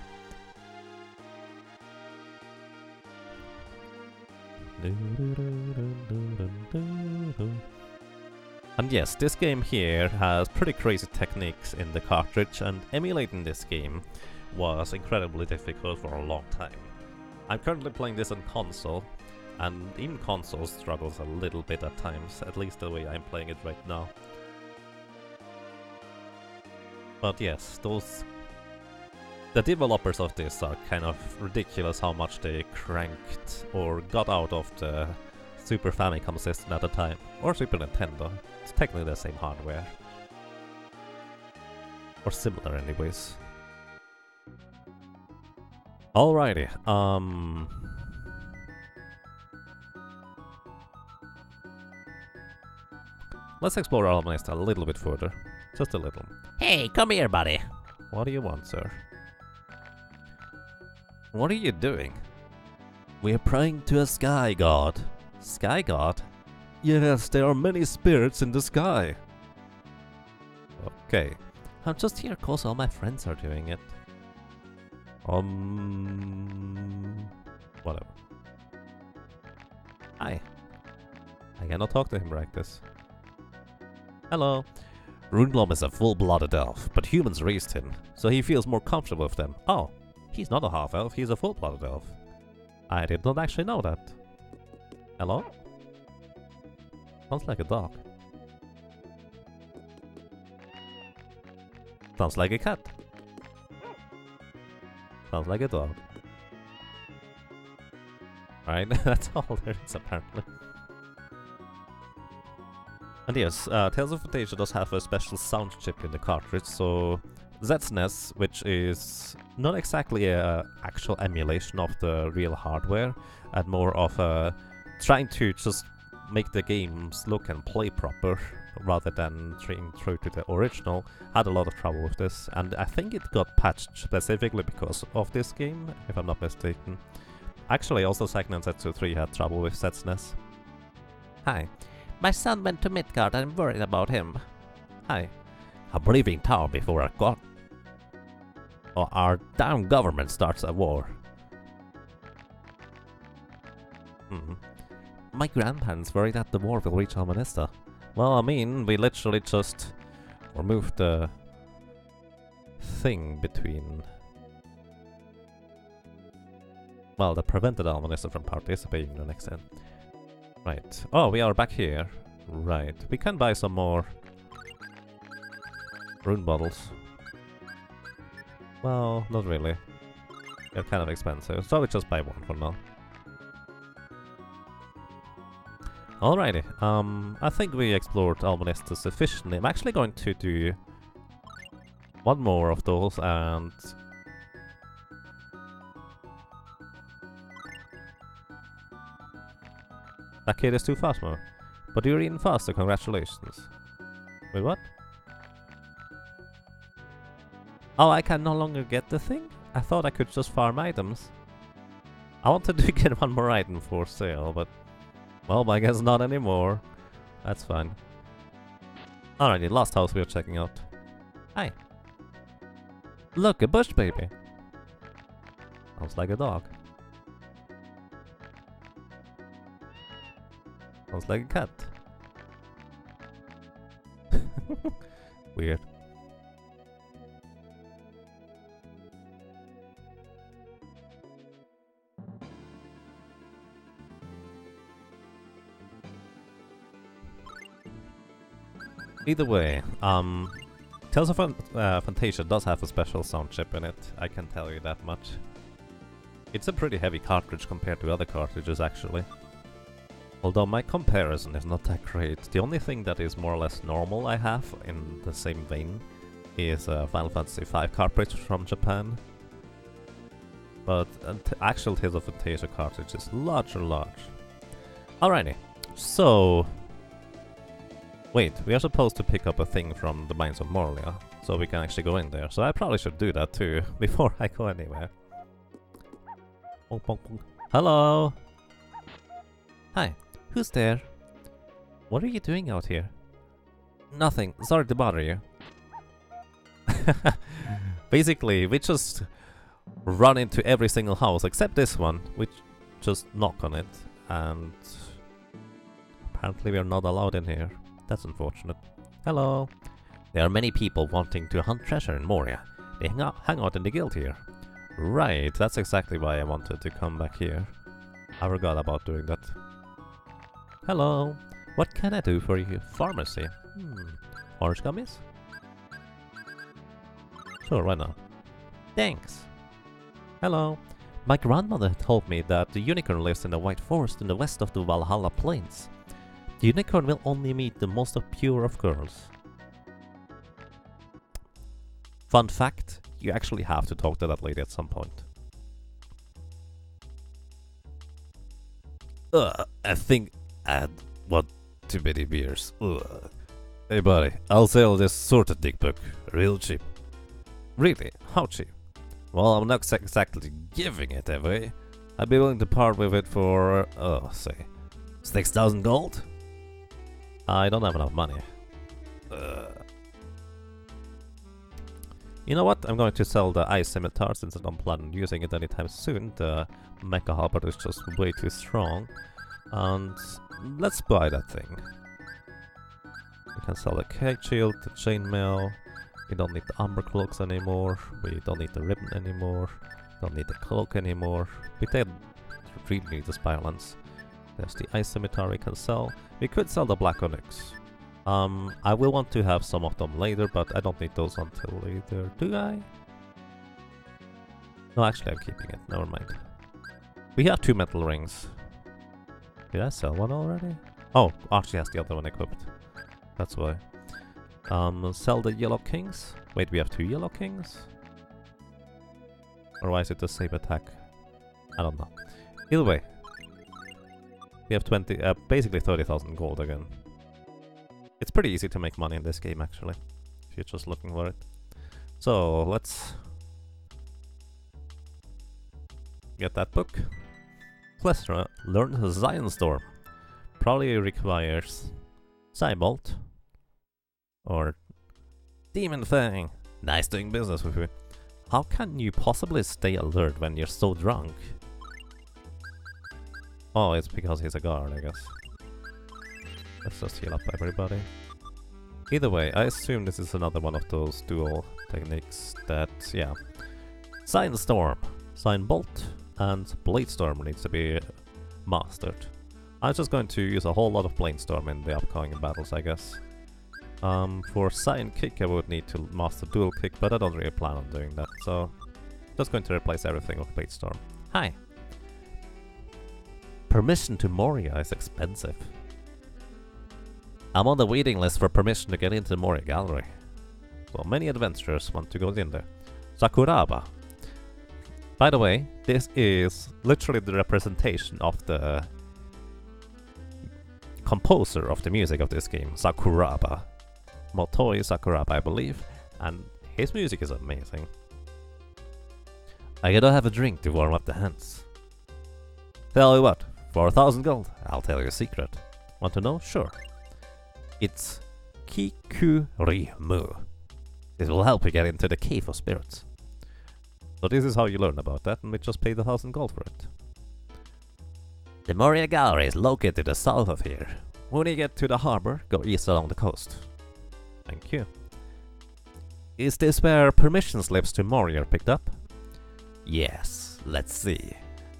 And yes, this game here has pretty crazy techniques in the cartridge, and emulating this game was incredibly difficult for a long time. I'm currently playing this on console, and even console struggles a little bit at times, at least the way I'm playing it right now. But yes, the developers of this are kind of ridiculous how much they cranked or got out of the Super Famicom system at the time, or Super Nintendo. It's technically the same hardware. Or similar anyways. Alrighty, let's explore Almanista a little bit further. Just a little. Hey, come here, buddy. What do you want, sir? What are you doing? We're praying to a sky god. Sky god? Yes, there are many spirits in the sky. Okay. I'm just here cause all my friends are doing it. Whatever. Hi. I cannot talk to him like this. Hello. Runeblom is a full-blooded elf, but humans raised him, so he feels more comfortable with them. Oh, he's not a half-elf, he's a full-blooded elf. I did not actually know that. Hello? Sounds like a dog. Sounds like a cat. Sounds like a dog. Alright, that's all there is apparently. And yes, Tales of Phantasia does have a special sound chip in the cartridge, so ZSNES, which is not exactly a actual emulation of the real hardware, and more of a trying to just make the games look and play proper, rather than staying true to the original, had a lot of trouble with this, and I think it got patched specifically because of this game, if I'm not mistaken. Actually, also Seiken Densetsu 3 had trouble with ZSNES. Hi. My son went to Midgard and I'm worried about him. Hi. I'm leaving town before our damn government starts a war. My grandparents worried that the war will reach Almanista. Well, I mean, we literally just removed the thing between... well, that prevented Almanista from participating in the next end. Right. Oh, we are back here. Right. We can buy some more rune bottles. Well, not really. They're kind of expensive, so we just buy one for now. Alrighty. I think we explored Almanista sufficiently. I'm actually going to do one more of those and... that kid is too fast, man. But you're even faster, congratulations. Wait, what? Oh, I can no longer get the thing? I thought I could just farm items. I wanted to get one more item for sale, but... well, I guess not anymore. That's fine. Alrighty, last house we are checking out. Hi. Look, a bush baby. Sounds like a dog. Sounds like a cat. Weird. Either way, Tales of Phantasia does have a special sound chip in it, I can tell you that much. It's a pretty heavy cartridge compared to other cartridges actually. Although my comparison is not that great, the only thing that is more or less normal I have in the same vein is a Final Fantasy V cartridge from Japan. But an actual Tales of Phantasia cartridge is large. Alrighty, so... Wait, we are supposed to pick up a thing from the Mines of Moria, so we can actually go in there. So I probably should do that too, before I go anywhere. Bonk, bonk, bonk. Hello! Hi, who's there? What are you doing out here? Nothing, sorry to bother you. Basically, we just run into every single house except this one, which just knock on it, and apparently we are not allowed in here. That's unfortunate. Hello. There are many people wanting to hunt treasure in Moria. They hang out in the guild here. Right, that's exactly why I wanted to come back here. I forgot about doing that. Hello. What can I do for you? Pharmacy. Orange gummies? Sure, why not? Thanks. Hello. My grandmother told me that the unicorn lives in the White Forest in the west of the Valhalla Plains. The unicorn will only meet the most pure of girls. Fun fact, you actually have to talk to that lady at some point. I think I want too many beers. Hey buddy, I'll sell this sort of dick book, real cheap. Really? How cheap? Well, I'm not exactly giving it away. I'd be willing to part with it for, say, 6,000 gold? I don't have enough money. You know what? I'm going to sell the ice scimitar since I don't plan on using it anytime soon. The mecha halberd is just way too strong. And let's buy that thing. We can sell the cake shield, the chainmail. We don't need the umber cloaks anymore. We don't need the ribbon anymore. Don't need the cloak anymore. We don't really need the spire lance. There's the ice scimitar we can sell. We could sell the black onyx. I will want to have some of them later, but I don't need those until later. Do I? No, actually I'm keeping it. Never mind. We have 2 metal rings. Did I sell one already? Oh, Archie has the other one equipped. That's why. Sell the yellow kings. Wait, we have 2 yellow kings? Or why is it the same attack? I don't know. Either way. We have basically 30,000 gold again. It's pretty easy to make money in this game actually, if you're just looking for it. So, let's get that book. Plethora, learn Zion Storm. Probably requires Cybolt or Demon Fang. Nice doing business with you. How can you possibly stay alert when you're so drunk? Oh, it's because he's a guard, I guess. Let's just heal up everybody. Either way, I assume this is another one of those dual techniques that, yeah. Sign Storm, Sign Bolt, and Blade Storm needs to be mastered. I'm just going to use a whole lot of Blade Storm in the upcoming battles, I guess. For Sign Kick I would need to master Dual Kick, but I don't really plan on doing that, so just going to replace everything with Blade Storm. Hi! Permission to Moria is expensive. I'm on the waiting list for permission to get into the Moria Gallery. So many adventurers want to go in there. Sakuraba. By the way, this is literally the representation of the composer of the music of this game, Sakuraba. Motoi Sakuraba, I believe, and his music is amazing. I gotta have a drink to warm up the hands. Tell you what, for 1,000 gold, I'll tell you a secret. Want to know? Sure. It's Kikurimu. This will help you get into the Cave of Spirits. So this is how you learn about that, and we just paid 1,000 gold for it. The Moria Gallery is located to the south of here. When you get to the harbor, go east along the coast. Thank you. Is this where permission slips to Moria are picked up? Yes, let's see.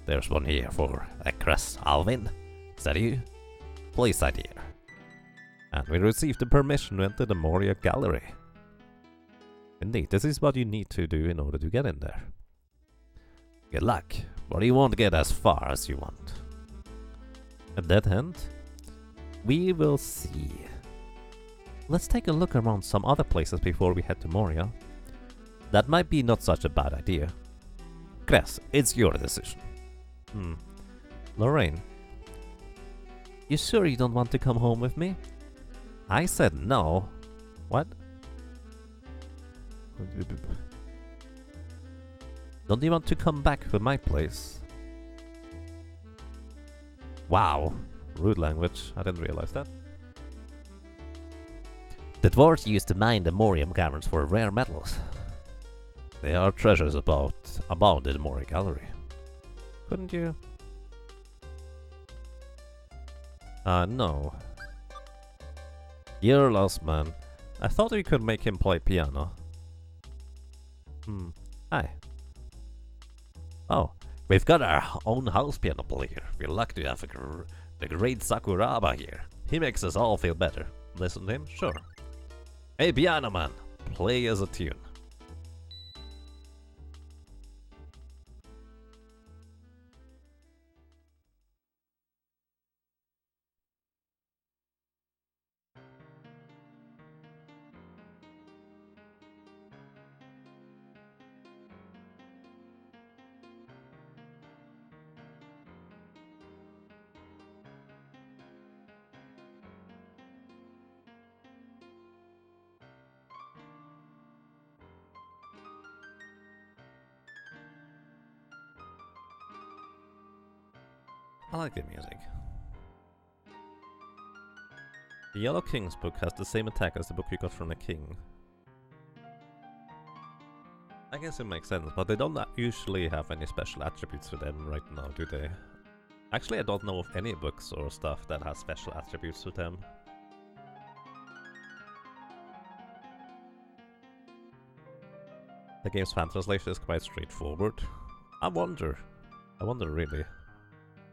There's one here for Acres Alvin. Is that you? Please, side here. And we received the permission to enter the Moria Gallery. Indeed, this is what you need to do in order to get in there. Good luck, but you won't get as far as you want. A dead end? We will see. Let's take a look around some other places before we head to Moria. That might be not such a bad idea. Cress, it's your decision. Lorraine, you sure you don't want to come home with me? I said no. What? Don't you want to come back to my place? Wow. Rude language. I didn't realize that. The dwarves used to mine the Morium caverns for rare metals. There are treasures abound in the Moria Gallery. Couldn't you? No. You're lost, man. I thought we could make him play piano. Hi. Oh, we've got our own house piano player. We're lucky to have the great Sakuraba here. He makes us all feel better. Listen to him? Sure. Hey, piano man, play us a tune. I like the music. The Yellow King's book has the same attack as the book you got from the king. I guess it makes sense, but they don't usually have any special attributes to them right now, do they? Actually, I don't know of any books or stuff that has special attributes to them. The game's fan translation is quite straightforward. I wonder really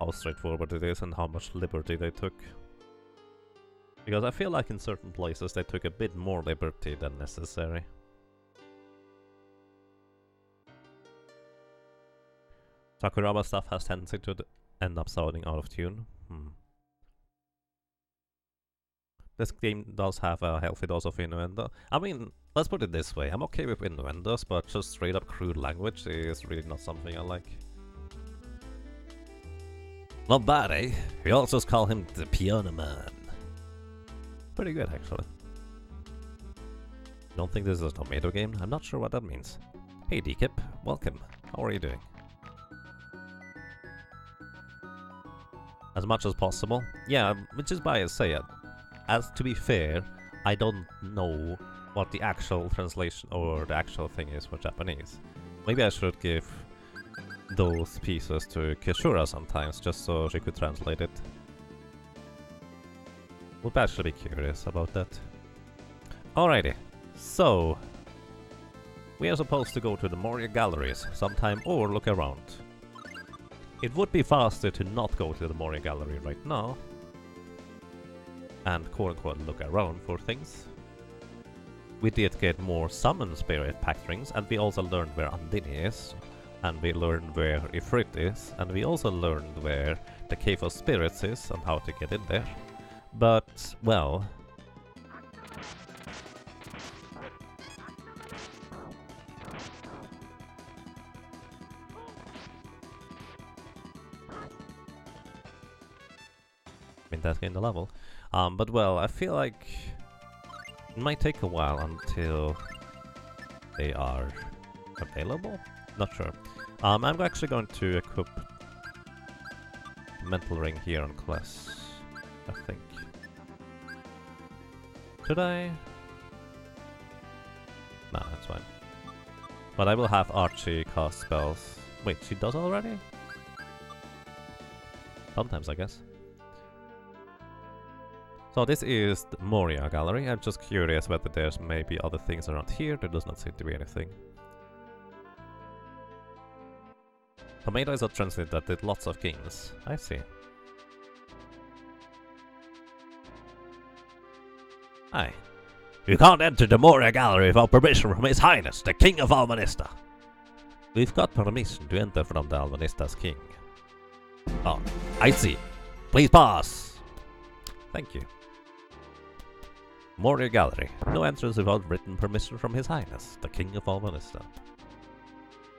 how straightforward it is and how much liberty they took. Because I feel like in certain places they took a bit more liberty than necessary. Sakuraba stuff has tendency to end up sounding out of tune. This game does have a healthy dose of innuendo. I mean, let's put it this way, I'm okay with innuendos, but just straight up crude language is really not something I like. Not bad, eh? We also call him the Piano Man. Pretty good, actually. Don't think this is a tomato game? I'm not sure what that means. Hey, Dekip, welcome. How are you doing? As much as possible? Yeah, which is why I say it. As to be fair, I don't know what the actual translation or the actual thing is for Japanese. Maybe I should give those pieces to Kishura sometimes, just so she could translate it. Would actually be curious about that. Alrighty, so we are supposed to go to the Moria Galleries sometime or look around. It would be faster to not go to the Moria Gallery right now and quote-unquote look around for things. We did get more summon spirit pact rings, and we also learned where Andini is, and we learned where Ifrit is, and we also learned where the Cave of Spirits is and how to get in there. But, well... I mean, that's in the level. But well, I feel like it might take a while until they are available? Not sure. I'm actually going to equip the mental ring here on Kless, I think. Should I? Nah, that's fine. But I will have Archie cast spells. Wait, she does already? Sometimes, I guess. So this is the Moria Gallery. I'm just curious whether there's maybe other things around here. There does not seem to be anything. Tomato is a translate that did lots of kings. I see. Aye. You can't enter the Moria Gallery without permission from His Highness, the King of Alvanista. We've got permission to enter from the Alvanista's king. Oh, I see. Please pass. Thank you. Moria Gallery. No entrance without written permission from His Highness, the King of Alvanista.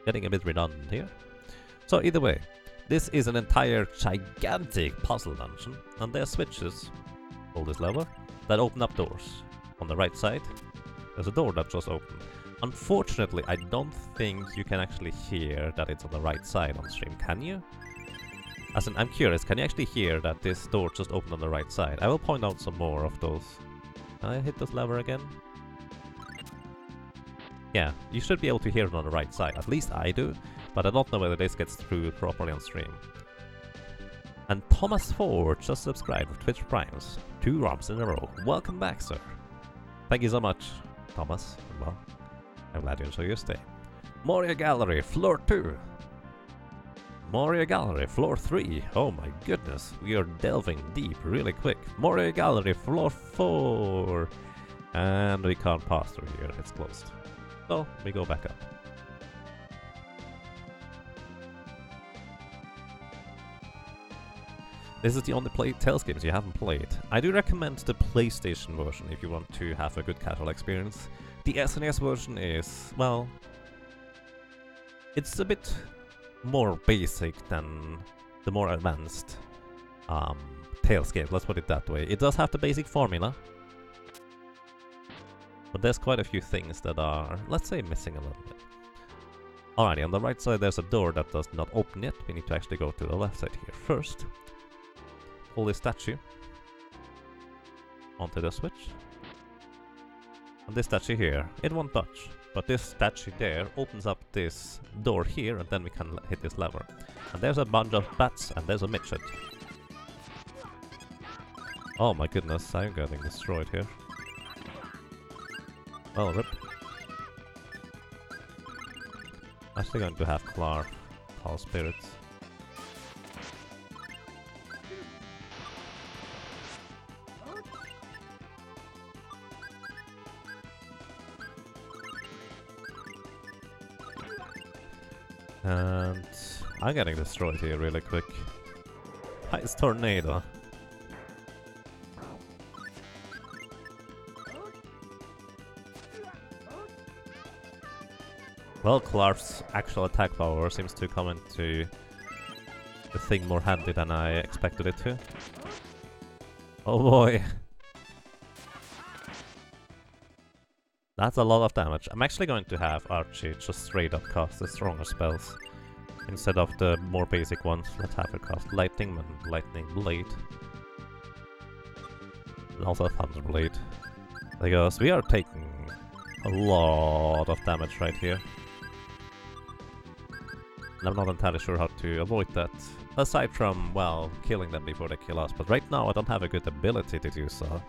Getting a bit redundant here. So either way, this is an entire gigantic puzzle dungeon, and there are switches, hold this lever, that open up doors. On the right side, there's a door that just opened. Unfortunately, I don't think you can actually hear that it's on the right side on stream, can you? As in, I'm curious, can you actually hear that this door just opened on the right side? I will point out some more of those. Can I hit this lever again? Yeah, you should be able to hear it on the right side. At least I do, but I don't know whether this gets through properly on stream. And Thomas Ford just subscribed with Twitch Primes. 2 ROMs in a row. Welcome back, sir. Thank you so much, Thomas. Well, I'm glad you enjoy your stay. Moria Gallery, floor 2. Moria Gallery, floor 3. Oh my goodness, we are delving deep really quick. Moria Gallery, floor 4. And we can't pass through here, it's closed. So, we go back up. This is the only Tales games you haven't played. I do recommend the PlayStation version if you want to have a good casual experience. The SNES version is, well, it's a bit more basic than the more advanced Tales games, let's put it that way. It does have the basic formula, but there's quite a few things that are, let's say, missing a little bit. Alrighty, on the right side there's a door that does not open yet. We need to actually go to the left side here first. Pull this statue onto the switch. And this statue here, it won't touch. But this statue there opens up this door here, and then we can hit this lever. And there's a bunch of bats, and there's a midget. Oh my goodness, I'm getting destroyed here. Well, rip. Actually going to have Clark call spirits. And I'm getting destroyed here really quick. Ice tornado. Well, Clark's actual attack power seems to come into the thing more handy than I expected it to. Oh boy. That's a lot of damage. I'm actually going to have Archie just straight up cast the stronger spells instead of the more basic ones. Let's have her cast Lightning and Lightning Blade. And also Thunder Blade. Because we are taking a lot of damage right here. And I'm not entirely sure how to avoid that. Aside from, well, killing them before they kill us. But right now I don't have a good ability to do so.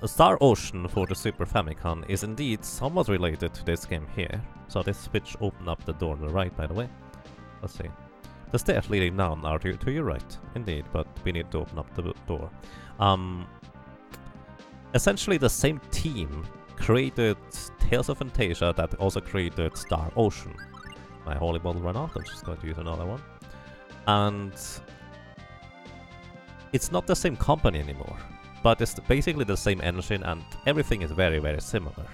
Star Ocean for the Super Famicom is indeed somewhat related to this game here. So this switch opened up the door on the right, by the way. Let's see. The stairs leading down are to your right, indeed, but we need to open up the door. Essentially the same team created Tales of Phantasia that also created Star Ocean. My holy bottle ran out, I'm just going to use another one. And it's not the same company anymore. But it's basically the same engine and everything is very, very similar.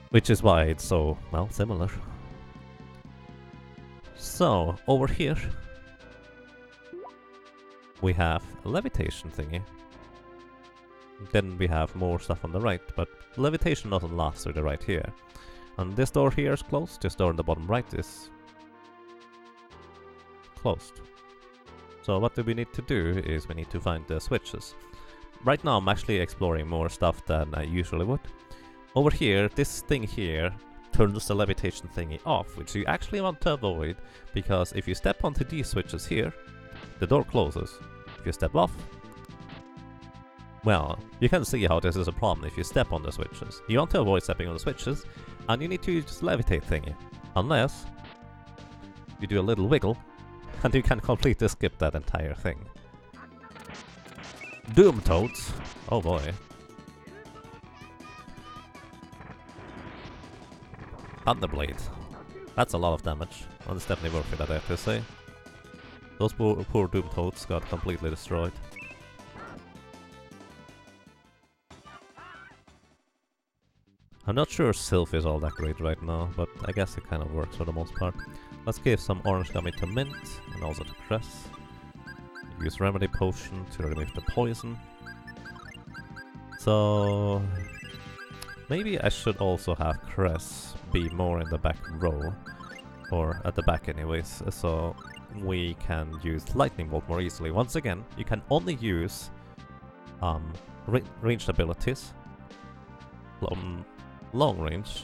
Which is why it's so, well, similar. So, over here we have a levitation thingy. Then we have more stuff on the right, but levitation doesn't last through the right here. And this door here is closed, this door on the bottom right is closed. So what do we need to do is we need to find the switches. Right now I'm actually exploring more stuff than I usually would. Over here, this thing here turns the levitation thingy off, which you actually want to avoid, because if you step onto these switches here, the door closes. If you step off, well, you can see how this is a problem if you step on the switches. You want to avoid stepping on the switches, and you need to use this levitate thingy. Unless you do a little wiggle, and you can completely skip that entire thing. Doom Toads! Oh boy. Thunderblade. That's a lot of damage. Well, it's definitely worth it, I have to say. Those poor Doom Toads got completely destroyed. I'm not sure Sylph is all that great right now, but I guess it kind of works for the most part. Let's give some orange gummy to Mint, and also to Cress. Use Remedy Potion to remove the poison. So... maybe I should also have Cress be more in the back row, or at the back anyways, so we can use Lightning Bolt more easily. Once again, you can only use ranged abilities, long range,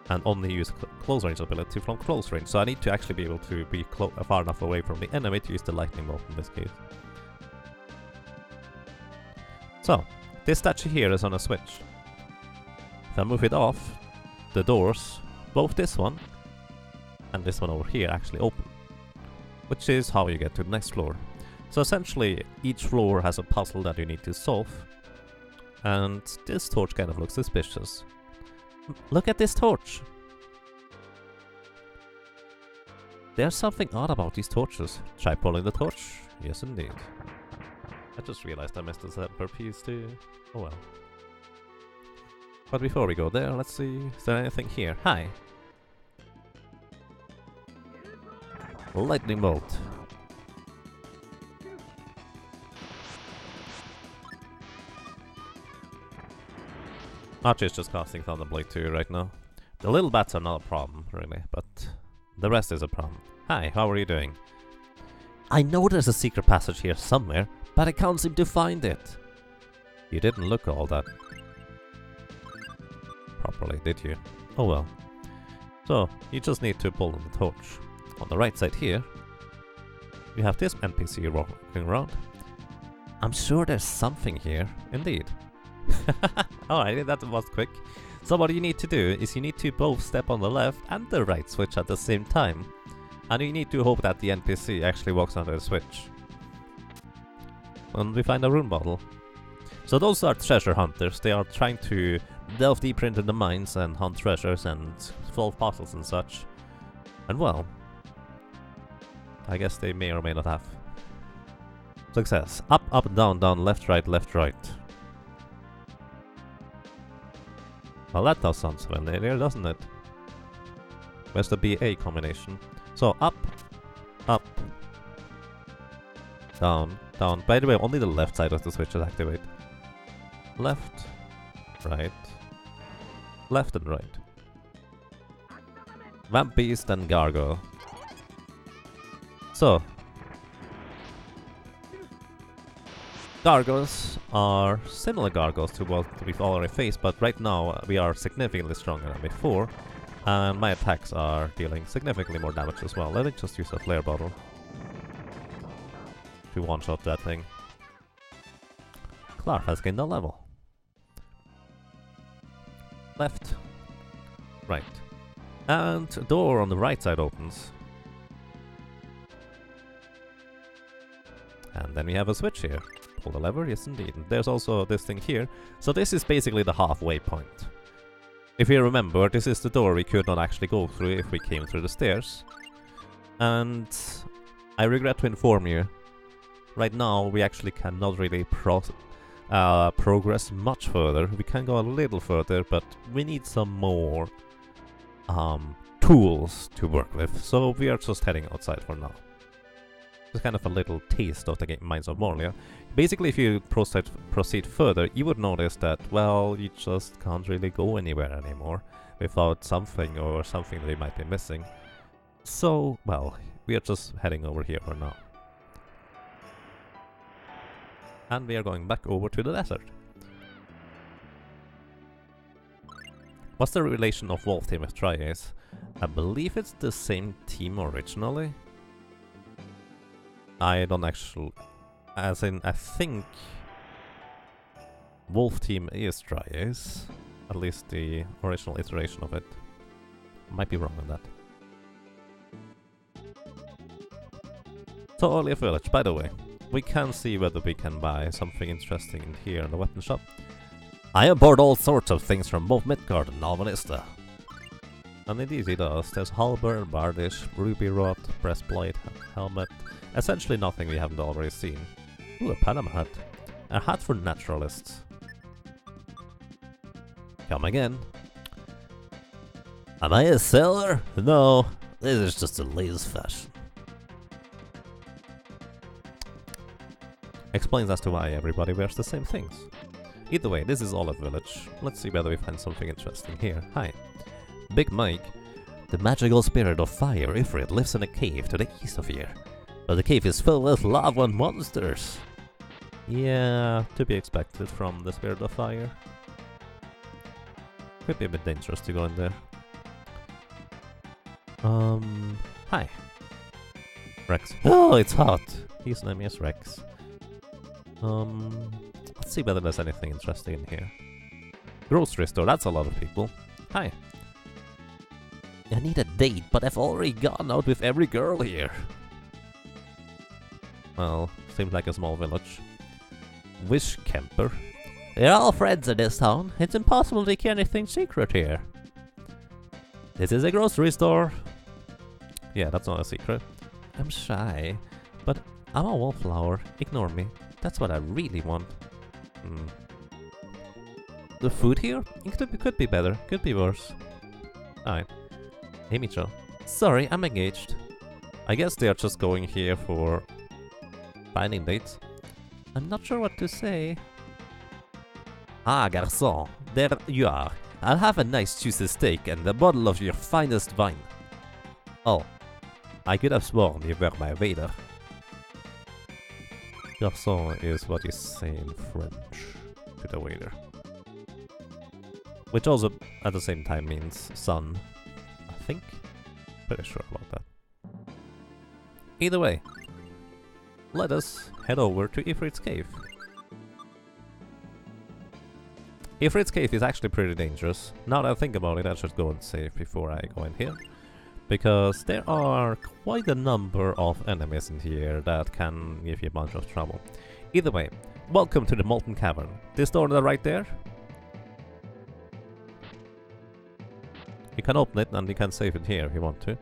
and only use close range ability from close range. So I need to actually be able to be far enough away from the enemy to use the Lightning Bolt in this case. So, this statue here is on a switch. If I move it off, the doors, both this one and this one over here, actually open. Which is how you get to the next floor. So essentially, each floor has a puzzle that you need to solve. And this torch kind of looks suspicious. Look at this torch! There's something odd about these torches. Try pulling the torch? Yes, indeed. I just realized I missed a separate piece too. Oh well. But before we go there, let's see, is there anything here? Hi! Lightning Bolt. Archie is just casting Thunderblade too right now. The little bats are not a problem, really, but the rest is a problem. Hi, how are you doing? I know there's a secret passage here somewhere, but I can't seem to find it. You didn't look all that properly, did you? Oh well. So, you just need to pull on the torch. On the right side here, you have this NPC walking around. I'm sure there's something here, indeed. Alright, that was quick. So what you need to do is you need to both step on the left and the right switch at the same time. And you need to hope that the NPC actually walks under the switch. And we find a rune bottle. So those are treasure hunters. They are trying to delve deeper into the mines and hunt treasures and solve puzzles and such. And well, I guess they may or may not have success. Up, up, down, down, left, right, left, right. Well, that does sound familiar, doesn't it? Where's the BA combination? So, up, up, down, down. By the way, only the left side of the switch is activate. Left, right, left and right. Vamp Beast and Gargoyle. So, gargoyles are similar gargoyles to what we've already faced, but right now we are significantly stronger than before, and my attacks are dealing significantly more damage as well. Let me just use a flare bottle to one-shot that thing. Clark has gained a level. Left, right, and a door on the right side opens. And then we have a switch here. Pull the lever, yes indeed. And there's also this thing here. So this is basically the halfway point. If you remember, this is the door we could not actually go through if we came through the stairs. And I regret to inform you, right now we actually cannot really progress much further. We can go a little further, but we need some more tools to work with. So we are just heading outside for now. It's kind of a little taste of the game Mines of Moria. Basically, if you proceed further, you would notice that, well, you just can't really go anywhere anymore without something or something that you might be missing. So, well, we are just heading over here for now. And we are going back over to the desert. What's the relation of Wolf Team with Tri-Ace? I believe it's the same team originally. I don't actually... As in, I think... Wolf Team is Tri-Ace. At least the original iteration of it. Might be wrong on that. Totally a village. By the way, we can see whether we can buy something interesting in here in the weapon shop. I import all sorts of things from both Midgard and Alvanista. And indeed he does. There's halberd, bardish, ruby rod, breastplate, helmet. Essentially nothing we haven't already seen. Ooh, a Panama hat. A hat for naturalists. Come again. Am I a sailor? No, this is just the latest fashion. Explains as to why everybody wears the same things. Either way, this is Olive Village. Let's see whether we find something interesting here. Hi. Big Mike. The magical spirit of fire, Ifrit, lives in a cave to the east of here. But the cave is filled with lava and monsters. Yeah, to be expected from the spirit of fire. Could be a bit dangerous to go in there. Hi. Rex. Oh, it's hot. His name is Rex. Let's see whether there's anything interesting in here. Grocery store, that's a lot of people. Hi. I need a date, but I've already gone out with every girl here. Well, seems like a small village. Wish Kemper. We're all friends in this town. It's impossible to keep anything secret here. This is a grocery store. Yeah, that's not a secret. I'm shy, but I'm a wallflower. Ignore me. That's what I really want. The food here? It could be better, could be worse. Alright. Hey Micho. Sorry, I'm engaged. I guess they are just going here for finding dates. I'm not sure what to say. Ah, garçon, there you are. I'll have a nice juicy steak and a bottle of your finest wine. Oh, I could have sworn you were my waiter. Garçon is what you say in French to the waiter. Which also at the same time means son, I think. Pretty sure about that. Either way, let us head over to Ifrit's cave. Ifrit's cave is actually pretty dangerous. Now that I think about it, I should go and save before I go in here. Because there are quite a number of enemies in here that can give you a bunch of trouble. Either way, welcome to the Molten Cavern. This door right there. You can open it and you can save it here if you want to.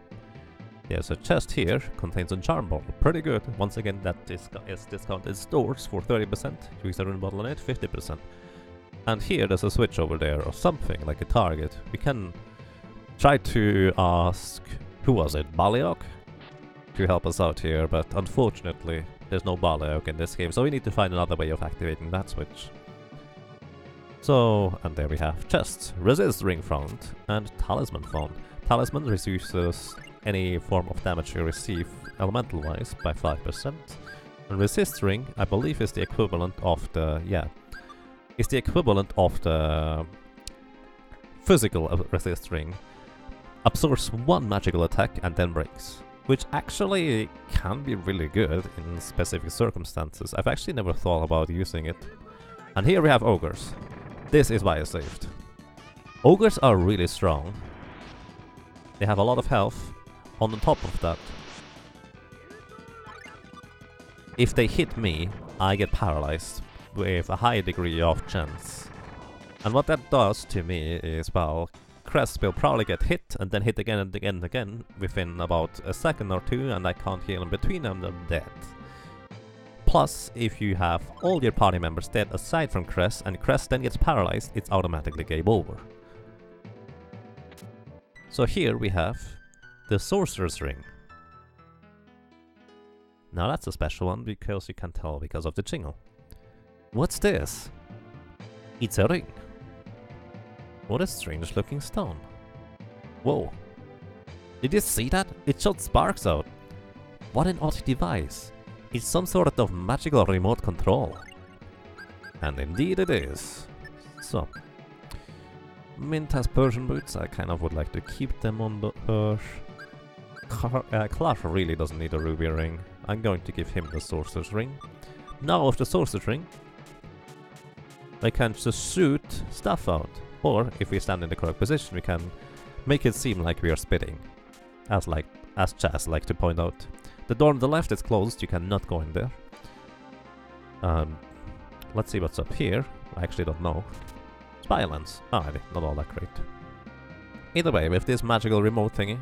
There's a chest here, contains a charm bottle. Pretty good. Once again, that is discounted stores for 30%. Use a rune bottle on it, 50%. And here there's a switch over there or something, like a target. We can try to ask, who was it, Baliok? To help us out here, but unfortunately there's no Baliok in this game, so we need to find another way of activating that switch. So, and there we have chests, resist ring found, and talisman found. Talisman reduces any form of damage you receive elemental wise by 5%. And resist ring, I believe, is the equivalent of the, is the equivalent of the physical resist ring. Absorbs one magical attack and then breaks, which actually can be really good in specific circumstances. I've actually never thought about using it. And here we have ogres. This is why I saved. Ogres are really strong. They have a lot of health. On the top of that, if they hit me, I get paralyzed with a high degree of chance. And what that does to me is, well, Crest will probably get hit and then hit again and again and again within about a second or two, and I can't heal in between them, they're dead. Plus, if you have all your party members dead aside from Crest, and Crest then gets paralyzed, it's automatically game over. So here we have the Sorcerer's Ring. Now that's a special one because you can tell because of the jingle. What's this? It's a ring. What a strange looking stone. Whoa. Did you see that? It shot sparks out. What an odd device. It's some sort of magical remote control. And indeed it is. So. Mint has Persian boots. I kind of would like to keep them on her. Clark really doesn't need a ruby ring. I'm going to give him the Sorcerer's Ring. Now with the Sorcerer's Ring, they can just shoot stuff out. Or, if we stand in the correct position, we can make it seem like we are spitting. As Chaz like to point out. The door on the left is closed, you cannot go in there. Let's see what's up here. I actually don't know. Spy lens. Alrighty, not all that great. Either way, with this magical remote thingy,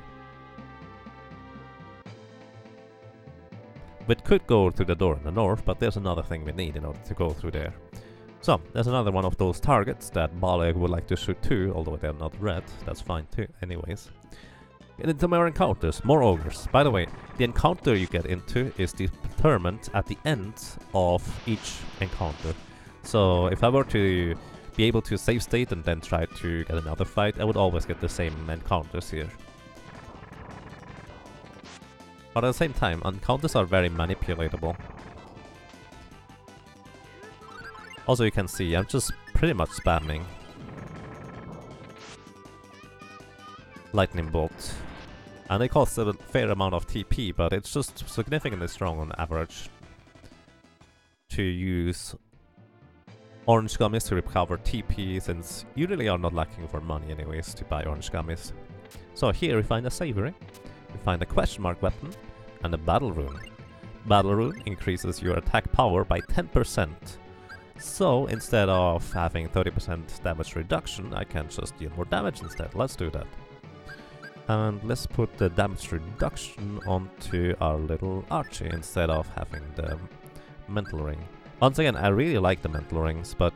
we could go through the door in the north, but there's another thing we need in order to go through there. So, there's another one of those targets that Baleg would like to shoot too, although they're not red. That's fine too, anyways. Get into more encounters, more ogres. By the way, the encounter you get into is determined at the end of each encounter. So, if I were to be able to save state and then try to get another fight, I would always get the same encounters here. But at the same time, encounters are very manipulatable. Also, you can see I'm just pretty much spamming lightning bolt, and it costs a fair amount of TP, but it's just significantly strong on average to use orange gummies to recover TP, since you really are not lacking for money anyways to buy orange gummies. So here we find a savory, we find a question mark weapon, and a battle rune. Battle rune increases your attack power by 10%. So instead of having 30% damage reduction, I can just deal more damage instead. Let's do that. And let's put the damage reduction onto our little Archie instead of having the mental ring. Once again, I really like the mental rings, but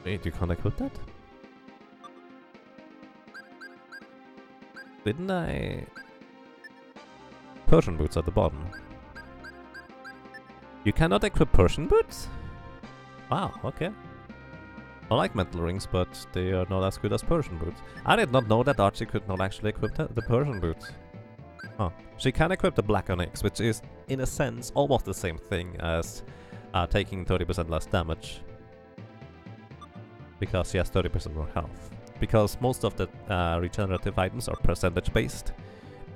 wait, you can't equip that? Didn't I? Persian boots at the bottom. You cannot equip Persian boots? Wow, okay. I like mental rings, but they are not as good as Persian boots. I did not know that Archie could not actually equip the Persian boots. Oh, she can equip the Black Onyx, which is, in a sense, almost the same thing as taking 30% less damage. Because she has 30% more health. Because most of the regenerative items are percentage based,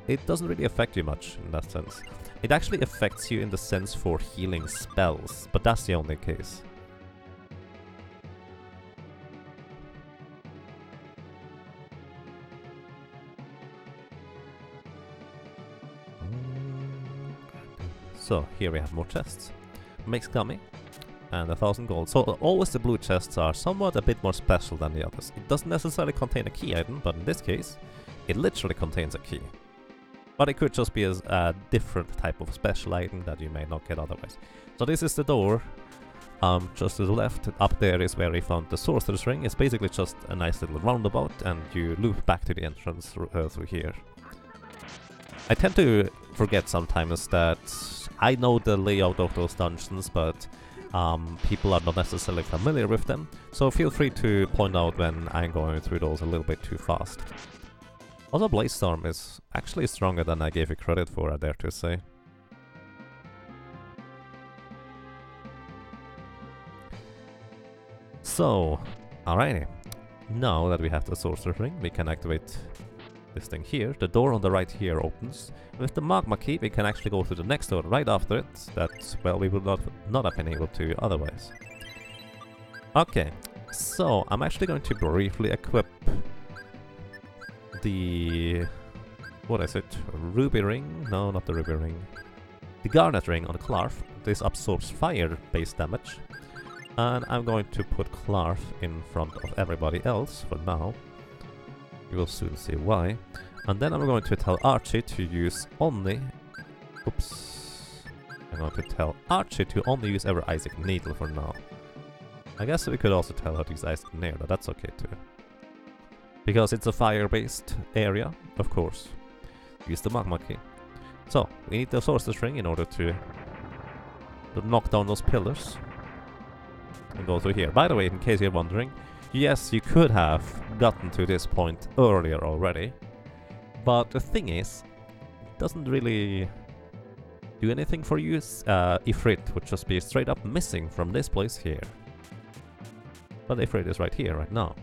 it doesn't really affect you much in that sense. It actually affects you in the sense for healing spells, but that's the only case. So here we have more chests. Makes gummy and 1000 gold. So always the blue chests are somewhat a bit more special than the others. It doesn't necessarily contain a key item, but in this case, it literally contains a key. But it could just be a different type of special item that you may not get otherwise. So this is the door. Just to the left, up there is where we found the sorcerer's ring. It's basically just a nice little roundabout, and you loop back to the entrance through here. I tend to forget sometimes that I know the layout of those dungeons, but people are not necessarily familiar with them. So feel free to point out when I'm going through those a little bit too fast. Also, Blaze Storm is actually stronger than I gave it credit for, I dare to say. So, alrighty. Now that we have the Sorcerer's Ring, we can activate this thing here. The door on the right here opens. With the Magma Key, we can actually go to the next door right after it. That, well, we would not have been able to otherwise. Okay, so I'm actually going to briefly equip the... what is it? Ruby ring? No, not the ruby ring. The garnet ring on Clarf. This absorbs fire-based damage. And I'm going to put Clarf in front of everybody else for now. You will soon see why. And then I'm going to tell Archie to use only... oops. I'm going to tell Archie to only use ever Isaac Needle for now. I guess we could also tell her to use Isaac Nair, but that's okay too. Because it's a fire-based area, of course. Use the Magma Key. So, we need the Sorcerer's Ring in order to knock down those pillars. And go through here. By the way, in case you're wondering, yes, you could have gotten to this point earlier already. But the thing is, it doesn't really do anything for you. Ifrit would just be straight up missing from this place here. But Ifrit is right here, right now.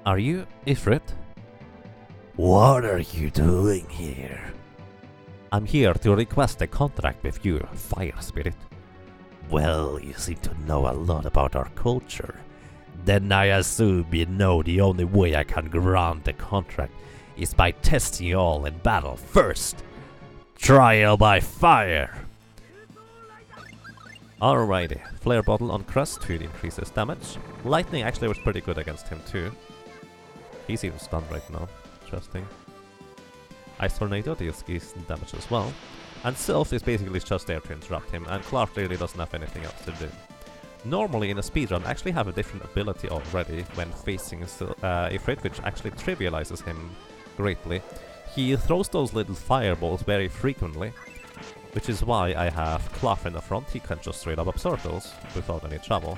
Are you Ifrit? What are you doing here? I'm here to request a contract with you, Fire Spirit. Well, you seem to know a lot about our culture. Then I assume you know the only way I can grant a contract is by testing you all in battle first. Trial by fire. Alrighty, Flare Bottle on Crest to increase his damage. Lightning actually was pretty good against him too. He's even stunned right now. Interesting. Ice Tornado deals decent damage as well. And Sylph is basically just there to interrupt him, and Clark really doesn't have anything else to do. Normally in a speedrun, I actually have a different ability already when facing Ifrit, which actually trivializes him greatly. He throws those little fireballs very frequently, which is why I have Clark in the front. He can just straight up absorb those without any trouble.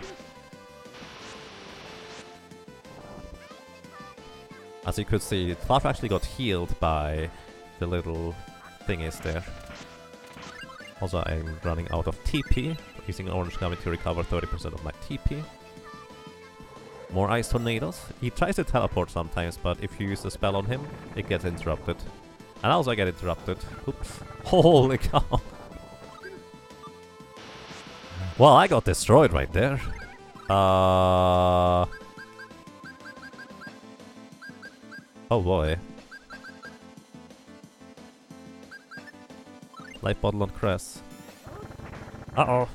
As you could see, Clark actually got healed by the little thingies there. Also, I'm running out of TP, using Orange Gummy to recover 30% of my TP. More Ice Tornadoes. He tries to teleport sometimes, but if you use the spell on him, it gets interrupted. And also I get interrupted. Oops. Holy cow. Well, I got destroyed right there. Oh boy. Life Bottle on Cress. Uh-oh.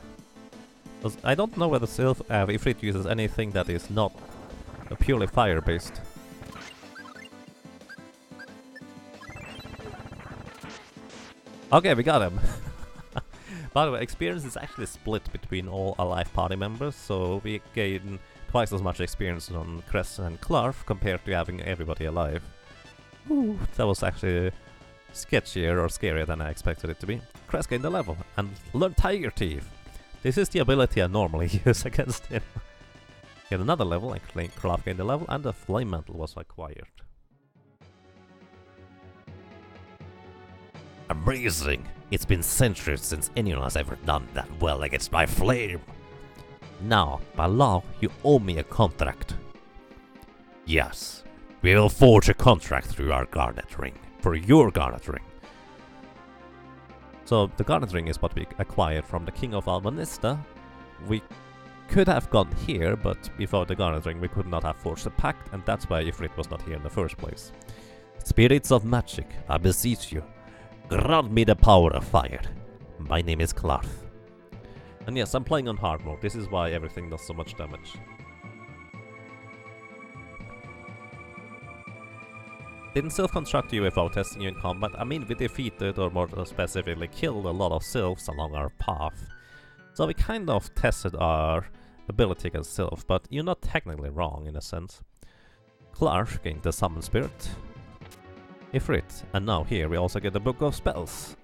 I don't know whether Sylph Ifrit uses anything that is not purely fire-based. Okay, we got him. By the way, experience is actually split between all alive party members, so we gain twice as much experience on Cress and Clark compared to having everybody alive. Ooh, that was actually sketchier or scarier than I expected it to be. Cress gained a level and learned Tiger Teeth. This is the ability I normally use against him. Get another level, and Clark gained a level, and the Flame Mantle was acquired. Amazing! It's been centuries since anyone has ever done that well against my flame. Now, by law, you owe me a contract. Yes, we will forge a contract through our Garnet Ring. For your Garnet Ring. So, the Garnet Ring is what we acquired from the King of Albanista. We could have gone here, but without the Garnet Ring we could not have forged a pact, and that's why Ifrit was not here in the first place. Spirits of magic, I beseech you, grant me the power of fire. My name is Clark. And yes, I'm playing on hard mode. This is why everything does so much damage. Didn't Sylph construct you without testing you in combat? I mean, we defeated, or more specifically killed, a lot of Sylphs along our path. So we kind of tested our ability against Sylph, but you're not technically wrong in a sense. Clark gained the Summon Spirit. Ifrit, and now here we also get the Book of Spells.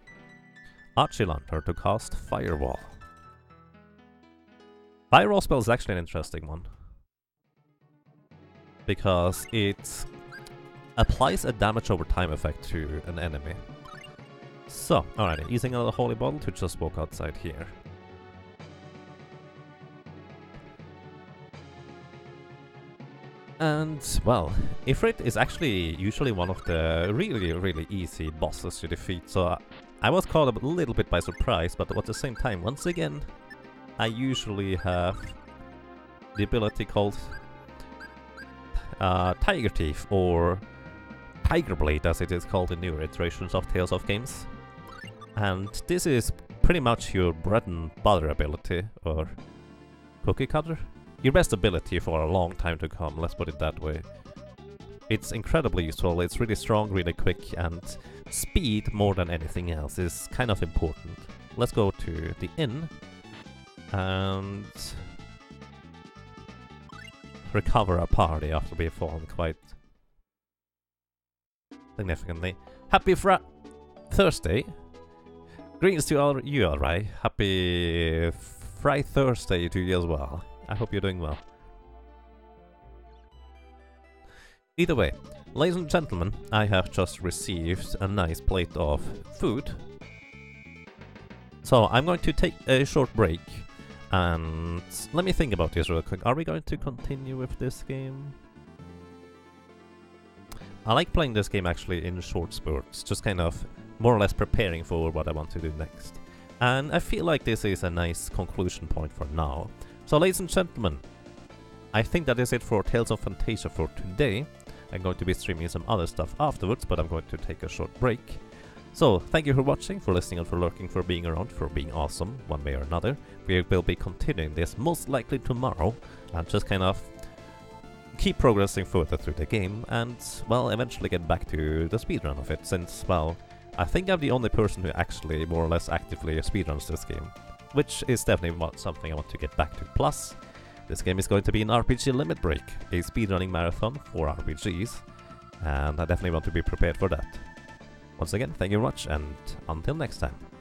Archie-Lantern to cast Firewall. Firewall spell is actually an interesting one. Because it applies a damage over time effect to an enemy. So, alrighty, using another Holy Bottle to just walk outside here. And, well, Ifrit is actually usually one of the really easy bosses to defeat, so I was caught a little bit by surprise, but at the same time, once again, I usually have the ability called Tiger Teeth, or Tiger Blade as it is called in newer iterations of Tales of games. And this is pretty much your bread and butter ability, or cookie cutter? Your best ability for a long time to come, let's put it that way. It's incredibly useful, it's really strong, really quick, and speed more than anything else is kind of important. Let's go to the inn and recover our party after we've fallen quite significantly. Happy Thursday! Greetings to all you, alright. Happy Fry Thursday to you as well. I hope you're doing well. Either way, ladies and gentlemen, I have just received a nice plate of food. So I'm going to take a short break, and let me think about this real quick. Are we going to continue with this game? I like playing this game actually in short spurts, just kind of more or less preparing for what I want to do next. And I feel like this is a nice conclusion point for now. So ladies and gentlemen, I think that is it for Tales of Phantasia for today. I'm going to be streaming some other stuff afterwards, but I'm going to take a short break. So, thank you for watching, for listening, and for lurking, for being around, for being awesome, one way or another. We will be continuing this most likely tomorrow, and just kind of keep progressing further through the game, and, well, eventually get back to the speedrun of it, since, well, I think I'm the only person who actually more or less actively speedruns this game, which is definitely something I want to get back to. Plus, this game is going to be an RPG limit break, a speedrunning marathon for RPGs, and I definitely want to be prepared for that. Once again, thank you very much, and until next time.